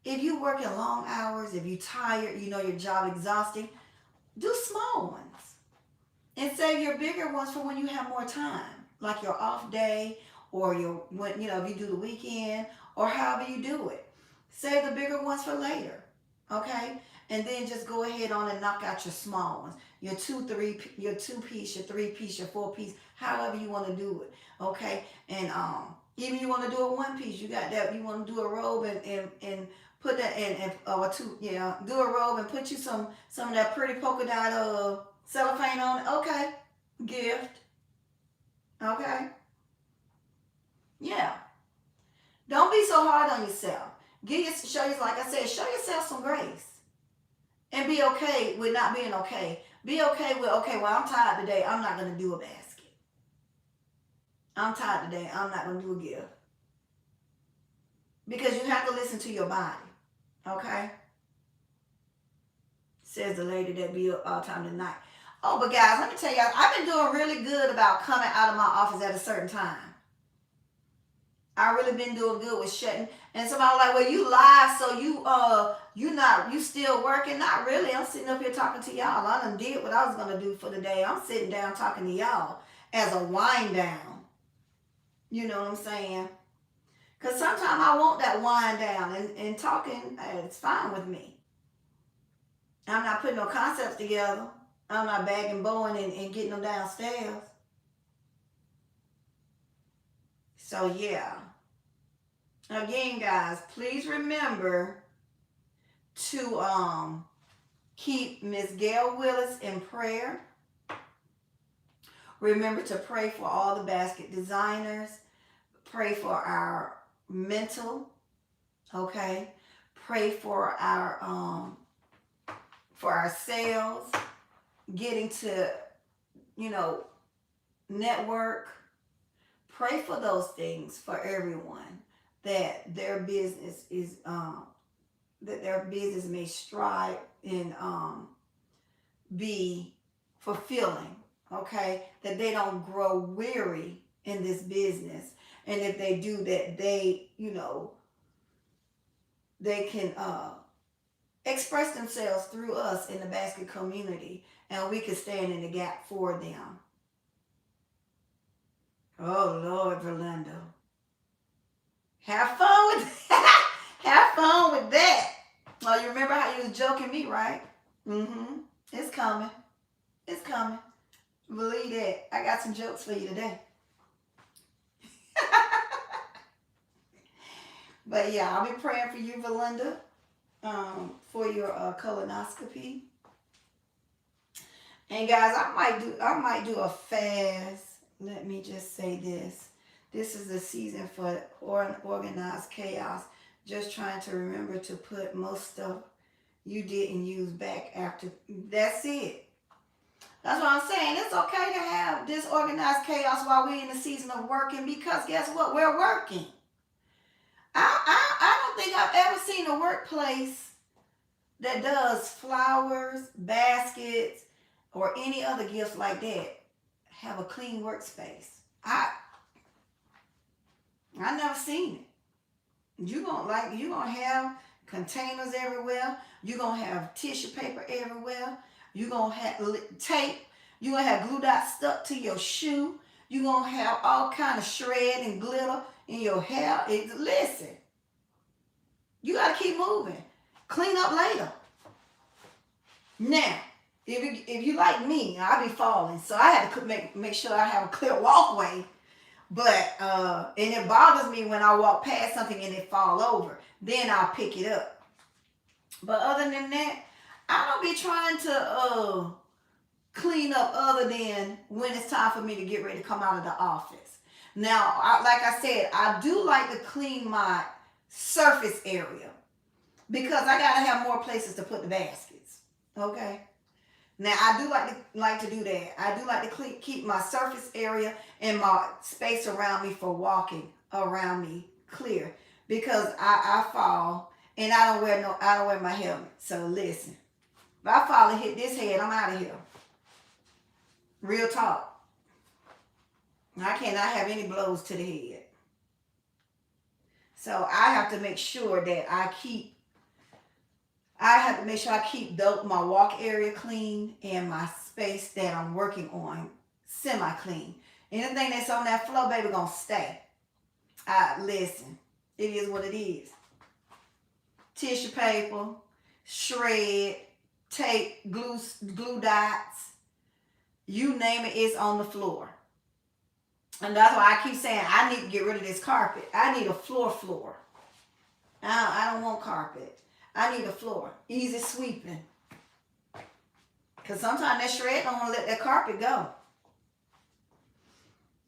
if you working long hours, if you tired, your job exhausting, do small ones. And save your bigger ones for when you have more time, like your off day, or if you do the weekend, or however you do it. Save the bigger ones for later, okay? And then just go ahead on and knock out your small ones, your 2-piece, your 3-piece, your 4-piece, however you want to do it, okay? And even you want to do a 1-piece, you got that. You want to do a robe and put that in, or do a robe and put you some of that pretty polka dot cellophane on it. Okay. Gift. Okay. Yeah. Don't be so hard on yourself. Like I said, show yourself some grace. And be okay with not being okay. Be okay with, well, I'm tired today. I'm not going to do a basket. I'm tired today. I'm not going to do a gift. Because you have to listen to your body. Okay? Says the lady that be up all time tonight. Oh, but guys, let me tell y'all, I've been doing really good about coming out of my office at a certain time. I really been doing good with shutting. And somebody like, well, you live, so you still working? Not really. I'm sitting up here talking to y'all. I done did what I was gonna do for the day. I'm sitting down talking to y'all as a wind down. You know what I'm saying? Because sometimes I want that wind down, and talking, it's fine with me. I'm not putting no concepts together. I'm not bagging bowing and getting them downstairs. So yeah. Again, guys, please remember to keep Miss Gail Willis in prayer. Remember to pray for all the basket designers. Pray for our mental, okay? Pray for our sales, getting to, you know, network. Pray for those things for everyone, that their business is that their business may strive and be fulfilling, okay? That they don't grow weary in this business. And if they do, that they, they can express themselves through us in the basket community, and we can stand in the gap for them. Oh, Lord, Verlinda. Have fun with that. Have fun with that. Oh, you remember how you was joking me, right? Mm-hmm. It's coming. It's coming. Believe that. I got some jokes for you today. But yeah, I'll be praying for you, Verlinda, for your colonoscopy. And guys, I might do a fast. Let me just say this. This is the season for organized chaos. Just trying to remember to put most stuff you didn't use back after. That's it. That's what I'm saying. It's okay to have disorganized chaos while we're in the season of working, because guess what? We're working. I don't think I've ever seen a workplace that does flowers, baskets, or any other gifts like that have a clean workspace. I never seen it. You gonna have containers everywhere. You gonna have tissue paper everywhere. You gonna have tape. You gonna have glue dots stuck to your shoe. You gonna have all kind of shred and glitter in your hair. Listen, you gotta keep moving. Clean up later. Now, if you like me, I be falling, so I had to make sure I have a clear walkway. But and it bothers me when I walk past something and it fall over. Then I'll pick it up. But other than that, I don't be trying to clean up other than when it's time for me to get ready to come out of the office. Now, like I said, I do like to clean my surface area because I gotta have more places to put the baskets. Okay. Now, I do like to do that. I do like to keep my surface area and my space around me for walking around me clear, because I fall and I don't wear my helmet. So listen, if I fall and hit this head, I'm out of here. Real talk. I cannot have any blows to the head. So I have to make sure that I keep my walk area clean and my space that I'm working on semi-clean. Anything that's on that floor, baby, gonna stay. Listen, it is what it is. Tissue paper, shred, tape, glue dots, you name it, it's on the floor. And that's why I keep saying I need to get rid of this carpet. I need a floor. I don't want carpet. I need a floor. Easy sweeping. Because sometimes that shred don't want to let that carpet go.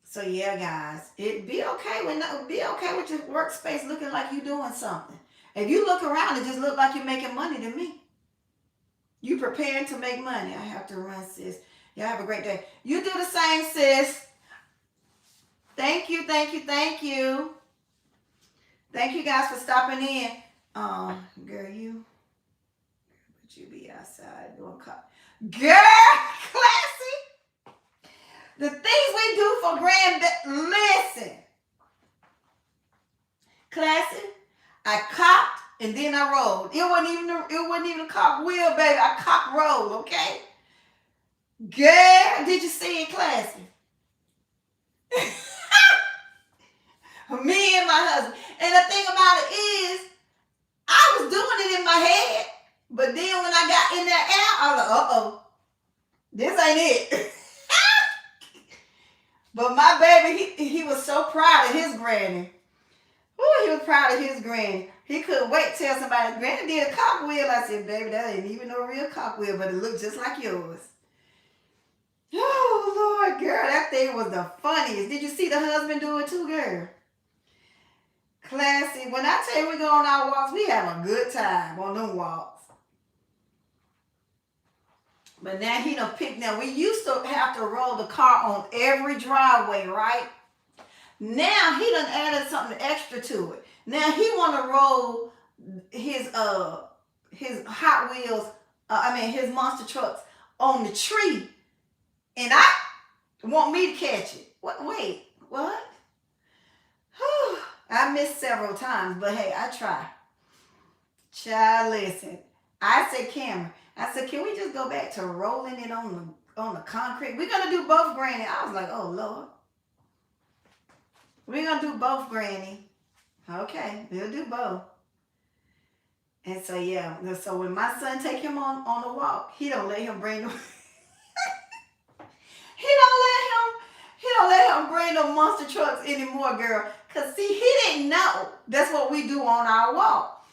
So yeah, guys, be okay with your workspace looking like you're doing something. If you look around, it just look like you're making money to me. You preparing to make money. I have to run, sis. Y'all have a great day. You do the same, sis. Thank you. Thank you guys for stopping in. Girl, you be outside doing girl, classy. The things we do for listen. Classy. I cocked and then I rolled. It wasn't even a cock wheel, baby. I cock rolled, okay? Girl, did you see it, Classy? Me and my husband. And the thing about it is, I was doing it in my head, but then when I got in that air, I was like, uh-oh, this ain't it. But my baby, he was so proud of his granny. Ooh, he was proud of his granny. He couldn't wait to tell somebody, granny did a cockwheel. I said, baby, that ain't even no real cockwheel, but it looked just like yours. Oh, Lord, girl, that thing was the funniest. Did you see the husband do it too, girl? Classy. When I tell you we go on our walks, we have a good time on them walks. But now he done picked. Now, we used to have to roll the car on every driveway, right? Now he done added something extra to it. Now he want to roll his Hot Wheels, his monster trucks on the tree, and I want me to catch it. What? Wait, what? I missed several times, but hey, I try. Child, listen. I said, Cameron, I said, can we just go back to rolling it on the concrete? We're gonna do both, Granny. I was like, oh Lord. We're gonna do both, Granny. Okay, we'll do both. And so yeah, so when my son take him on the walk, he don't let him bring the he don't let him bring the monster trucks anymore, girl. Cause see, he didn't know that's what we do on our walk.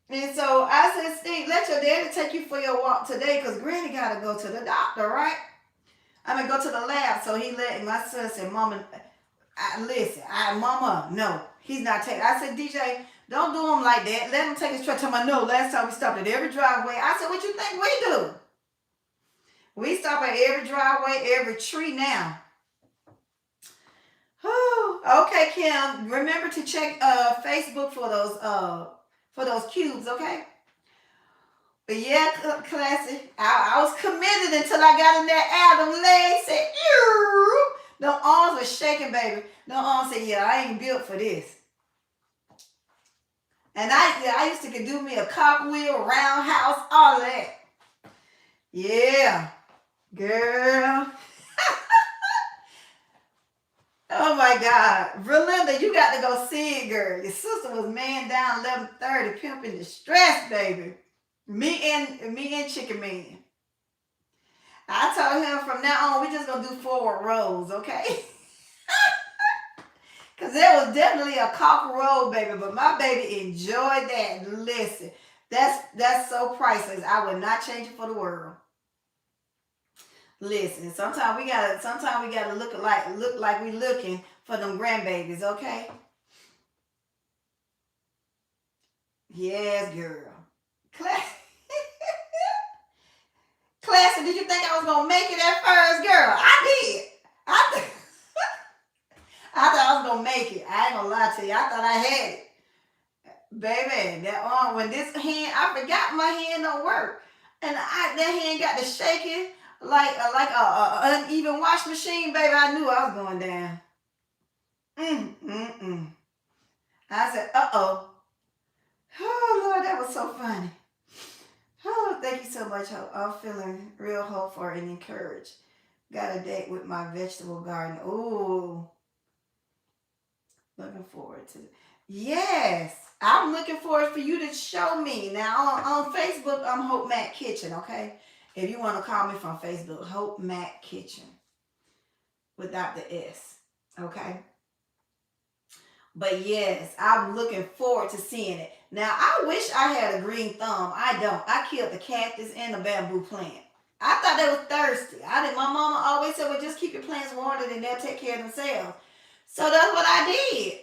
And so I said, Steve, let your daddy take you for your walk today, cause Granny gotta go to the doctor, right? Go to the lab. So he let my son say, Mama, Mama, no, he's not taking. I said, DJ, don't do him like that. Let him take his truck. Tell me, no, last time we stopped at every driveway. I said, what you think we do? We stop at every driveway, every tree now. Okay, Kim. Remember to check Facebook for those cubes, okay? But yeah, Classy. I was committed until I got in that air. Them legs said, ew. Them arms were shaking, baby. Them arms said, yeah, I ain't built for this. And I used to do me a cartwheel, roundhouse, all that. Yeah, girl. Oh my God. Relinda, you got to go see it, girl. Your sister was man down 11:30, pimping distress, baby. Me and Chicken Man. I told him from now on, we just gonna do forward rolls, okay? Because there was definitely a cock roll, baby, but my baby enjoyed that. Listen, that's so priceless. I would not change it for the world. Listen, sometimes we gotta look like we looking for them grandbabies, okay? Yes, girl. Classy, did you think I was gonna make it at first, girl? I did. I thought I was gonna make it. I ain't gonna lie to you. I thought I had it. Baby, that arm, when this hand, I forgot my hand don't work. And that hand got to shaking like a uneven wash machine, baby. I knew I was going down. I said, uh-oh. Oh, Lord, that was so funny. Oh, thank you so much, Hope. I'm feeling real hopeful and encouraged. Got a date with my vegetable garden. Ooh. Looking forward to it. Yes, I'm looking forward for you to show me. Now, on Facebook, I'm Hope Mac Kitchen, okay? If you want to call me from Facebook, Hope Mac Kitchen without the S, okay? But yes, I'm looking forward to seeing it. Now, I wish I had a green thumb. I don't. I killed the cactus and the bamboo plant. I thought they were thirsty. My mama always said, well, just keep your plants watered and they'll take care of themselves. So that's what I did.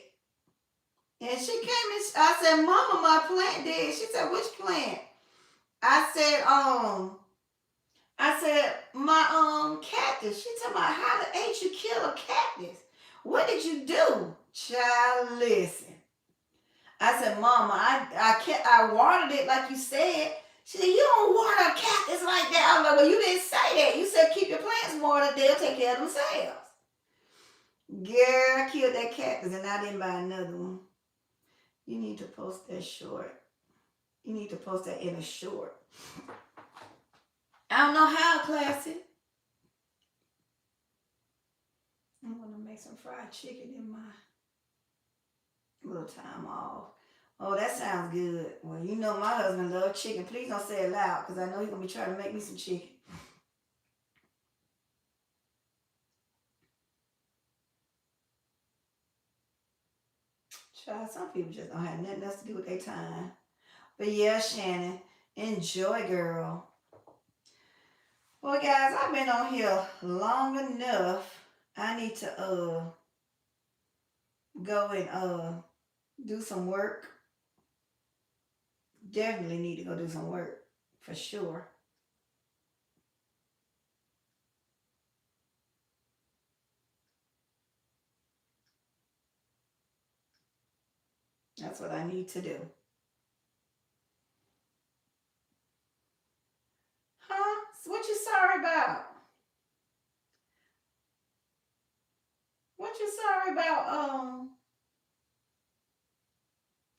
And she came and I said, Mama, my plant dead. She said, which plant? I said, my cactus. She told me, how the H you kill a cactus? What did you do? Child, listen. I said, Mama, I watered it like you said. She said, you don't water a cactus like that. I was like, well, you didn't say that. You said keep your plants watered. They'll take care of themselves. Girl, I killed that cactus and I didn't buy another one. You need to post that short. You need to post that in a short. I don't know how, Classy. I'm gonna make some fried chicken in my little time off. Oh, that sounds good. Well, you know my husband loves chicken. Please don't say it loud, because I know he's gonna be trying to make me some chicken. Child, some people just don't have nothing else to do with their time. But yeah, Shannon, enjoy, girl. Well, guys, I've been on here long enough. I need to go and do some work. Definitely need to go do some work for sure. That's what I need to do. Huh? So what you sorry about? What you sorry about,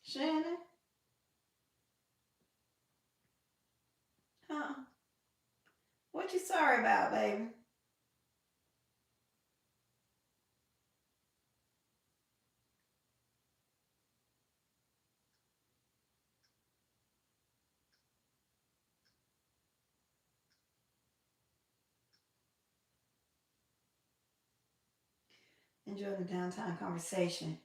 Shannon? Huh? What you sorry about, baby? Enjoy the downtown conversation.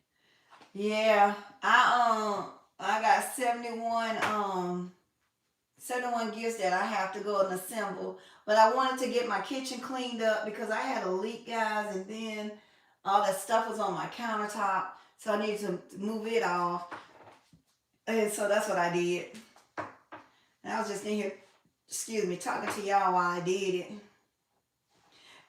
Yeah, I got 71 gifts that I have to go and assemble. But I wanted to get my kitchen cleaned up because I had a leak, guys, and then all that stuff was on my countertop. So I needed to move it off. And so that's what I did. And I was just in here, excuse me, talking to y'all while I did it.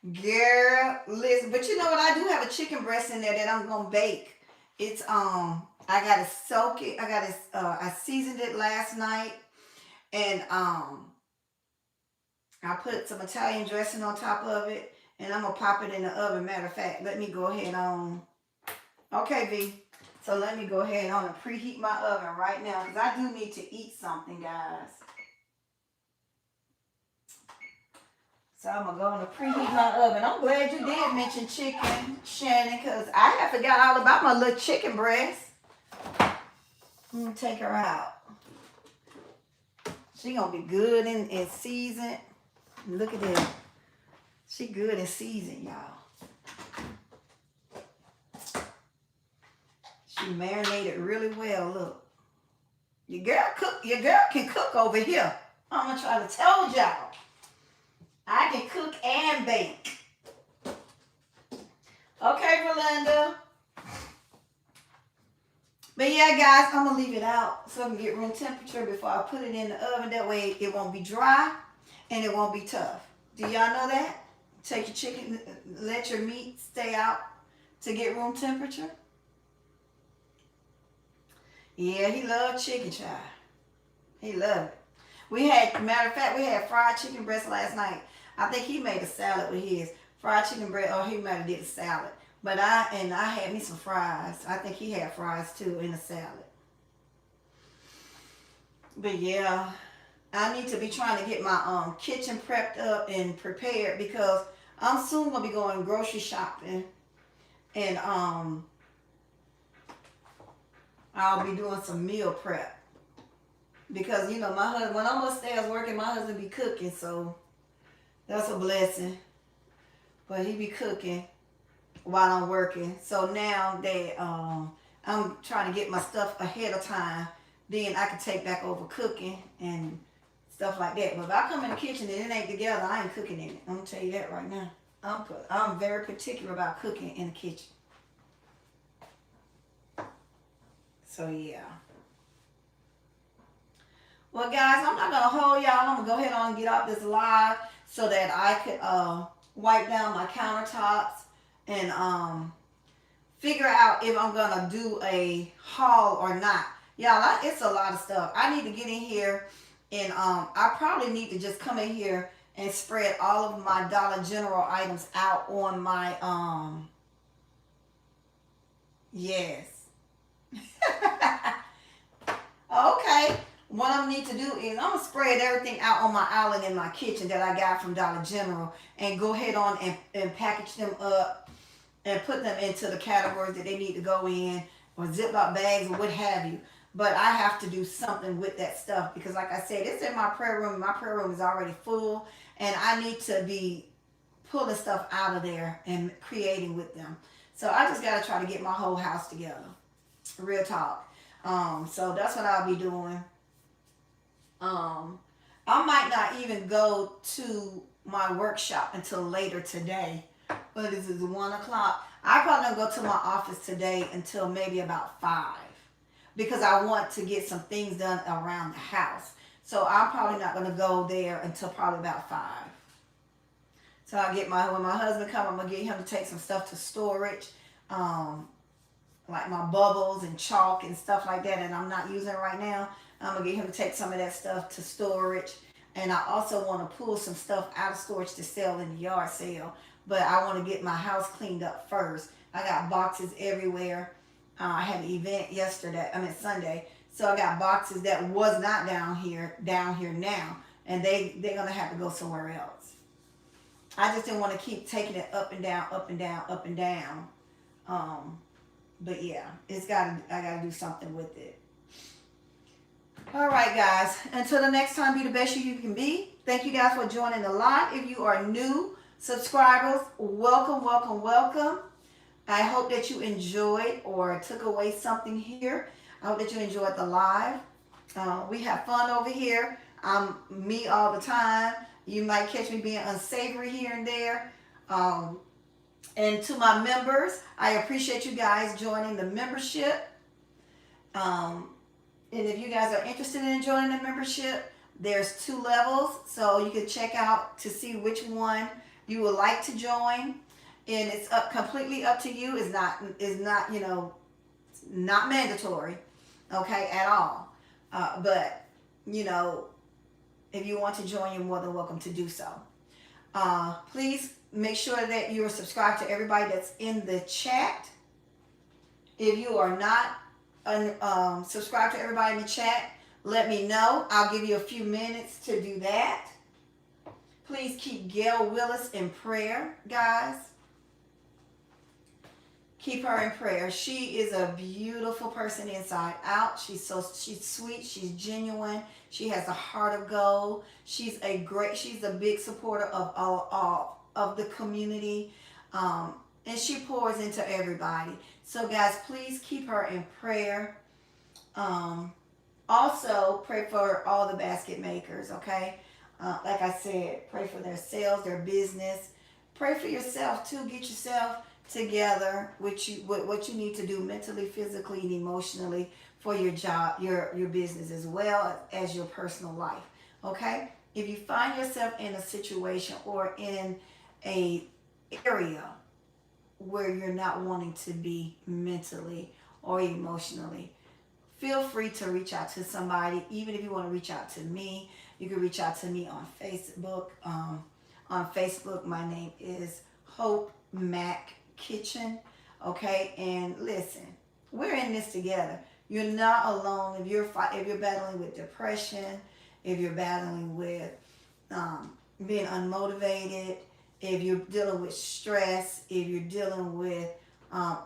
Girl, listen, but you know what? I do have a chicken breast in there that I'm gonna bake. It's I gotta soak it. I seasoned it last night, and I put some Italian dressing on top of it, and I'm gonna pop it in the oven. Matter of fact, let me go ahead on. Okay, V. So let me go ahead on and preheat my oven right now because I do need to eat something, guys. So I'm gonna go and preheat my oven. I'm glad you did mention chicken, Shannon, because I had forgot all about my little chicken breast. I'm gonna take her out. She gonna be good and seasoned. Look at this. She good and seasoned, y'all. She marinated really well. Look, your girl can cook over here. I'm gonna try to tell y'all. I can cook and bake. Okay, Belinda. But yeah, guys, I'm gonna leave it out so I can get room temperature before I put it in the oven. That way it won't be dry and it won't be tough. Do y'all know that? Take your chicken, let your meat stay out to get room temperature. Yeah, he loved chicken, child. He loved it. Matter of fact, we had fried chicken breast last night. I think he made a salad with his fried chicken breast, or he might have did a salad. But I had me some fries. I think he had fries too in the salad. But yeah, I need to be trying to get my kitchen prepped up and prepared because I'm soon gonna be going grocery shopping, and I'll be doing some meal prep because you know my husband, when I'm upstairs working, my husband be cooking, so that's a blessing. But he be cooking while I'm working. So now that I'm trying to get my stuff ahead of time, then I can take back over cooking and stuff like that. But if I come in the kitchen and it ain't together, I ain't cooking in it. I'm gonna tell you that right now. I'm very particular about cooking in the kitchen. So yeah. Well, guys, I'm not gonna hold y'all. I'm gonna go ahead on and get off this live so that I could wipe down my countertops and figure out if I'm gonna do a haul or not. Y'all, it's a lot of stuff. I need to get in here and I probably need to just come in here and spread all of my Dollar General items out on my yes. Okay. What I need to do is I'm gonna spread everything out on my island in my kitchen that I got from Dollar General and go ahead on and package them up and put them into the categories that they need to go in, or Ziploc bags or what have you. But I have to do something with that stuff because, like I said, it's in my prayer room. My prayer room is already full, and I need to be pulling stuff out of there and creating with them. So I just got to try to get my whole house together. Real talk. So that's what I'll be doing. Um, I might not even go to my workshop until later today. But this is 1 o'clock. I probably don't go to my office today until maybe about 5 because I want to get some things done around the house. So I'm probably not going to go there until probably about 5. So I get when my husband come, I'm gonna get him to take some stuff to storage, um, like my bubbles and chalk and stuff like that, and I'm not using right now. I'm gonna get him to take some of that stuff to storage, and I also want to pull some stuff out of storage to sell in the yard sale. But I want to get my house cleaned up first. I got boxes everywhere. I had an event yesterday. I mean Sunday, so I got boxes that was not down here now, and they're gonna have to go somewhere else. I just didn't want to keep taking it up and down, up and down, up and down. Um, but yeah, I gotta do something with it. All right, guys. Until the next time, be the best you can be. Thank you guys for joining the live. If you are new subscribers, welcome, welcome, welcome. I hope that you enjoyed or took away something here. I hope that you enjoyed the live. We have fun over here. I'm me all the time. You might catch me being unsavory here and there. And to my members, I appreciate you guys joining the membership. And if you guys are interested in joining the membership, there's 2 levels. So you can check out to see which one you would like to join. And it's completely up to you. It's not not mandatory, okay, at all. But if you want to join, you're more than welcome to do so. Please make sure that you are subscribed to everybody that's in the chat. If you are not subscribed to everybody in the chat, let me know. I'll give you a few minutes to do that. Please keep Gail Willis in prayer, guys. Keep her in prayer. She is a beautiful person inside out. She's sweet. She's genuine. She has a heart of gold. She's a big supporter of all of the community. And she pours into everybody. So guys, please keep her in prayer. Also pray for all the basket makers, okay? Like I said, pray for their sales, their business. Pray for yourself too. Get yourself together what you need to do mentally, physically, and emotionally for your job, your business, as well as your personal life. Okay? If you find yourself in a situation or in a area where you're not wanting to be mentally or emotionally, feel free to reach out to somebody. Even if you want to reach out to me, you can reach out to me on Facebook. On Facebook, my name is Hope Mac Kitchen. Okay, and listen, we're in this together. You're not alone. If you're battling with depression, if you're battling with being unmotivated, if you're dealing with stress, if you're dealing with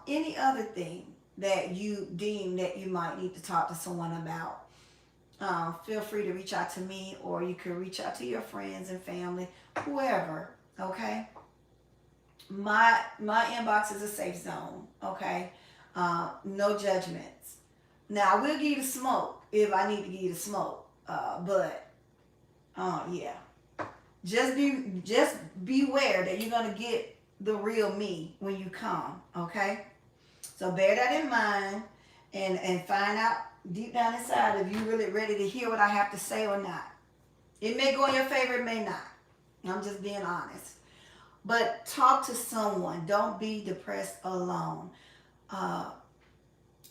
any other thing that you deem that you might need to talk to someone about, feel free to reach out to me, or you can reach out to your friends and family, whoever. Okay. My inbox is a safe zone. Okay. No judgments. Now I will give you the smoke if I need to give you the smoke. But yeah. Just beware that you're gonna get the real me when you come. Okay. So bear that in mind and find out deep down inside if you're really ready to hear what I have to say or not. It may go in your favor, it may not. I'm just being honest. But talk to someone. Don't be depressed alone. And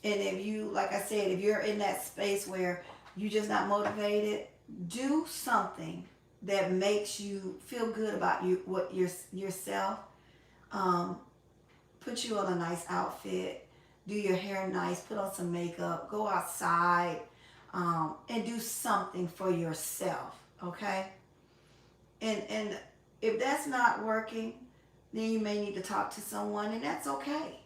if you, like I said, if you're in that space where you're just not motivated, do something that makes you feel good about yourself. Put you on a nice outfit. Do your hair nice. Put on some makeup. Go outside. and do something for yourself, okay? And if that's not working, then you may need to talk to someone, and that's okay.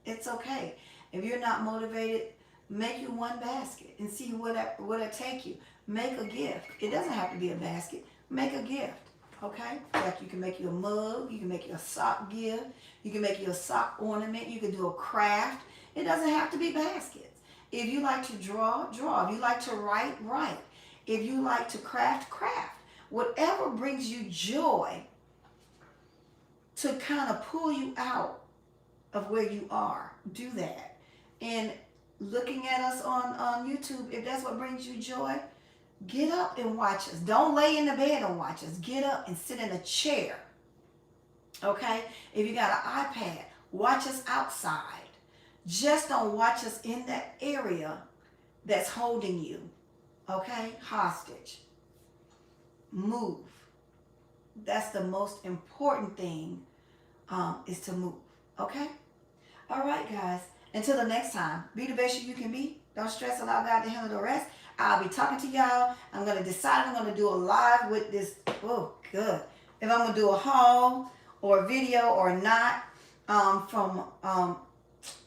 It's okay. If you're not motivated, make you one basket and see what it take you. Make a gift. It doesn't have to be a basket. Make a gift. Okay? Like you can make you a mug, you can make you a sock gift, you can make you a sock ornament, you can do a craft. It doesn't have to be baskets. If you like to draw, draw. If you like to write, write. If you like to craft, craft. Whatever brings you joy to kind of pull you out of where you are, do that. And looking at us on YouTube, if that's what brings you joy, get up and watch us. Don't lay in the bed and watch us. Get up and sit in a chair. Okay? If you got an iPad, watch us outside. Just don't watch us in that area that's holding you. Okay? Hostage. Move. That's the most important thing, is to move. Okay? All right, guys. Until the next time, be the best you can be. Don't stress, allow God to handle the rest. I'll be talking to y'all. I'm going to decide I'm going to do a live with this. Oh, good. If I'm going to do a haul or a video or not, from,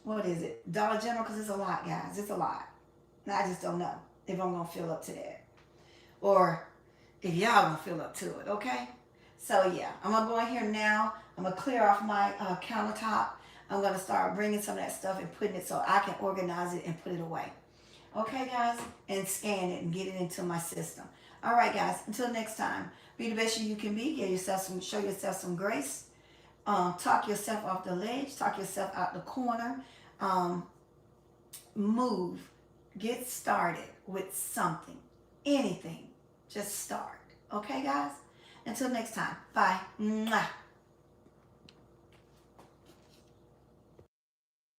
what is it? Dollar General, because it's a lot, guys. It's a lot. And I just don't know if I'm going to feel up to that. Or if y'all going to feel up to it, okay? So, yeah, I'm going to go in here now. I'm going to clear off my countertop. I'm going to start bringing some of that stuff and putting it so I can organize it and put it away. Okay, guys? And scan it and get it into my system. All right, guys. Until next time, be the best you can be. Show yourself some grace. Talk yourself off the ledge. Talk yourself out the corner. Move. Get started with something. Anything. Just start. Okay, guys? Until next time. Bye. Mwah.